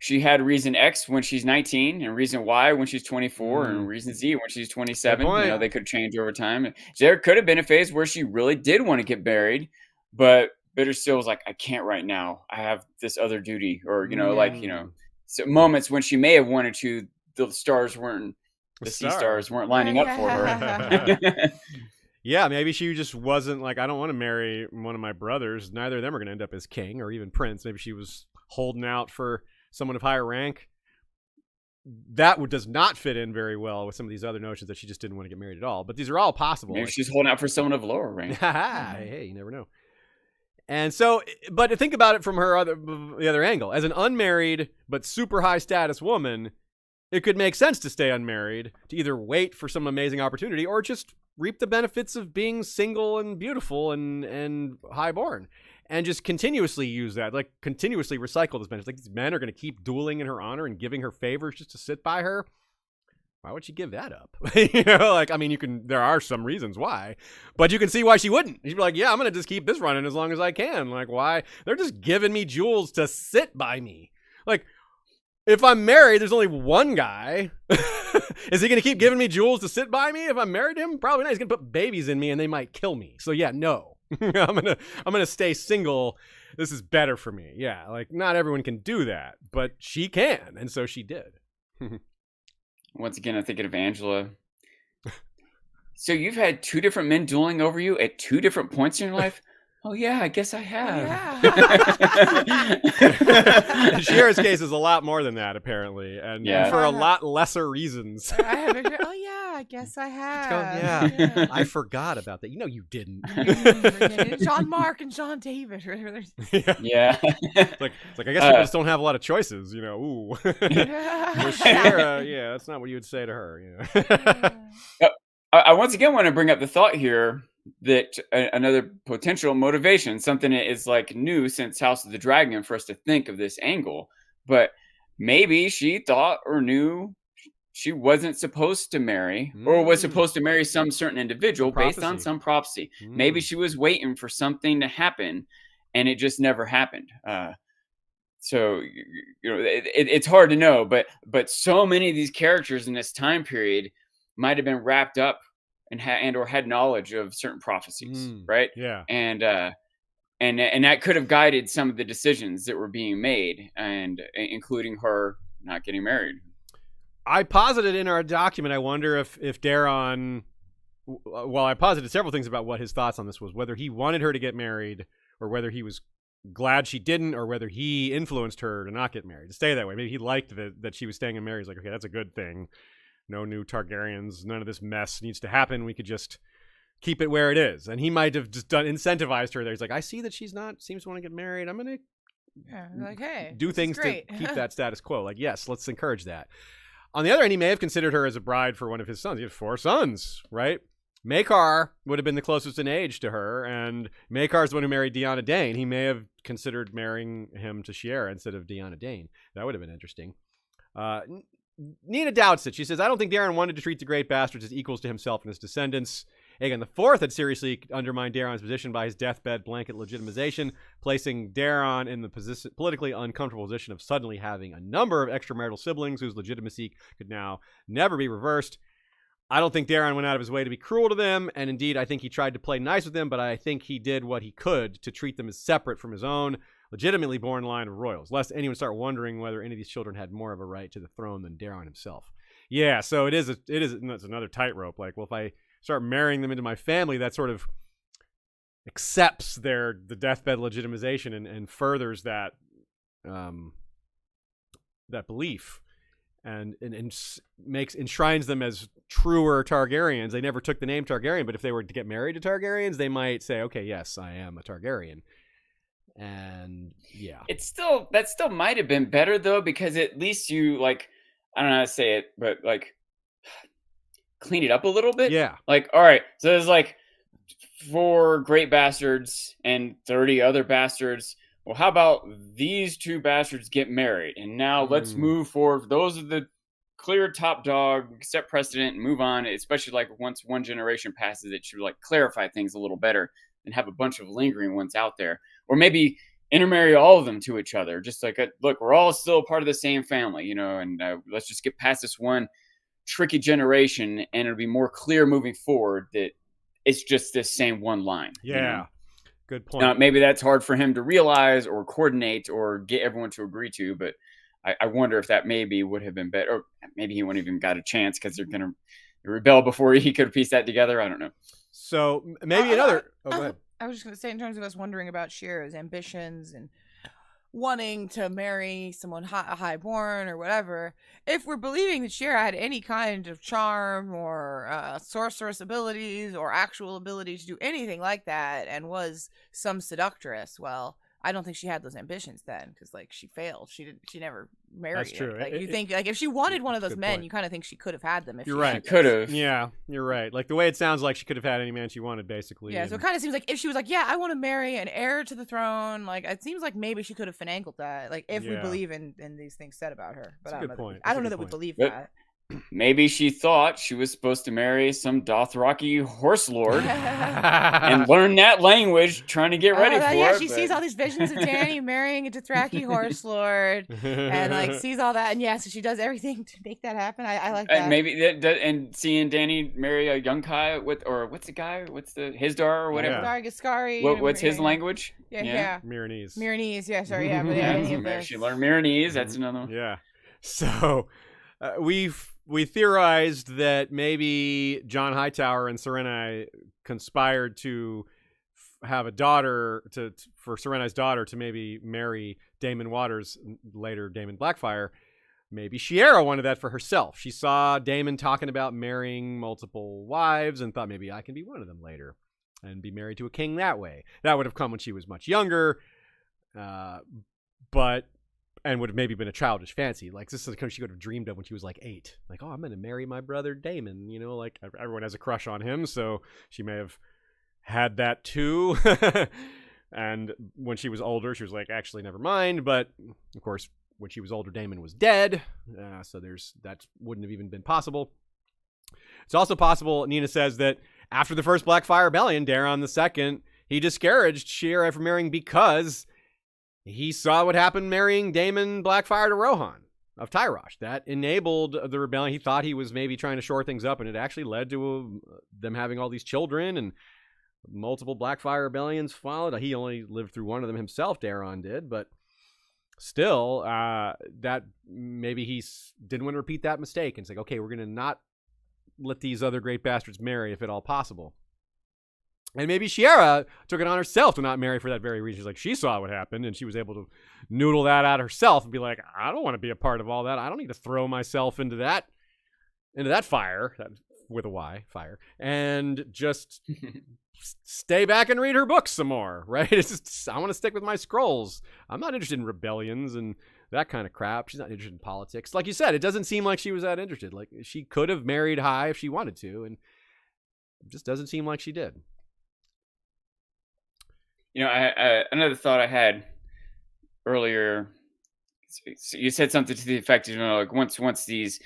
she had reason X when she's 19 and reason Y when she's 24 and reason Z when she's 27. You know, they could change over time. There could have been a phase where she really did want to get married, but Bitter still was like, I can't right now. I have this other duty, or, you know, like, you know, so moments when she may have wanted to, the stars weren't, the sea stars weren't lining up for her. Yeah, maybe she just wasn't like, I don't want to marry one of my brothers. Neither of them are going to end up as king or even prince. Maybe she was holding out for someone of higher rank. That does not fit in very well with some of these other notions that she just didn't want to get married at all. But these are all possible. Maybe she's holding out for someone of lower rank. Hey, you never know. And so, but think about it from the other angle. As an unmarried but super high status woman, it could make sense to stay unmarried, to either wait for some amazing opportunity or just reap the benefits of being single and beautiful and highborn, and just continuously use that, like continuously recycle those benefits. Like, these men are going to keep dueling in her honor and giving her favors just to sit by her. Why would she give that up? You know, like, I mean, there are some reasons why, but you can see why she wouldn't. She'd be like, yeah, I'm going to just keep this running as long as I can. Like, why? They're just giving me jewels to sit by me. Like, if I'm married, there's only one guy. Is he going to keep giving me jewels to sit by me if I'm married to him? Probably not. He's going to put babies in me and they might kill me. So yeah, no. I'm going to stay single. This is better for me. Yeah, like, not everyone can do that, but she can, and so she did. Once again, I'm thinking of Angela. So you've had two different men dueling over you at two different points in your life? Oh, yeah, I guess I have. Shiera's case is a lot more than that, apparently, and for a lot lesser reasons. I guess I have. Yeah, I forgot about that. You know you didn't. John Mark and John David. Yeah. It's like I guess people just don't have a lot of choices, you know. Ooh. Shiera, yeah, that's not what you would say to her. You know? I once again want to bring up the thought here that another potential motivation, something that is like new since House of the Dragon for us to think of this angle, but maybe she thought or knew she wasn't supposed to marry or was supposed to marry some certain individual based on some prophecy. Maybe she was waiting for something to happen and it just never happened. So, you know, it's hard to know, but so many of these characters in this time period might have been wrapped up and or had knowledge of certain prophecies, right? Yeah. And that could have guided some of the decisions that were being made, and including her not getting married. I posited in our document, I wonder if Daron, well, I posited several things about what his thoughts on this was, whether he wanted her to get married or whether he was glad she didn't, or whether he influenced her to not get married, to stay that way. Maybe he liked that she was staying unmarried. He's like, okay, that's a good thing. No new Targaryens. None of this mess needs to happen. We could just keep it where it is. And he might have just incentivized her there. He's like, I see that seems to want to get married. I'm going to do things to keep that status quo. Like, yes, let's encourage that. On the other hand, he may have considered her as a bride for one of his sons. He had 4 sons, right? Maekar would have been the closest in age to her, and Maekar's the one who married Deanna Dane. He may have considered marrying him to Shiera instead of Deanna Dane. That would have been interesting. Nina doubts it. She says, I don't think Daron wanted to treat the great bastards as equals to himself and his descendants. Aegon IV had seriously undermined Daron's position by his deathbed blanket legitimization, placing Daron in the politically uncomfortable position of suddenly having a number of extramarital siblings whose legitimacy could now never be reversed. I don't think Daron went out of his way to be cruel to them, and indeed, I think he tried to play nice with them, but I think he did what he could to treat them as separate from his own legitimately born line of royals, lest anyone start wondering whether any of these children had more of a right to the throne than Daron himself. Yeah, so it's another tightrope. Like, well, if I start marrying them into my family, that sort of accepts the deathbed legitimization and furthers that that belief and enshrines them as truer Targaryens. They never took the name Targaryen, but if they were to get married to Targaryens, they might say, okay, yes, I am a Targaryen. And yeah, that still might have been better though, because at least you, like, I don't know how to say it, but like clean it up a little bit. Yeah. Like, all right, so there's like 4 great bastards and 30 other bastards. Well, how about these 2 bastards get married? And now let's move forward. Those are the clear top dog, set precedent and move on. Especially like once one generation passes, it should like clarify things a little better and have a bunch of lingering ones out there. Or maybe intermarry all of them to each other. Just like, look, we're all still part of the same family, you know, and let's just get past this one tricky generation, and it'll be more clear moving forward that it's just this same one line. Yeah. You know? Good point. Now, maybe that's hard for him to realize or coordinate or get everyone to agree to, but I wonder if that maybe would have been better. Or maybe he wouldn't even got a chance because they're going to rebel before he could piece that together. I don't know. So maybe another... Oh, go ahead. I was just going to say, in terms of us wondering about Shiera's ambitions and wanting to marry someone highborn or whatever, if we're believing that Shiera had any kind of charm or sorceress abilities or actual ability to do anything like that and was some seductress, well, I don't think she had those ambitions then, because like she failed. She never married. That's true. Like you think, like if she wanted one of those good men, point. you kind of think she could have had them. If You're she right. had Could those. have. Yeah, you're right. Like the way it sounds like she could have had any man she wanted, basically. Yeah, so it kind of seems like if she was like, yeah, I want to marry an heir to the throne, like it seems like maybe she could have finagled that, like if we Yeah. believe in these things said about her. But That's a I good don't know. point. I don't know That's a that we good believe But- that. Maybe she thought she was supposed to marry some Dothraki horse lord and learn that language, trying to get ready for yeah, it. she but- sees all these visions of Dany marrying a Dothraki horse lord, and like sees all that, and yeah, so she does everything to make that happen. I like that. And maybe and seeing Dany marry a young Kai what's the guy? What's the Hizdar or whatever? Yeah. Gascari. What's his yeah. language? Yeah. Miranese. Miranese, yeah, sorry, yeah, but yeah, Yeah, any so of maybe this. she learned Miranese. That's another one. Yeah. So we theorized that maybe John Hightower and Serenai conspired to have a daughter for Serenai's daughter to maybe marry Daemon Waters, later Daemon Blackfire. Maybe Shiera wanted that for herself. She saw Daemon talking about marrying multiple wives and thought maybe I can be one of them later and be married to a king that way. That would have come when she was much younger, and would have maybe been a childish fancy. Like this is the kind she would have dreamed of when she was like 8. Like, oh, I'm going to marry my brother Daemon. You know, like everyone has a crush on him, so she may have had that too. And when she was older, she was like, actually, never mind. But of course, when she was older, Daemon was dead, so that wouldn't have even been possible. It's also possible, Nina says, that after the first Blackfire Rebellion, Daeron II, he discouraged Shiera from marrying because he saw what happened marrying Daemon Blackfire to Rohan of Tyrosh. That enabled the rebellion. He thought he was maybe trying to shore things up, and it actually led to them having all these children, and multiple Blackfire rebellions followed. He only lived through one of them himself, Daeron did, but still, that maybe he didn't want to repeat that mistake and say, okay, we're going to not let these other great bastards marry if at all possible. And maybe Shiera took it on herself to not marry for that very reason. She's like, she saw what happened, and she was able to noodle that out herself and be like, I don't want to be a part of all that. I don't need to throw myself into that fire, with a Y, fire, and just stay back and read her books some more, right? It's just, I want to stick with my scrolls. I'm not interested in rebellions and that kind of crap. She's not interested in politics. Like you said, it doesn't seem like she was that interested. Like, she could have married high if she wanted to, and it just doesn't seem like she did. You know, another thought I had earlier. So you said something to the effect, you know, like once Aegon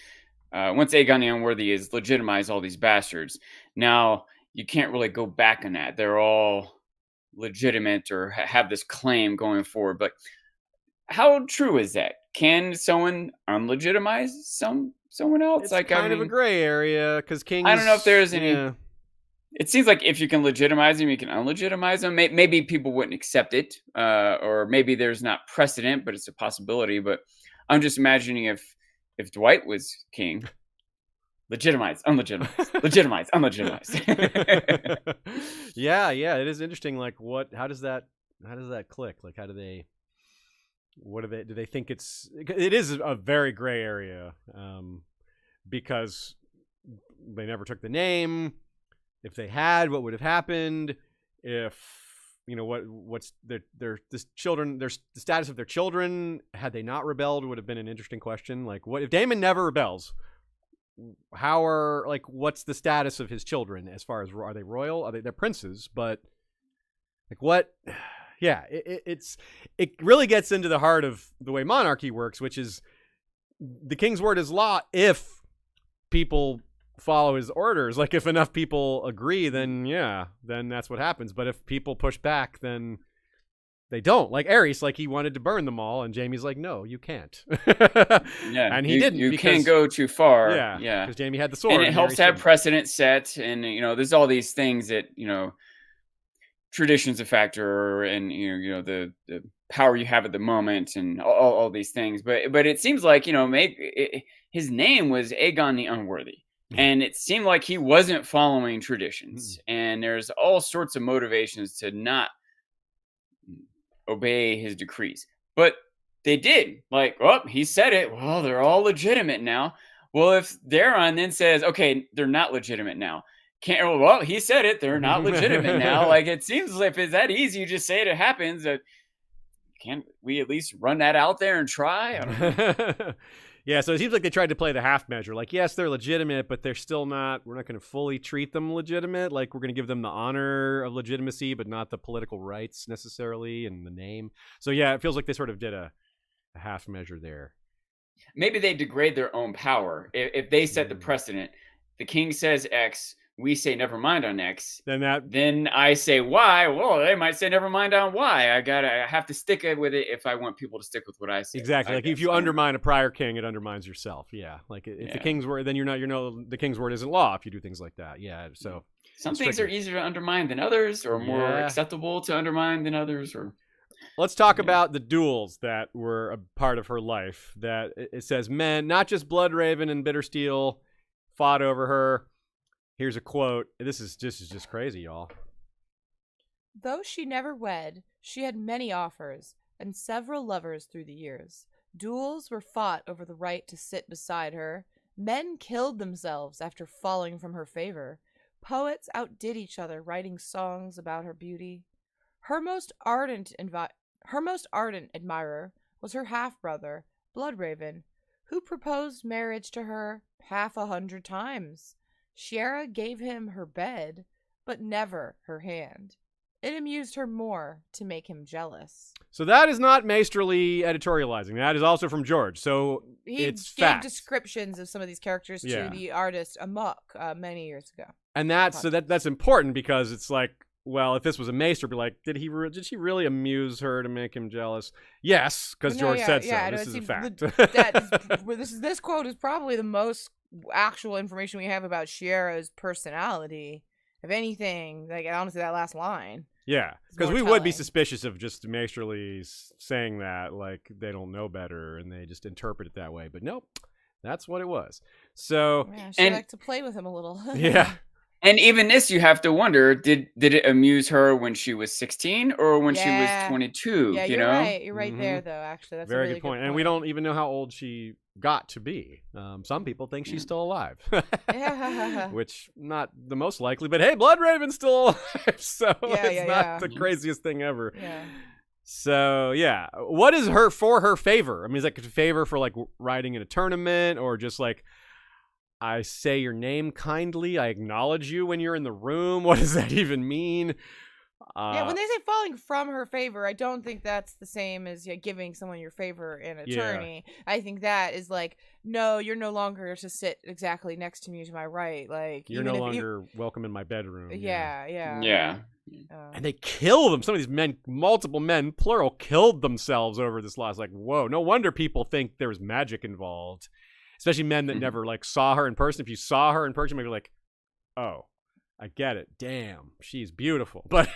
the Unworthy is legitimized all these bastards, now you can't really go back on that. They're all legitimate or have this claim going forward. But how true is that? Can someone unlegitimize someone else? It's like kind of a gray area because kings. I don't know if there's any. Yeah. It seems like if you can legitimize them, you can unlegitimize them. Maybe people wouldn't accept it, or maybe there's not precedent, but it's a possibility. But I'm just imagining if Dwight was king, legitimize, unlegitimize, legitimize, unlegitimize. yeah, it is interesting. Like, how does that click? Like, how do they? Do they think it is a very gray area, because they never took the name. If they had, what would have happened? If, you know, what's the status of their children had they not rebelled would have been an interesting question. Like, what if Daemon never rebels? What's the status of his children as far as, are they royal? They're princes, but like what? Yeah, it really gets into the heart of the way monarchy works, which is the king's word is law if people follow his orders. Like, if enough people agree, then that's what happens. But if people push back, then they don't. Like Aerys, like he wanted to burn them all, and Jaime's like, no, you can't. Yeah, and he didn't. You because, can't go too far. Yeah, yeah. Because Jaime had the sword, And it helps Aerys to have didn't. precedent set, and there's all these things that tradition's a factor, and the power you have at the moment, and all these things. But it seems like his name was Aegon the Unworthy. And it seemed like he wasn't following traditions. And there's all sorts of motivations to not obey his decrees. But they did. Like, he said it. Well, they're all legitimate now. Well, if Daeron then says, okay, they're not legitimate now. Well, he said it. They're not legitimate now. Like, it seems like if it's that easy, you just say it happens. Can't we at least run that out there and try? I don't know. Yeah, so it seems like they tried to play the half measure. Like, yes, they're legitimate, but they're still not. We're not going to fully treat them legitimate. Like, we're going to give them the honor of legitimacy, but not the political rights necessarily and the name. So, yeah, it feels like they sort of did a half measure there. Maybe they degrade their own power. If they set the precedent, the king says X, we say never mind on X. Then I say Y. Well, they might say never mind on Y. I have to stick with it if I want people to stick with what I say. Exactly. Like if you undermine a prior king, it undermines yourself. Yeah. Like if the king's word, then the king's word isn't law if you do things like that. Yeah. So some things are easier to undermine than others, or more acceptable to undermine than others. Or let's talk about the duels that were a part of her life. That it says men, not just Bloodraven and Bittersteel, fought over her. Here's a quote. This is just crazy, y'all. Though she never wed, she had many offers and several lovers through the years. Duels were fought over the right to sit beside her. Men killed themselves after falling from her favor. Poets outdid each other, writing songs about her beauty. Her most ardent admirer was her half-brother, Bloodraven, who proposed marriage to her 100 times. Shiera gave him her bed, but never her hand. It amused her more to make him jealous. So that is not maesterly editorializing. That is also from George. So it's gave fact. Descriptions of some of these characters to the artist Amok many years ago. And that's important because it's like, well, if this was a maester, be like, did she really amuse her to make him jealous? Yes, because George said so. This is a fact. This quote is probably the most actual information we have about Shiera's personality. If anything, like honestly, that last line. Yeah, because we would be suspicious of just maesterly saying that, like they don't know better and they just interpret it that way. But nope, that's what it was. So she liked to play with him a little. Yeah. And even this, you have to wonder: did it amuse her when she was 16 or when she was 22? Yeah, you're right. You're right there, though. Actually, that's very a really good point. And we don't even know how old she got to be. Some people think she's still alive, which not the most likely. But hey, Bloodraven's still alive, so it's not the craziest thing ever. Yeah. So yeah, what is her favor? I mean, is that a favor for like riding in a tournament, or just like, I say your name kindly, I acknowledge you when you're in the room? What does that even mean? When they say falling from her favor, I don't think that's the same as giving someone your favor in a tourney. I think that is like, no, you're no longer to sit exactly next to me to my right. Like you're no longer welcome in my bedroom. Yeah. And they kill them. Some of these men, multiple men, plural, killed themselves over this loss. Like, whoa, no wonder people think there was magic involved. Especially men that never like saw her in person. If you saw her in person, maybe like, oh, I get it. Damn, she's beautiful. But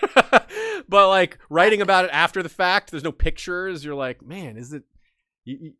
like writing about it after the fact, there's no pictures. You're like, man, is it?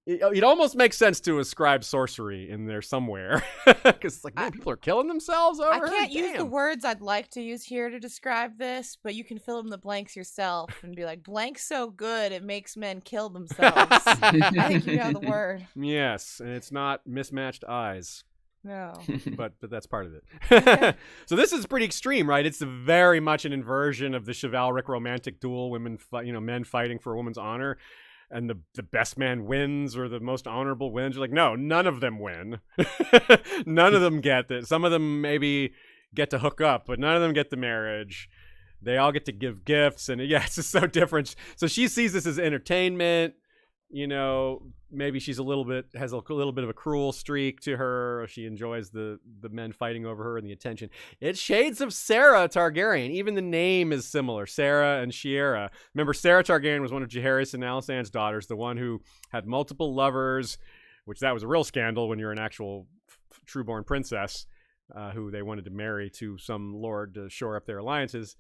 It almost makes sense to ascribe sorcery in there somewhere, because it's like, man, people are killing themselves over. I can't use the words I'd like to use here to describe this, but you can fill in the blanks yourself and be like, blank so good it makes men kill themselves. I think you know the word. Yes, and it's not mismatched eyes. No, but that's part of it. So this is pretty extreme, right? It's very much an inversion of the chivalric romantic duel, men fighting for a woman's honor. And the best man wins, or the most honorable wins. You're like, no, none of them win. None of them get it. Some of them maybe get to hook up, but none of them get the marriage. They all get to give gifts, and it's just so different. So she sees this as entertainment. maybe she's has a little bit of a cruel streak to her. She enjoys the men fighting over her and the attention. It's shades of Sarah Targaryen. Even the name is similar. Sarah and Shiera. Remember, Sarah Targaryen was one of Jaehaerys and Alysanne's daughters, the one who had multiple lovers, which that was a real scandal when you're an actual true-born princess who they wanted to marry to some lord to shore up their alliances.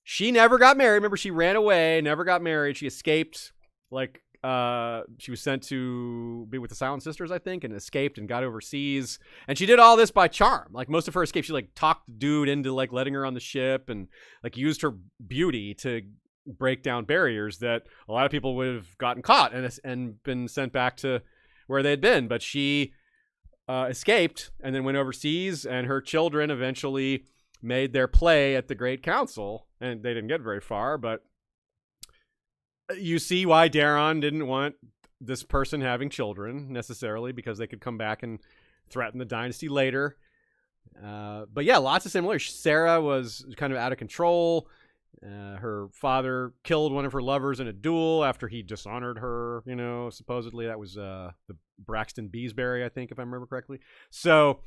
She never got married. Remember, she ran away, never got married. She escaped, she was sent to be with the Silent Sisters, I think, and escaped and got overseas. And she did all this by charm. Like, most of her escape, she talked the dude into letting her on the ship, and used her beauty to break down barriers that a lot of people would have gotten caught and been sent back to where they had been. But she escaped and then went overseas, and her children eventually made their play at the Great Council, and they didn't get very far, but you see why Daeron didn't want this person having children necessarily, because they could come back and threaten the dynasty later. But yeah, lots of similarities. Sarah was kind of out of control. Her father killed one of her lovers in a duel after he dishonored her, supposedly. That was the Braxton Beesbury, I think, if I remember correctly. So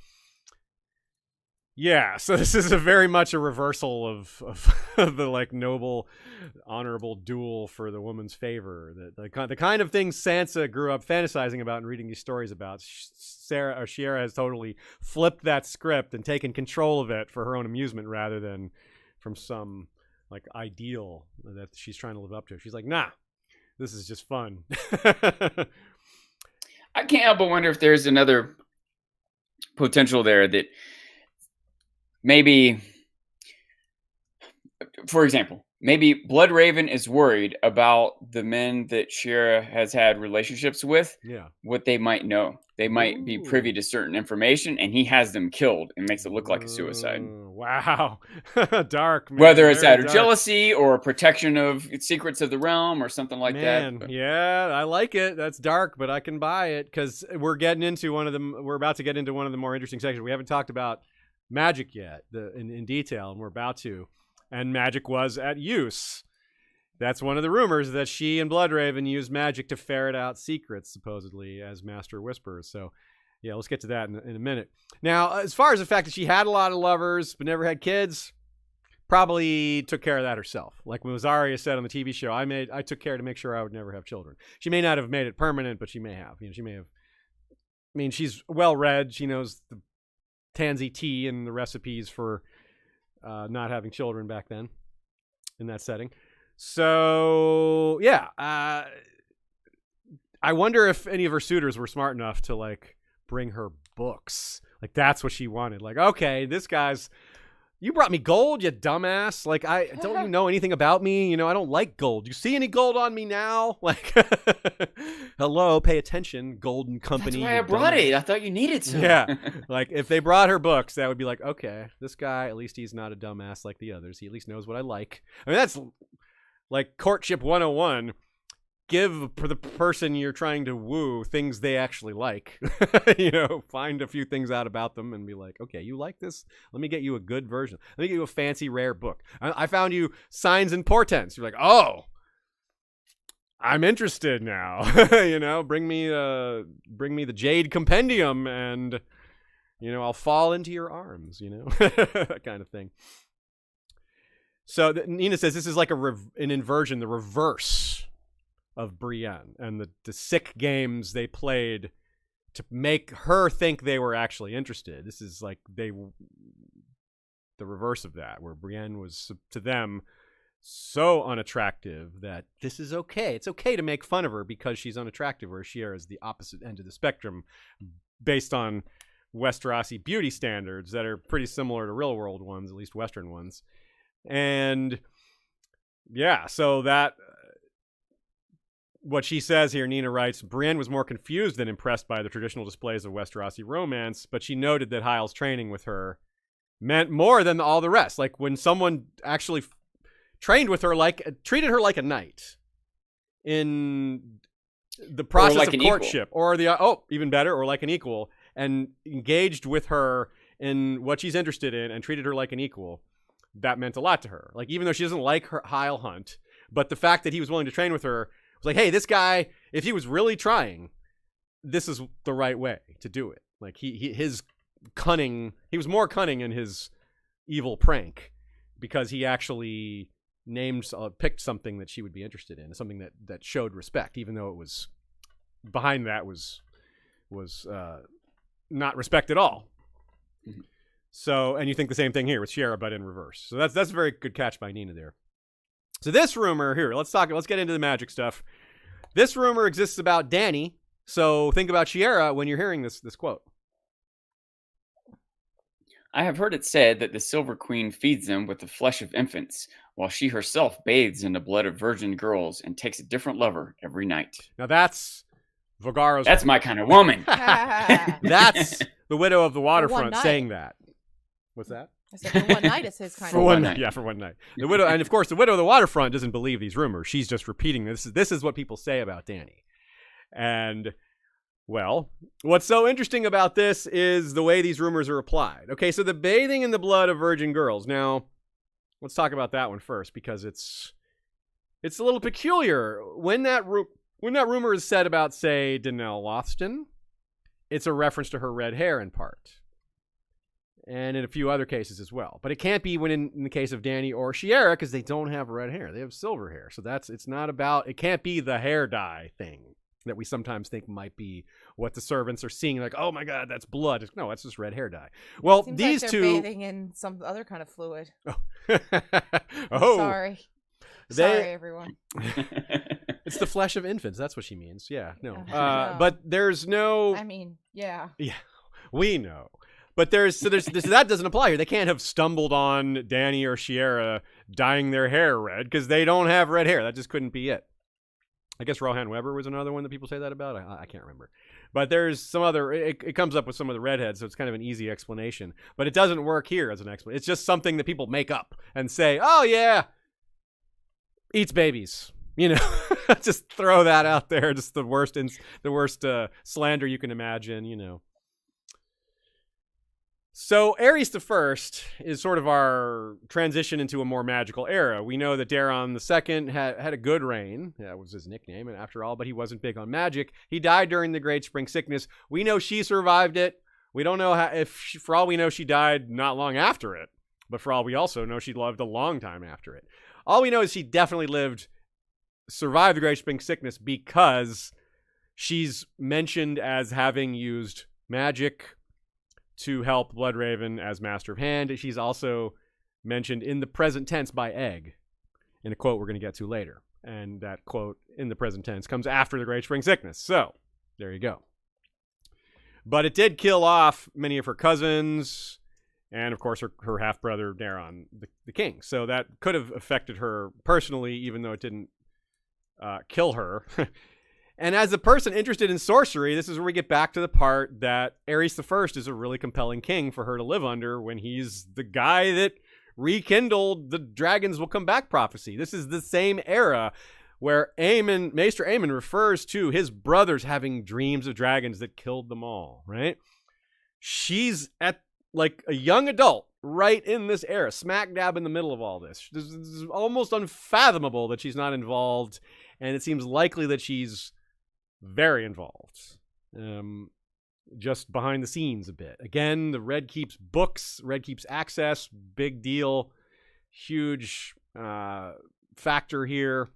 yeah, so this is very much a reversal of the noble, honorable duel for the woman's favor. The kind of things Sansa grew up fantasizing about and reading these stories about. Shiera has totally flipped that script and taken control of it for her own amusement rather than from some ideal that she's trying to live up to. She's like, nah, this is just fun. I can't help but wonder if there's another potential there that maybe, for example, maybe Bloodraven is worried about the men that Shiera has had relationships with, what they might know. They might be privy to certain information, and he has them killed and makes it look like a suicide. Wow. Dark, man. Whether it's out of jealousy or protection of secrets of the realm or something like that. But. Yeah, I like it. That's dark, but I can buy it, because we're about to get into one of the more interesting sections. We haven't talked about magic yet in detail, and we're about to. And magic was at use. That's one of the rumors, that she and Bloodraven used magic to ferret out secrets, supposedly, as master whisperers. So yeah, let's get to that in a minute. Now, as far as the fact that she had a lot of lovers but never had kids, probably took care of that herself. Like when Zarya said on the TV show, I took care to make sure I would never have children. She may not have made it permanent, but she may have. She may have. I mean, she's well read. She knows the tansy tea and the recipes for not having children back then in that setting. So yeah, I wonder if any of her suitors were smart enough to bring her books. That's what she wanted. Okay, this guy's, you brought me gold, you dumbass. Don't you know anything about me? I don't like gold. You see any gold on me now? Hello, pay attention, Golden Company. That's why I brought it. I thought you needed some. Yeah, if they brought her books, that would be okay, this guy, at least he's not a dumbass like the others. He at least knows what I like. I mean, that's courtship 101. Give the person you're trying to woo things they actually like. Find a few things out about them and be okay, you like this? Let me get you a good version. Let me get you a fancy, rare book. I found you Signs and Portents. You're oh, I'm interested now. Bring me the Jade Compendium, and I'll fall into your arms. That kind of thing. So Nina says this is an inversion, the reverse of Brienne, and the sick games they played to make her think they were actually interested. This is the reverse of that, where Brienne was to them so unattractive that this is okay. It's okay to make fun of her because she's unattractive, where Shiera is the opposite end of the spectrum based on Westerosi beauty standards that are pretty similar to real world ones, at least Western ones. And yeah, so that what she says here, Nina writes, Brienne was more confused than impressed by the traditional displays of Westerosi romance, but she noted that Hyle's training with her meant more than all the rest. When someone actually trained with her, treated her like a knight in the process of courtship, or even better, or like an equal, and engaged with her in what she's interested in and treated her like an equal. That meant a lot to her. Even though she doesn't like Hyle Hunt, but the fact that he was willing to train with her was like, hey, this guy, if he was really trying, this is the right way to do it. Like his cunning, he was more cunning in his evil prank because he actually picked something that she would be interested in, something that showed respect, even though it was behind that was not respect at all. Mm-hmm. So, and you think the same thing here with Shiera, but in reverse. So that's a very good catch by Nina there. So this rumor here, let's get into the magic stuff. This rumor exists about Dany. So think about Shiera when you're hearing this quote. I have heard it said that the Silver Queen feeds them with the flesh of infants, while she herself bathes in the blood of virgin girls and takes a different lover every night. Now that's Vogaro's. That's my kind of woman. That's the widow of the waterfront saying that. What's that? I said for one night is his kind of one night. Yeah, for one night. The widow, and of course, the widow of the waterfront doesn't believe these rumors. She's just repeating this. This is what people say about Dany. And, well, what's so interesting about this is the way these rumors are applied. Okay, so the bathing in the blood of virgin girls. Now, let's talk about that one first, because it's a little peculiar. When that rumor is said about, say, Danelle Lothston, it's a reference to her red hair in part. And in a few other cases as well. But it can't be when in the case of Dany or Shiera, because they don't have red hair. They have silver hair. So it can't be the hair dye thing that we sometimes think might be what the servants are seeing. Like, oh my God, that's blood. No, that's just red hair dye. Well, seems these like they're two... bathing in some other kind of fluid. Oh. Sorry, everyone. It's the flesh of infants. That's what she means. Yeah, no. No. But there's no... I mean, yeah. Yeah, we know. But there's that doesn't apply here. They can't have stumbled on Dany or Shiera dyeing their hair red because they don't have red hair. That just couldn't be it. I guess Rohan Weber was another one that people say that about. I can't remember. But there's some other... It comes up with some of the redheads, so it's kind of an easy explanation. But it doesn't work here as an explanation. It's just something that people make up and say, oh, yeah, eats babies. You know, just throw that out there. Just the worst slander you can imagine, you know. So Aerys I is sort of our transition into a more magical era. We know that Daeron II had a good reign. That was his nickname, and after all, but he wasn't big on magic. He died during the Great Spring Sickness. We know she survived it. We don't know for all we know, she died not long after it. But for all we also know, she lived a long time after it. All we know is she definitely survived the Great Spring Sickness because she's mentioned as having used magic to help Bloodraven as Master of Hand. She's also mentioned in the present tense by Egg in a quote we're going to get to later. And that quote in the present tense comes after the Great Spring Sickness. So, there you go. But it did kill off many of her cousins and, of course, her half-brother Daeron, the king. So that could have affected her personally, even though it didn't kill her. And as a person interested in sorcery, this is where we get back to the part that Aerys I is a really compelling king for her to live under when he's the guy that rekindled the dragons will come back prophecy. This is the same era where Maester Aemon refers to his brothers having dreams of dragons that killed them all, right? She's at like a young adult right in this era, smack dab in the middle of all this. This is almost unfathomable that she's not involved, and it seems likely that she's very involved, just behind the scenes a bit. Again, the Red keeps books, Red keeps access, big deal, huge factor here.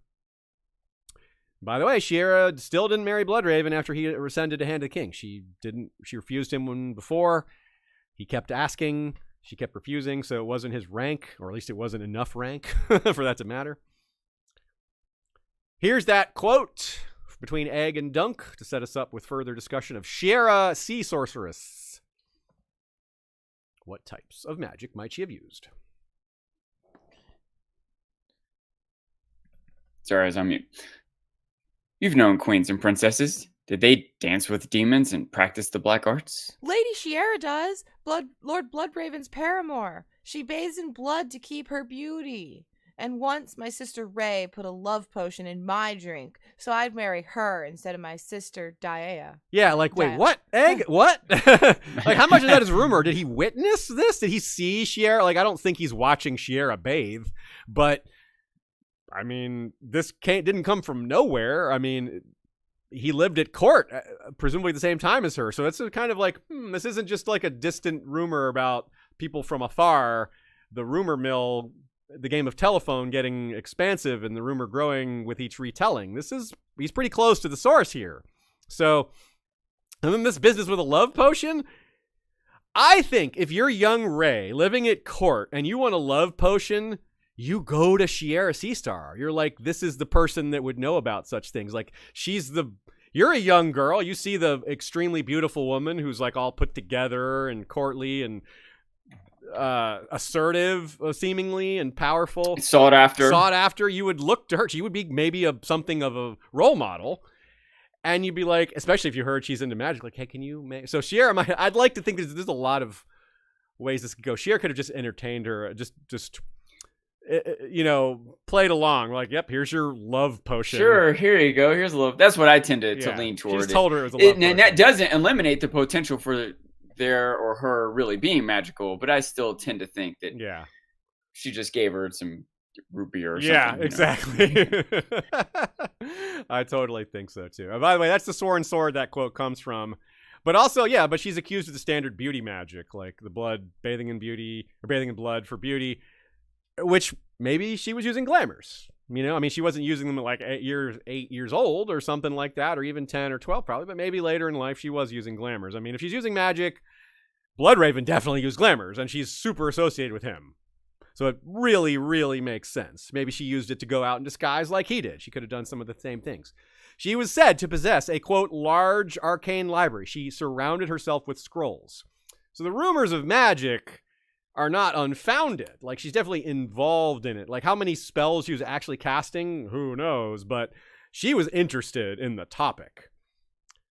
By the way, Shiera still didn't marry Bloodraven after he ascended to Hand of the King. She refused him when before. He kept asking, she kept refusing, so it wasn't his rank, or at least it wasn't enough rank for that to matter. Here's that quote between Egg and Dunk to set us up with further discussion of Shiera Sea Sorceress. What types of magic might she have used? Sorry, I was on mute. You've known queens and princesses. Did they dance with demons and practice the black arts? Lady Shiera does. Lord Bloodraven's paramour. She bathes in blood to keep her beauty. And once my sister Ray put a love potion in my drink, so I'd marry her instead of my sister Daea. Yeah, like, wait, what? Egg? What? Like, how much of that is rumor? Did he witness this? Did he see Shiera? Like, I don't think he's watching Shiera bathe, but I mean, this didn't come from nowhere. I mean, he lived at court, presumably at the same time as her. So it's kind of like, this isn't just like a distant rumor about people from afar. The rumor mill, the game of telephone getting expansive and the rumor growing with each retelling. He's pretty close to the source here. So, and then this business with a love potion, I think if you're young Rey living at court and you want a love potion, you go to Shiera Seastar. You're like, this is the person that would know about such things. Like, you're a young girl. You see the extremely beautiful woman who's like all put together and courtly and assertive, seemingly, and powerful. Sought after. You would look to her. She would be maybe something of a role model. And you'd be like, especially if you heard she's into magic, like, hey, can you make... So Shiera, I'd like to think there's a lot of ways this could go. Shiera could have just entertained her, just played along. Like, yep, here's your love potion. Sure, here you go. Here's a love. That's what I tend to lean toward. She just told her it was a love potion. And that doesn't eliminate the potential for their or her really being magical, but I still tend to think that she just gave her some root beer or something. Yeah, exactly. I totally think so too. By the way, that's the Sworn Sword that quote comes from. But also, but she's accused of the standard beauty magic, like the blood, bathing in beauty, or bathing in blood for beauty, which maybe she was using glamours. I mean, she wasn't using them at like 8 years old or something like that, or even 10 or 12 probably, but maybe later in life she was using glamours. I mean, if she's using magic, Bloodraven definitely used glamours, and she's super associated with him. So it really, really makes sense. Maybe she used it to go out in disguise like he did. She could have done some of the same things. She was said to possess a, quote, large arcane library. She surrounded herself with scrolls. So the rumors of magic are not unfounded. Like, she's definitely involved in it. Like, how many spells she was actually casting, who knows? But she was interested in the topic.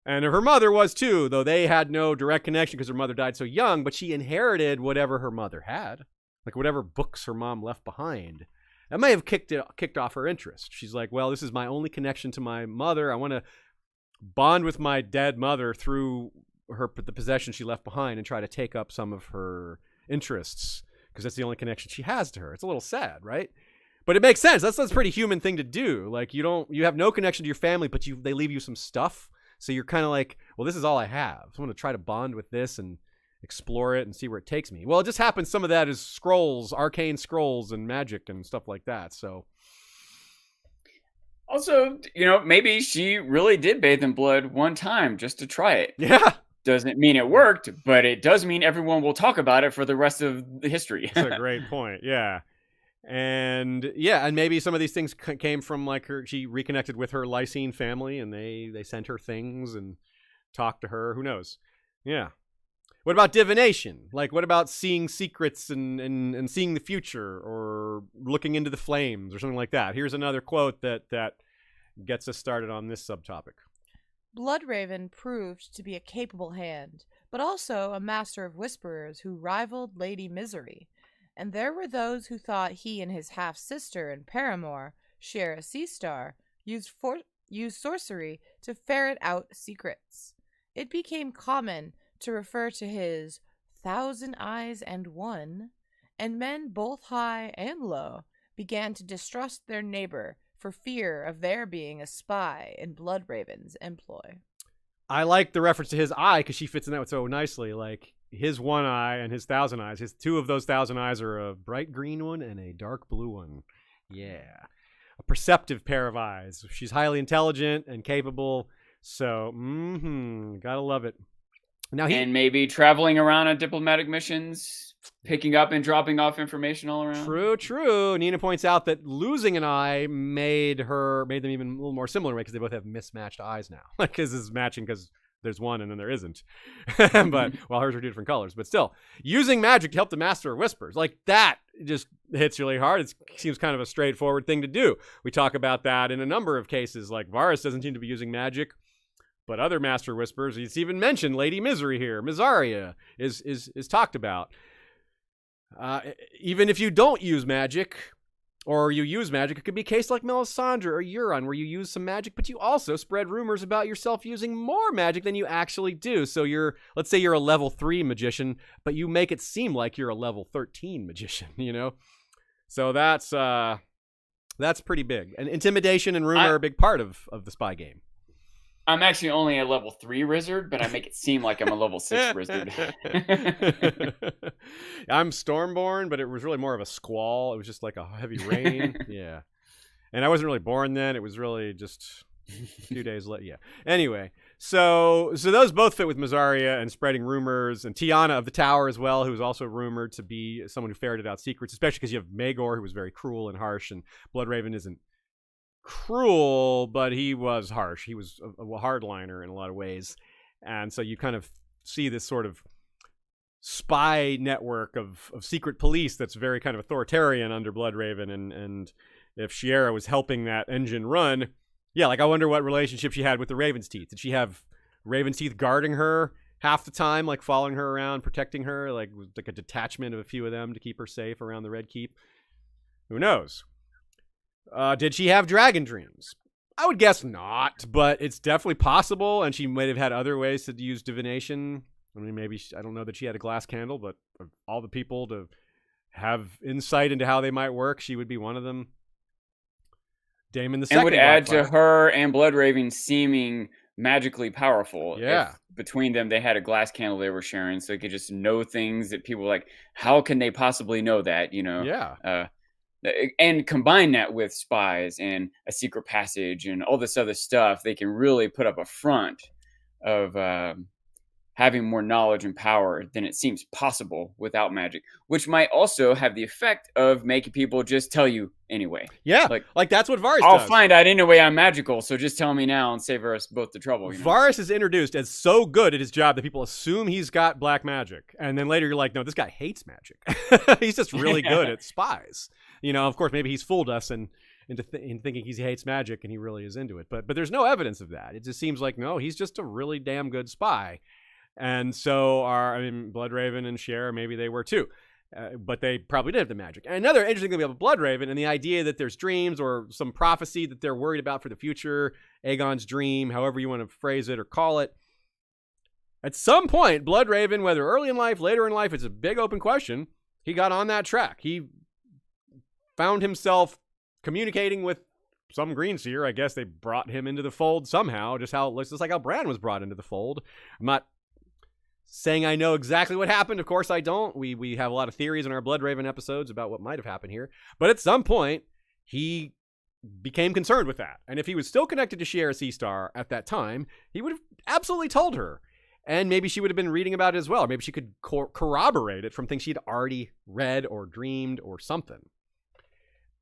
And her mother was too, though they had no direct connection because her mother died so young, but she inherited whatever her mother had. Like, whatever books her mom left behind. That may have kicked off her interest. She's like, well, this is my only connection to my mother. I want to bond with my dead mother through the possession she left behind and try to take up some of her interests because that's the only connection she has to her. It's a little sad, right? But it makes sense. That's a pretty human thing to do. Like, you have no connection to your family, but they leave you some stuff. So you're kind of like, well, this is all I have. So I'm going to try to bond with this and explore it and see where it takes me. Well, it just happens some of that is scrolls, arcane scrolls and magic and stuff like that. So also, maybe she really did bathe in blood one time just to try it. Yeah. Doesn't mean it worked, but it does mean everyone will talk about it for the rest of the history. That's a great point. Yeah. And maybe some of these things came from like she reconnected with her Lysine family and they sent her things and talked to her. Who knows? Yeah. What about divination? Like, what about seeing secrets and seeing the future or looking into the flames or something like that? Here's another quote that gets us started on this subtopic. Bloodraven proved to be a capable hand, but also a master of whisperers who rivaled Lady Misery. And there were those who thought he and his half-sister and paramour, Shiera Seastar, used sorcery to ferret out secrets. It became common to refer to his 1,000 eyes and one, and men both high and low began to distrust their neighbor for fear of their being a spy in Bloodraven's employ. I like the reference to his eye because she fits in that so nicely. Like, his one eye and his 1,000 eyes. His two of those 1,000 eyes are a bright green one and a dark blue one. Yeah. A perceptive pair of eyes. She's highly intelligent and capable. So, gotta love it. Now and maybe traveling around on diplomatic missions, picking up and dropping off information all around. True. Nina points out that losing an eye made them even a little more similar because they both have mismatched eyes now. Like, his is matching because there's one and then there isn't. But while hers are different colors. But still, using magic to help the master of whispers, like that just hits really hard. It seems kind of a straightforward thing to do. We talk about that in a number of cases. Like, Varys doesn't seem to be using magic. But other master whispers, he's even mentioned Lady Misery here. Misaria is talked about. Even if you don't use magic, or you use magic, it could be a case like Melisandre or Euron, where you use some magic, but you also spread rumors about yourself using more magic than you actually do. So let's say you're a level 3 magician, but you make it seem like you're a level 13 magician, So that's That's pretty big. And intimidation and rumor are a big part of the spy game. I'm actually only a level 3 wizard, but I make it seem like I'm a level 6 wizard. I'm Stormborn, but it was really more of a squall. It was just like a heavy rain. Yeah. And I wasn't really born then. It was really just a few days later. Yeah. Anyway, so those both fit with Mazzaria and spreading rumors, and Tiana of the Tower as well, who was also rumored to be someone who ferreted out secrets, especially because you have Maegor, who was very cruel and harsh, and Bloodraven isn't cruel, but he was harsh. He was a hardliner in a lot of ways. And so you kind of see this sort of spy network of secret police that's very kind of authoritarian under Bloodraven. And if Shiera was helping that engine run, yeah, like I wonder what relationship she had with the Raven's Teeth. Did she have Raven's Teeth guarding her half the time, like following her around, protecting her, like a detachment of a few of them to keep her safe around the Red Keep? Who knows? Did she have dragon dreams? I would guess not, but it's definitely possible, and she might have had other ways to use divination. I mean, maybe, I don't know that she had a glass candle, but of all the people to have insight into how they might work, she would be one of them. Daemon the Second. And would add to her and Bloodraven seeming magically powerful. Yeah. If between them, they had a glass candle they were sharing, so they could just know things that people were like, how can they possibly know that, you know? Yeah. And combine that with spies and a secret passage and all this other stuff, they can really put up a front of having more knowledge and power than it seems possible without magic, which might also have the effect of making people just tell you anyway. Yeah, like that's what Varys I'll does. find out anyway I'm magical, so just tell me now and save us both the trouble. You know? Varys is introduced as so good at his job that people assume he's got black magic. And then later you're like, no, this guy hates magic. He's just really good at spies. You know, of course, maybe he's fooled us into thinking he hates magic and he really is into it. But there's no evidence of that. It just seems like, no, he's just a really damn good spy. And so Bloodraven and Shiera, maybe they were too. But they probably did have the magic. And another interesting thing about Bloodraven and the idea that there's dreams or some prophecy that they're worried about for the future, Aegon's dream, however you want to phrase it or call it. At some point, Bloodraven, whether early in life, later in life, it's a big open question, he got on that track. He found himself communicating with some Greenseer. I guess they brought him into the fold somehow, just how it looks, just like how Bran was brought into the fold. I'm not saying I know exactly what happened. Of course I don't. We have a lot of theories in our Bloodraven episodes about what might have happened here. But at some point, he became concerned with that. And if he was still connected to Shiera Seastar at that time, he would have absolutely told her. And maybe she would have been reading about it as well. Or maybe she could corroborate it from things she'd already read or dreamed or something.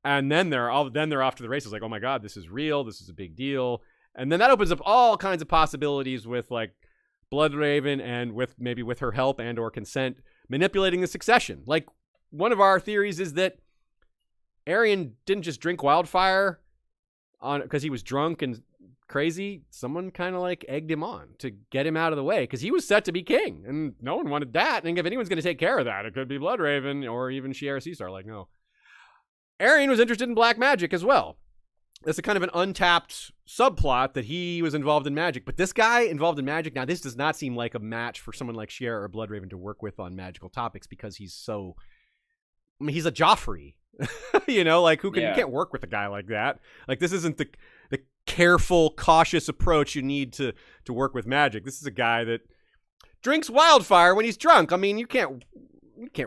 And then they're off to the races, like, oh my God, this is real. This is a big deal. And then that opens up all kinds of possibilities with like Bloodraven and with her help and or consent manipulating the succession. Like one of our theories is that Aerion didn't just drink wildfire because he was drunk and crazy. Someone kind of like egged him on to get him out of the way because he was set to be king and no one wanted that. And if anyone's going to take care of that, it could be Bloodraven or even Shiera Seastar. Like, no. Aerion was interested in black magic as well. That's a kind of an untapped subplot that he was involved in magic. But this guy involved in magic, now this does not seem like a match for someone like Shiera or Bloodraven to work with on magical topics because he's so... I mean, he's a Joffrey. You know, like you can't work with a guy like that. Like this isn't the careful, cautious approach you need to work with magic. This is a guy that drinks wildfire when he's drunk. I mean, you can't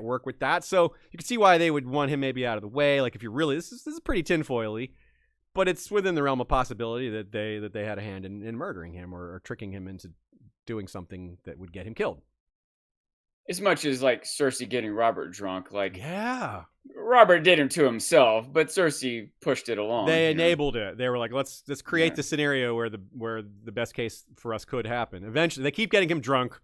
work with that. So you can see why they would want him maybe out of the way. Like if you're really, this is pretty tinfoily, but it's within the realm of possibility that they had a hand in murdering him or tricking him into doing something that would get him killed. As much as like Cersei getting Robert drunk, like yeah, Robert did him to himself, but Cersei pushed it along. They enabled it. They were like, let's create the scenario where the best case for us could happen. Eventually, they keep getting him drunk.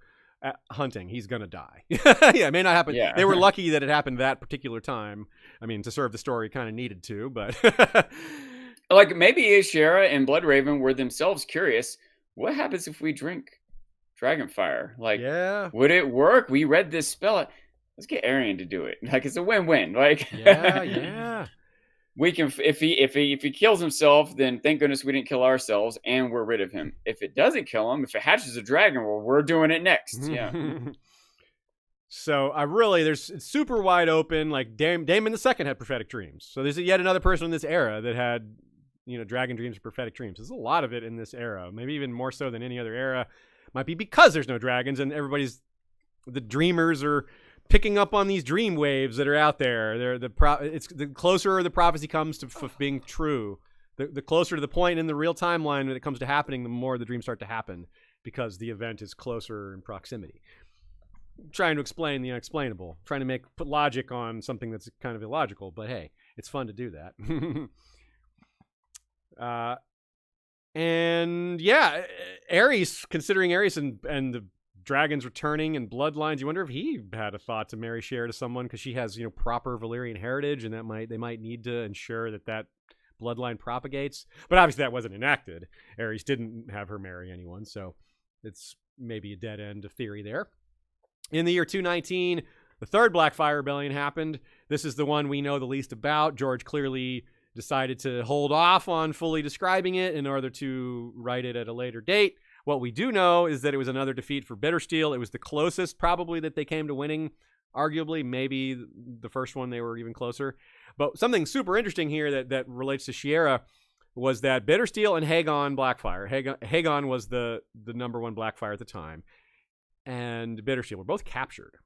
Hunting, he's gonna die. Yeah, it may not happen. Yeah. They were lucky that it happened that particular time. I mean, to serve the story, kind of needed to, but like maybe Shiera and Bloodraven were themselves curious. What happens if we drink Dragonfire? Like, would it work? We read this spell. Let's get Aerion to do it. Like, it's a win-win. Like, yeah. We can if he kills himself, then thank goodness we didn't kill ourselves and we're rid of him. If it doesn't kill him, if it hatches a dragon, well, we're doing it next. Yeah. So it's super wide open. Like Daemon the Second had prophetic dreams. So there's yet another person in this era that had, dragon dreams or prophetic dreams. There's a lot of it in this era, maybe even more so than any other era. Might be because there's no dragons and the dreamers are picking up on these dream waves that are out there. It's the closer the prophecy comes to being true, the closer to the point in the real timeline when it comes to happening, the more the dreams start to happen because the event is closer in proximity. Trying to explain the unexplainable, trying to put logic on something that's kind of illogical, but hey, it's fun to do that. And yeah, Aerys, considering Aerys and the dragons returning and bloodlines, you wonder if he had a thought to marry Shiera to someone because she has, proper Valyrian heritage, and they might need to ensure that bloodline propagates. But obviously that wasn't enacted. Aerys didn't have her marry anyone, so it's maybe a dead end of theory there. In the year 219, the third Blackfire Rebellion happened. This is the one we know the least about. George clearly decided to hold off on fully describing it in order to write it at a later date. What we do know is that it was another defeat for Bittersteel. It was the closest probably that they came to winning. Arguably, maybe the first one they were even closer. But something super interesting here that relates to Shiera was that Bittersteel and Hagon Blackfire. Hagon was the number one Blackfire at the time. And Bittersteel were both captured.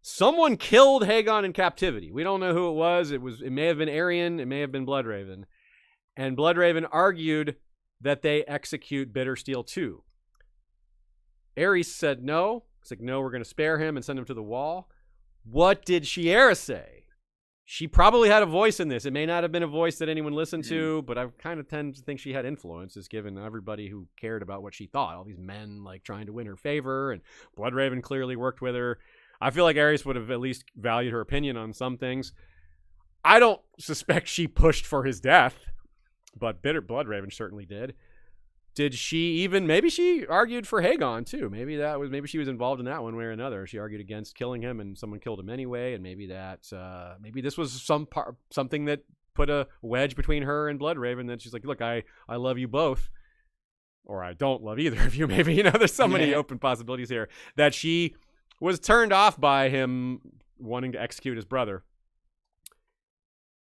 Someone killed Hagon in captivity. We don't know who it was. It may have been Aerion. It may have been Bloodraven. And Bloodraven argued that they execute Bittersteel too. Aerys said no. It's like, no, we're going to spare him and send him to the wall. What did Shiera say? She probably had a voice in this. It may not have been a voice that anyone listened to, but I kind of tend to think she had influences given everybody who cared about what she thought. All these men like trying to win her favor, and Bloodraven clearly worked with her. I feel like Aerys would have at least valued her opinion on some things. I don't suspect she pushed for his death, but Bloodraven certainly did. Did she even, maybe she argued for Hagon too. Maybe she was involved in that one way or another. She argued against killing him and someone killed him anyway. And maybe this was something that put a wedge between her and Bloodraven that she's like, look, I love you both. Or I don't love either of you. Maybe, there's so many open possibilities here that she was turned off by him wanting to execute his brother.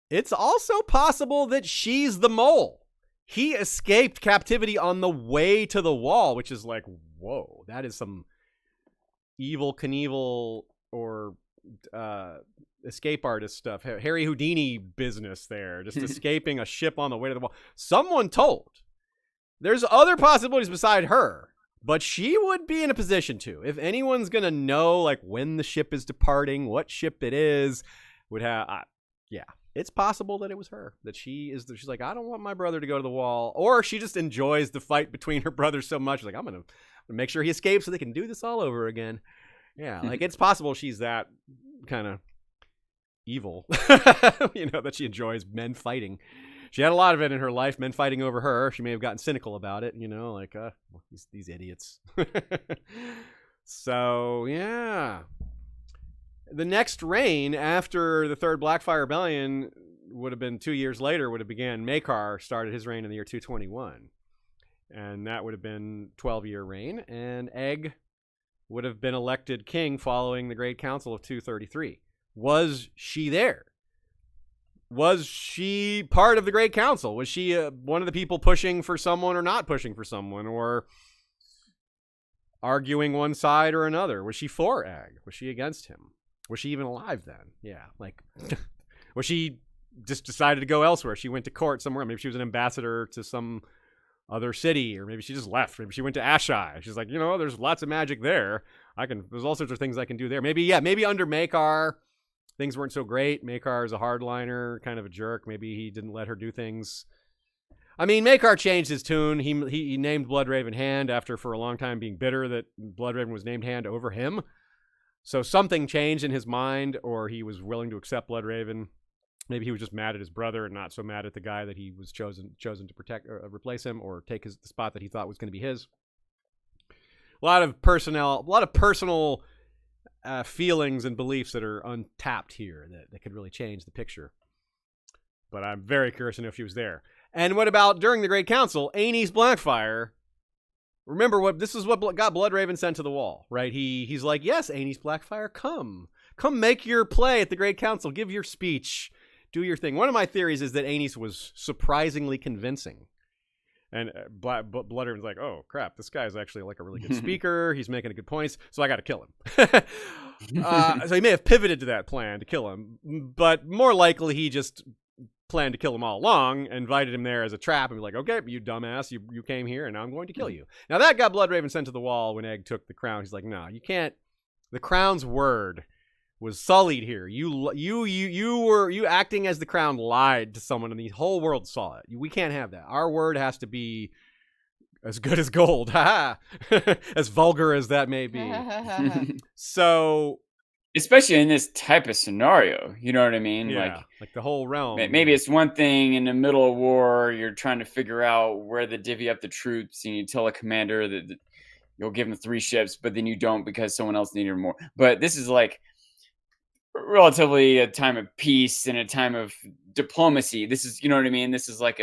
It's also possible that she's the mole. He escaped captivity on the way to the wall, which is like, whoa, that is some Evel Knievel or escape artist stuff. Harry Houdini business there, just escaping a ship on the way to the wall. Someone told. There's other possibilities beside her, but she would be in a position to. If anyone's going to know like when the ship is departing, what ship it is, would have, yeah. It's possible that it was her, that she's like, I don't want my brother to go to the wall. Or she just enjoys the fight between her brothers so much. Like, I'm going to make sure he escapes so they can do this all over again. Yeah, like it's possible she's that kind of evil, that she enjoys men fighting. She had a lot of it in her life, men fighting over her. She may have gotten cynical about it, like, these idiots. So, yeah. The next reign after the third Blackfire Rebellion would have been 2 years later, would have began. Maekar started his reign in the year 221. And that would have been 12-year reign. And Egg would have been elected king following the Great Council of 233. Was she there? Was she part of the Great Council? Was she one of the people pushing for someone or not pushing for someone? Or arguing one side or another? Was she for Egg? Was she against him? Was she even alive then? Yeah, like, was she just decided to go elsewhere? She went to court somewhere. Maybe she was an ambassador to some other city, or maybe she just left. Maybe she went to Ashai. She's like, there's lots of magic there. There's all sorts of things I can do there. Maybe under Maekar, things weren't so great. Maekar is a hardliner, kind of a jerk. Maybe he didn't let her do things. I mean, Maekar changed his tune. He named Bloodraven Hand after, for a long time, being bitter that Bloodraven was named Hand over him. So something changed in his mind, or he was willing to accept Bloodraven. Maybe he was just mad at his brother and not so mad at the guy that he was chosen to protect or replace him, or take the spot that he thought was going to be his. A lot of personal feelings and beliefs that are untapped here that could really change the picture. But I'm very curious to know if she was there. And what about during the Great Council? Aenys Blackfire remember what this is what got Bloodraven sent to the wall, right? He's like, yes, Aenys Blackfire, come make your play at the Great Council, give your speech, do your thing. One of my theories is that Aenys was surprisingly convincing. And Bloodraven's like, oh, crap, this guy's actually like a really good speaker. He's making good points, so I got to kill him. So he may have pivoted to that plan to kill him, but more likely he just planned to kill him all along, invited him there as a trap, and be like, okay, you dumbass, you came here, and now I'm going to kill you. Now that got Bloodraven sent to the wall when Egg took the crown. He's like, no, you can't. The crown's word was sullied here. You acting as the crown lied to someone, and the whole world saw it. We can't have that. Our word has to be as good as gold. As vulgar as that may be. So, especially in this type of scenario, you know what I mean? Yeah, like the whole realm. Maybe it's one thing in the middle of war, you're trying to figure out where to divvy up the troops, and you tell a commander that you'll give him 3 ships, but then you don't because someone else needed more. But this is like relatively a time of peace and a time of diplomacy. This is, you know what I mean? This is like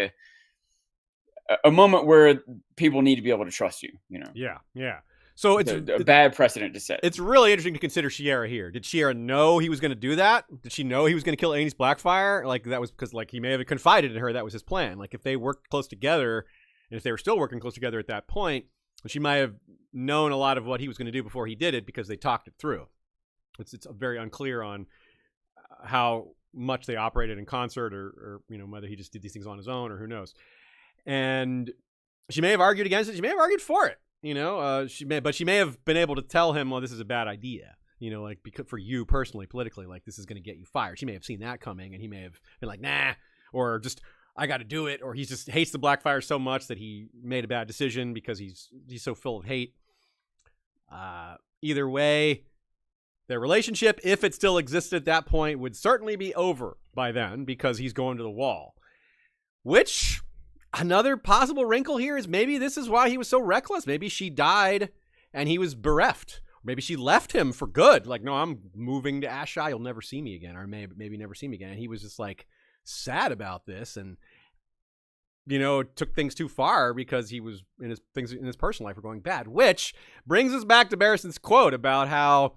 a moment where people need to be able to trust you, you know? Yeah. So it's a bad precedent to set. It's really interesting to consider Shiera here. Did Shiera know he was going to do that? Did she know he was going to kill Aenys Blackfire? Like, that was because, like, he may have confided in her that was his plan. Like, if they worked close together, and if they were still working close together at that point, she might have known a lot of what he was going to do before he did it because they talked it through. It's very unclear on how much they operated in concert, or you know, whether he just did these things on his own, or who knows. And she may have argued against it. She may have argued for it. You know, she may have been able to tell him, well, this is a bad idea. You know, like, because for you personally, politically, like, this is going to get you fired. She may have seen that coming, and he may have been like, nah, or just, I got to do it, or he just hates the Blackfire so much that he made a bad decision because he's so full of hate. Either way, their relationship, if it still existed at that point, would certainly be over by then because he's going to the wall. Which, another possible wrinkle here is maybe this is why he was so reckless. Maybe she died and he was bereft. Maybe she left him for good. Like, no, I'm moving to Asshai. You'll never see me again. Or maybe never see me again. And he was just like sad about this, and, you know, took things too far because he was things in his personal life were going bad. Which brings us back to Barristan's quote about how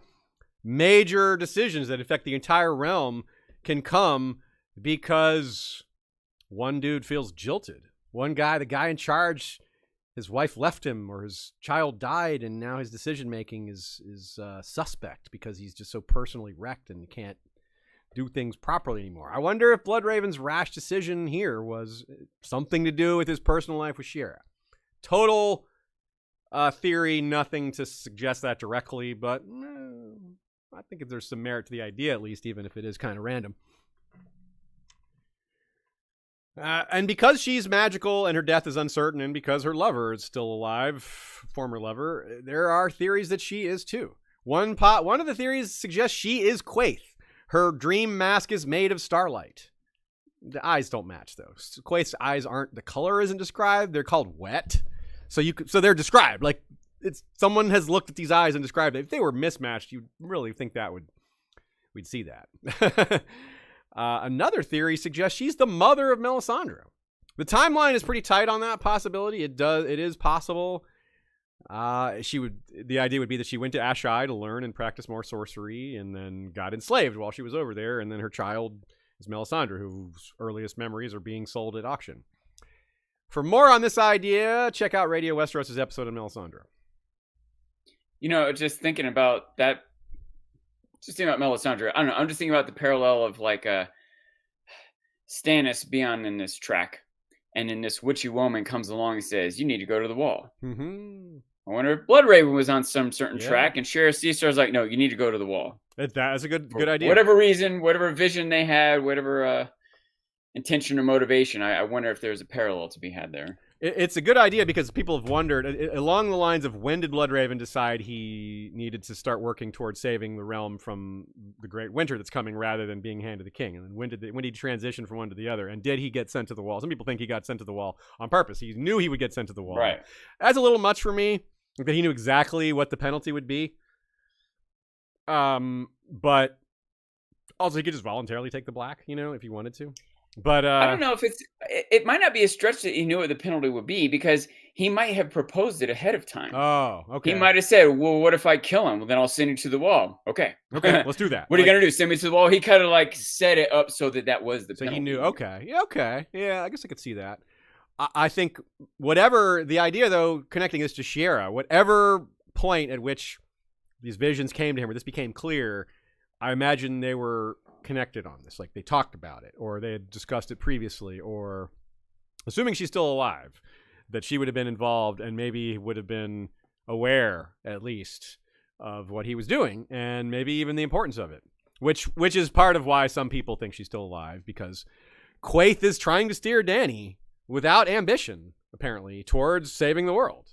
major decisions that affect the entire realm can come because one dude feels jilted. One guy, the guy in charge, his wife left him or his child died, and now his decision making is suspect because he's just so personally wrecked and can't do things properly anymore. I wonder if Bloodraven's rash decision here was something to do with his personal life with Shiera. Total theory, nothing to suggest that directly, but I think there's some merit to the idea, at least, even if it is kind of random. And because she's magical and her death is uncertain, and because her lover is still alive, former lover, there are theories that she is too. One of the theories suggests she is Quaithe. Her dream mask is made of starlight. The eyes don't match, though. Quaithe's eyes aren't, the color isn't described. They're called wet. So they're described. Like, someone has looked at these eyes and described it. If they were mismatched, you'd really think we'd see that. Another theory suggests she's the mother of Melisandre. The timeline is pretty tight on that possibility. It is possible. The idea would be that she went to Asshai to learn and practice more sorcery, and then got enslaved while she was over there, and then her child is Melisandre, whose earliest memories are being sold at auction. For more on this idea, check out Radio Westeros' episode on Melisandre. You know, just thinking about that, just thinking about Melisandre, I don't know, I'm just thinking about the parallel of, like, Stannis being in this track, and then this witchy woman comes along and says, you need to go to the wall. Mm-hmm. I wonder if Bloodraven was on some certain track, and Shiera Seastar's like, no, you need to go to the wall. That is a good idea. Whatever reason, whatever vision they had, whatever intention or motivation, I wonder if there's a parallel to be had there. It's a good idea because people have wondered along the lines of, when did Bloodraven decide he needed to start working towards saving the realm from the great winter that's coming, rather than being Hand of the King? And then when did he transition from one to the other? And did he get sent to the wall? Some people think he got sent to the wall on purpose. He knew he would get sent to the wall. Right. That's a little much for me, that he knew exactly what the penalty would be. But also he could just voluntarily take the black, if he wanted to. But I don't know if it might not be a stretch that he knew what the penalty would be, because he might have proposed it ahead of time. Oh, okay. He might have said, well, what if I kill him? Well, then I'll send you to the wall. Okay. Okay, let's do that. What are you going to do? Send me to the wall? He kind of like set it up so that was the penalty. So he knew, okay. Yeah, okay. Yeah, I guess I could see that. I think whatever, the idea though, connecting this to Shiera, whatever point at which these visions came to him or this became clear, I imagine they were connected on this. Like they talked about it or they had discussed it previously, or assuming she's still alive, that she would have been involved and maybe would have been aware at least of what he was doing and maybe even the importance of it, which is part of why some people think she's still alive, because Quaithe is trying to steer Dany without ambition, apparently, towards saving the world.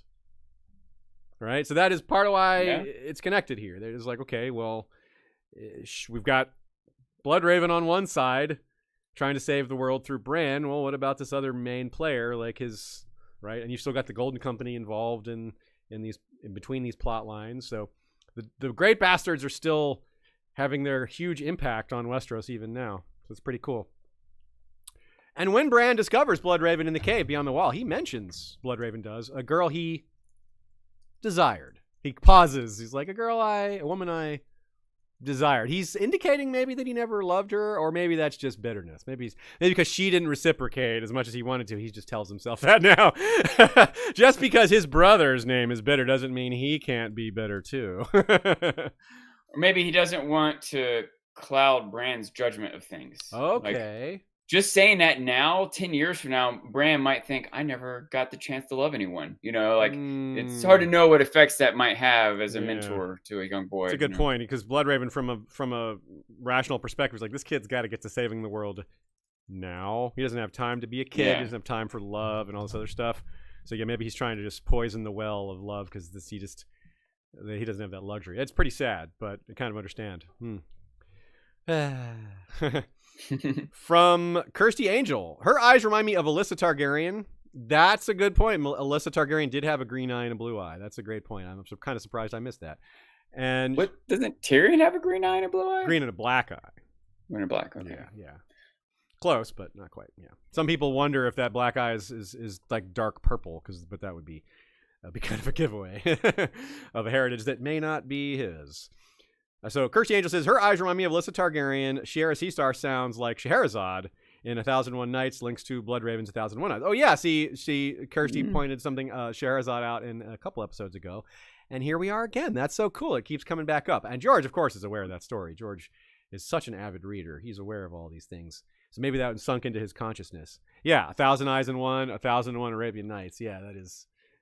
Right? So that is part of why it's connected here. They're just like, okay, well, we've got Bloodraven on one side trying to save the world through Bran. Well, what about this other main player, like his, right? And you've still got the Golden Company involved in between these plot lines. So the Great Bastards are still having their huge impact on Westeros even now. So it's pretty cool. And when Bran discovers Bloodraven in the cave beyond the wall, he mentions, Bloodraven does, a girl he desired. He pauses. He's like, a woman I desired. He's indicating maybe that he never loved her, or maybe that's just bitterness. Maybe because she didn't reciprocate as much as he wanted to. He just tells himself that now. Just because his brother's name is bitter doesn't mean he can't be bitter too. Or maybe he doesn't want to cloud Bran's judgment of things. Okay. Like, just saying that now, 10 years from now, Bran might think, I never got the chance to love anyone. You know, like it's hard to know what effects that might have as a mentor to a young boy. It's a good point, because Bloodraven from a rational perspective is like, this kid's got to get to saving the world now. He doesn't have time to be a kid. He doesn't have time for love and all this other stuff. So yeah, maybe he's trying to just poison the well of love because he doesn't have that luxury. It's pretty sad, but I kind of understand. From Kirsty Angel, her eyes remind me of Alyssa Targaryen. That's a good point. Alyssa Targaryen did have a green eye and a blue eye. That's a great point. I'm kind of surprised I missed that. And what, doesn't Tyrion have a green eye and a blue eye? Green and a black eye. Green and black. Okay. Yeah. Close, but not quite. Yeah. Some people wonder if that black eye is like dark purple, but that'd be kind of a giveaway of a heritage that may not be his. So Kirsty Angel says, her eyes remind me of Alyssa Targaryen. Shiera Seastar sounds like Scheherazade in 1001 Nights, links to Bloodraven's 1001 Nights. Oh, yeah, see Kirsty pointed something, Scheherazade, out in a couple episodes ago. And here we are again. That's so cool. It keeps coming back up. And George, of course, is aware of that story. George is such an avid reader. He's aware of all these things. So maybe that sunk into his consciousness. Yeah, 1,000 Eyes in One, 1001 Arabian Nights. Yeah,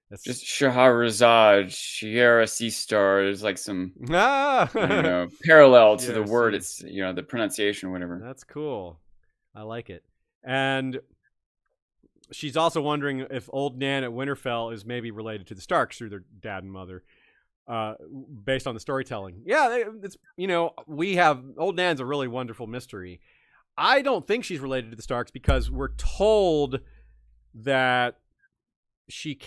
that's just Scheherazade, Shiera Seastar. There's like some I don't know, parallel to the word. It's the pronunciation, whatever. That's cool. I like it. And she's also wondering if Old Nan at Winterfell is maybe related to the Starks through their dad and mother, based on the storytelling. Yeah, it's we have Old Nan's a really wonderful mystery. I don't think she's related to the Starks because we're told that she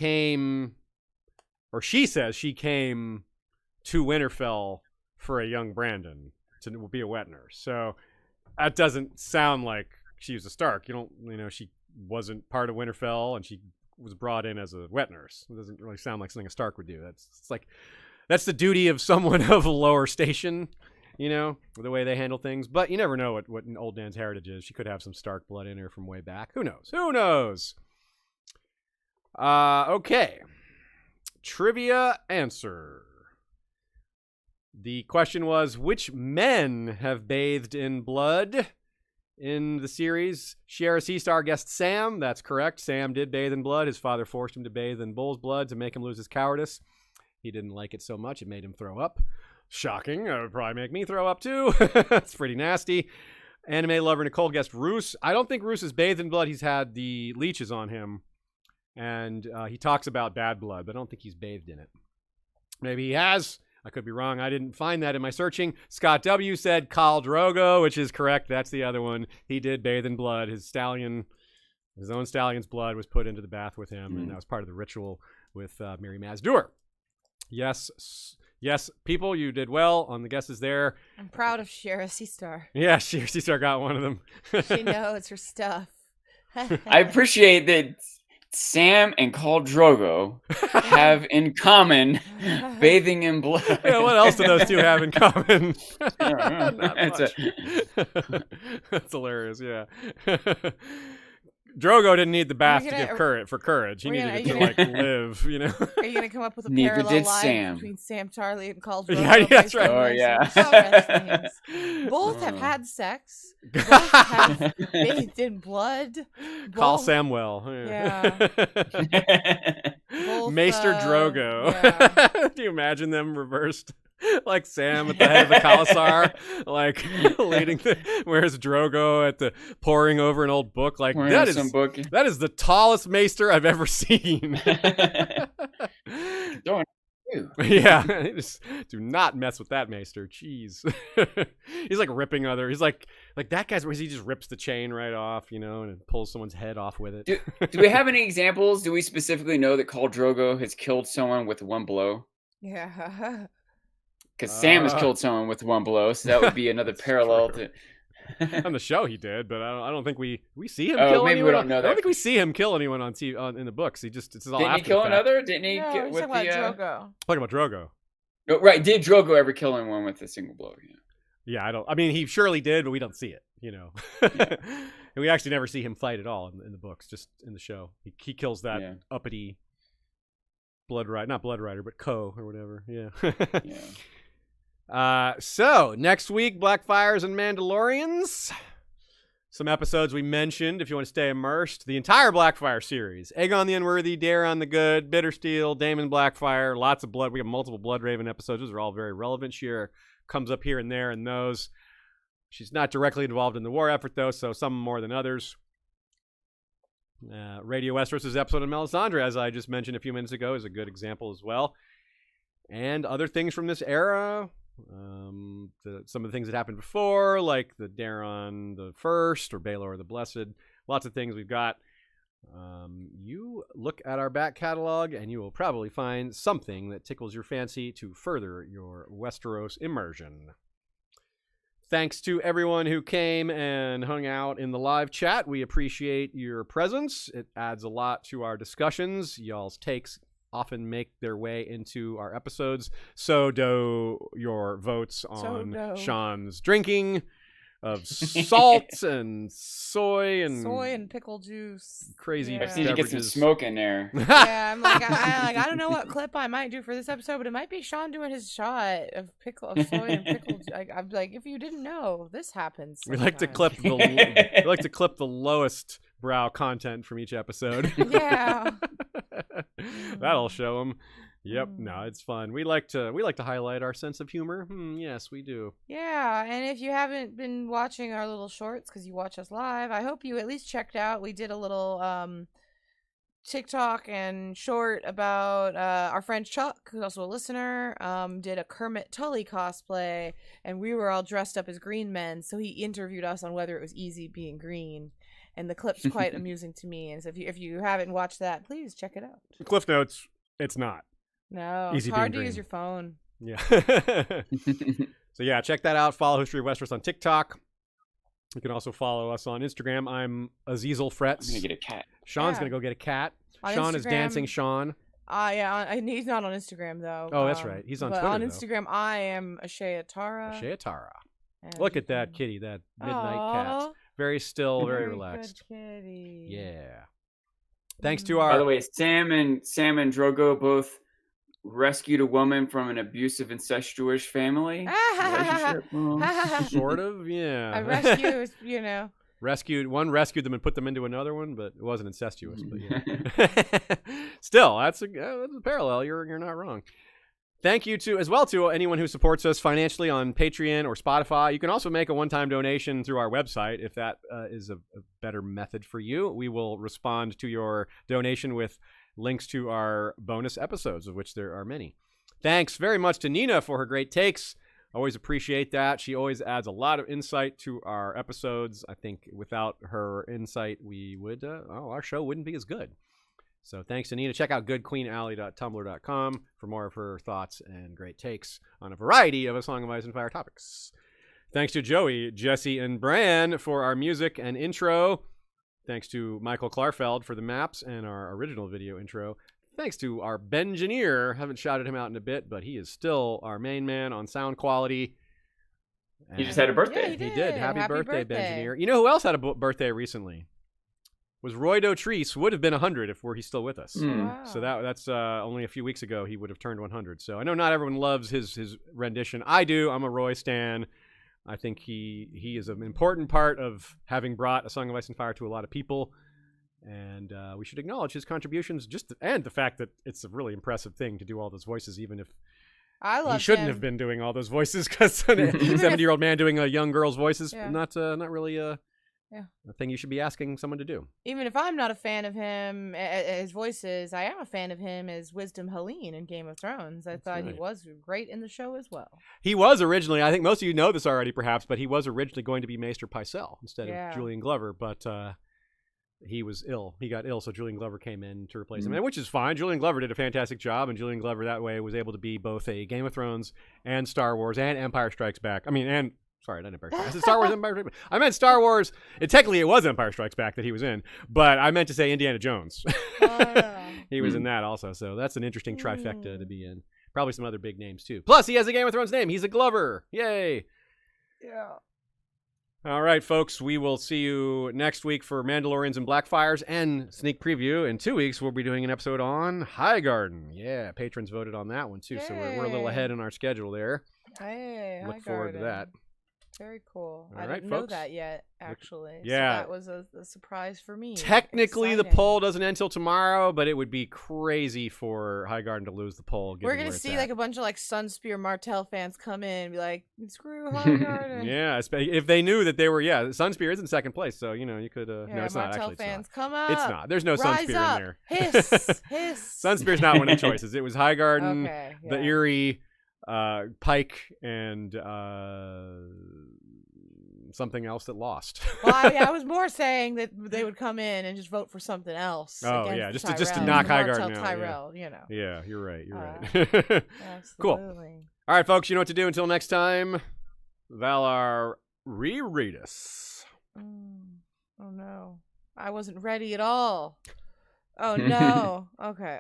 says she came to Winterfell for a young Brandon to be a wet nurse. So that doesn't sound like she was a Stark. She wasn't part of Winterfell and she was brought in as a wet nurse. It doesn't really sound like something a Stark would do. That's the duty of someone of a lower station, the way they handle things. But you never know what Old Nan's heritage is. She could have some Stark blood in her from way back. Who knows? Okay. Trivia answer. The question was, which men have bathed in blood in the series? Shiera Seastar guessed Sam. That's correct. Sam did bathe in blood. His father forced him to bathe in bull's blood to make him lose his cowardice. He didn't like it so much, it made him throw up. Shocking. That would probably make me throw up too. It's pretty nasty. Anime lover Nicole guessed Roose. I don't think Roose is bathed in blood. He's had the leeches on him. And he talks about bad blood, but I don't think he's bathed in it. Maybe he has. I could be wrong. I didn't find that in my searching. Scott W. said Khal Drogo, which is correct. That's the other one. He did bathe in blood. His own stallion's blood was put into the bath with him, and that was part of the ritual with Mary Mazdur. Yes, Yes, people, you did well on the guesses there. I'm proud of Shiera Seastar. Yeah, Shiera Seastar got one of them. She knows her stuff. I appreciate that Sam and Khal Drogo have in common bathing in blood. Yeah, what else do those two have in common? Not That's much. That's hilarious, yeah. Drogo didn't need the bath to give courage. He needed it to like live, you know. Are you gonna come up with a Neither parallel did line Sam. between Sam Tarly and Khal Drogo? Yeah, that's right. Oh, yeah. Both have had sex. Both have bathed in blood. Call Both- Samwell. Yeah. Both, Maester Drogo. yeah. Do you imagine them reversed? Like Sam at the head of the Khalasar, like leading where's Drogo at the poring over an old book. Like Pouring that out is some book. that is the tallest maester I've ever seen. Don't you? Yeah, just do not mess with that maester. Jeez. He's like ripping he's like that guy's where he just rips the chain right off, you know, and pulls someone's head off with it. Do we have any examples? Do we specifically know that Khal Drogo has killed someone with one blow? Yeah. Because Sam has killed someone with one blow, so that would be another parallel to. On the show he did, but I don't think we see him Oh, kill maybe anyone. we don't know I don't that. think we see him kill anyone on TV in the books. He just it's all Didn't after he kill the fact. another? Didn't he No, get he's with talking the? about Drogo. Talking about Drogo. Oh, right. Did Drogo ever kill anyone with a single blow? Yeah. Yeah, I mean he surely did, but we don't see it, you know. And we actually never see him fight at all in the books, just in the show. He kills that uppity not Blood Rider, but Ko or whatever. Yeah. Yeah. So next week, Blackfires and Mandalorians. Some episodes we mentioned if you want to stay immersed. The entire Blackfire series. Aegon the Unworthy, Daeron the Good, Bittersteel, Daemon Blackfire, lots of blood. We have multiple Bloodraven episodes. Those are all very relevant. Shiera comes up here and there in those. She's not directly involved in the war effort, though, so some more than others. Radio Westeros' episode of Melisandre, as I just mentioned a few minutes ago, is a good example as well. And other things from this era. Some of the things that happened before, like the Daeron the First or Baelor the Blessed. Lots of things we've got. You look at our back catalog and you will probably find something that tickles your fancy to further your Westeros immersion. Thanks to everyone who came and hung out in the live chat. We appreciate your presence. It adds a lot to our discussions. Y'all's takes often make their way into our episodes. So do your votes on Sean's drinking of salt and soy and pickle juice. Crazy I just need to get some beverages. smoke in there. Yeah, I'm like, I don't know what clip I might do for this episode, but it might be Sean doing his shot of soy and pickle. I'm like, if you didn't know, this happens. We like to sometimes. clip the lowest brow content from each episode. Yeah. That'll show them. Yep. No, it's fun. We like to highlight our sense of humor. Yes, we do. Yeah, and if you haven't been watching our little shorts because you watch us live, I hope you at least checked out. We did a little TikTok and short about our friend Chuck, who's also a listener, did a Kermit Tully cosplay, and we were all dressed up as green men, so he interviewed us on whether it was easy being green. And the clip's quite amusing to me. And so if you haven't watched that, please check it out. Cliff Notes, it's not. No, Easy it's hard being to use green. your phone. Yeah. So yeah, check that out. Follow History of Westeros on TikTok. You can also follow us on Instagram. I'm Azizel Frets. I'm gonna get a cat. Sean's Yeah. gonna go get a cat. On Sean is Instagram- dancing Sean. Yeah, he's not on Instagram though. Oh, that's right. He's on but Twitter, on though. Instagram, I am Ashaya Tara. Shea Tara. and Look you at that can- kitty, that midnight Aw, cat. Very still, very very relaxed. good kitty. Yeah. Thanks to Mm. our By the way, Sam and Drogo both rescued a woman from an abusive, incestuous family relationship. sort of, yeah. A rescue is, you know. One rescued them and put them into another one, but it wasn't incestuous. But yeah. Still, that's a parallel. You're not wrong. Thank you as well to anyone who supports us financially on Patreon or Spotify. You can also make a one-time donation through our website if that is a better method for you. We will respond to your donation with links to our bonus episodes, of which there are many. Thanks very much to Nina for her great takes. Always appreciate that. She always adds a lot of insight to our episodes. I think without her insight, we would our show wouldn't be as good. So thanks to Nina. Check out goodqueenalley.tumblr.com for more of her thoughts and great takes on a variety of A Song of Ice and Fire topics. Thanks to Joey, Jesse, and Bran for our music and intro. Thanks to Michael Klarfeld for the maps and our original video intro. Thanks to our Bengineer. Haven't shouted him out in a bit, but he is still our main man on sound quality. He just had a birthday. Yeah, He did. Happy birthday, Bengineer. You know who else had a birthday recently? Was Roy Dotrice. Would have been 100 if he's still with us. Wow. So that's only a few weeks ago he would have turned 100. So I know not everyone loves his rendition. I do. I'm a Roy stan. I think he is an important part of having brought A Song of Ice and Fire to a lot of people. And we should acknowledge his contributions and the fact that it's a really impressive thing to do all those voices, even if I love he shouldn't him. have been doing all those voices, because a 70-year-old man doing a young girl's voices, not really a thing you should be asking someone to do. Even if I'm not a fan of him, his voices, I am a fan of him as Wisdom Helene in Game of Thrones. I thought he was great in the show as well. He was originally, I think most of you know this already perhaps, but he was originally going to be Maester Pycelle instead of Julian Glover, but he was ill. He got ill, so Julian Glover came in to replace him, which is fine. Julian Glover did a fantastic job, and Julian Glover that way was able to be both a Game of Thrones and Star Wars and Empire Strikes Back. Sorry, not Empire Strikes Back. I said Star Wars, Empire Strikes Back. I meant Star Wars. Technically, it was Empire Strikes Back that he was in, but I meant to say Indiana Jones. He was in that also, so that's an interesting trifecta to be in. Probably some other big names, too. Plus, he has a Game of Thrones name. He's a Glover. Yay. Yeah. All right, folks. We will see you next week for Mandalorians and Blackfires and sneak preview. In 2 weeks, we'll be doing an episode on Highgarden. Yeah, patrons voted on that one, too, so we're a little ahead in our schedule there. Hey, Look forward to that. Very cool. All I right, didn't know folks. that yet, actually. Yeah. So that was a surprise for me. Technically, the Exciting. poll doesn't end till tomorrow, but it would be crazy for Highgarden to lose the poll. We're going to see like a bunch of like Sunspear Martell fans come in and be like, screw Highgarden. Yeah, if they knew that they were, Sunspear is in second place, so, you could, no, it's not, Martell actually, fans, it's not. come up. It's not. There's no Rise Sunspear up. in there. Hiss, hiss. Sunspear's not one of the choices. It was Highgarden, Okay, the yeah. Eerie, Pike, and something else that lost. Well, I was more saying that they would come in and just vote for something else. Oh, against yeah, the just to Tyrell, knock Martell Highgarden out, Tyrell, you know. Yeah, you're right. You're right. Absolutely. Cool. All right, folks, you know what to do. Until next time, Valar, reread us. Oh, no. I wasn't ready at all. Oh, no. Okay.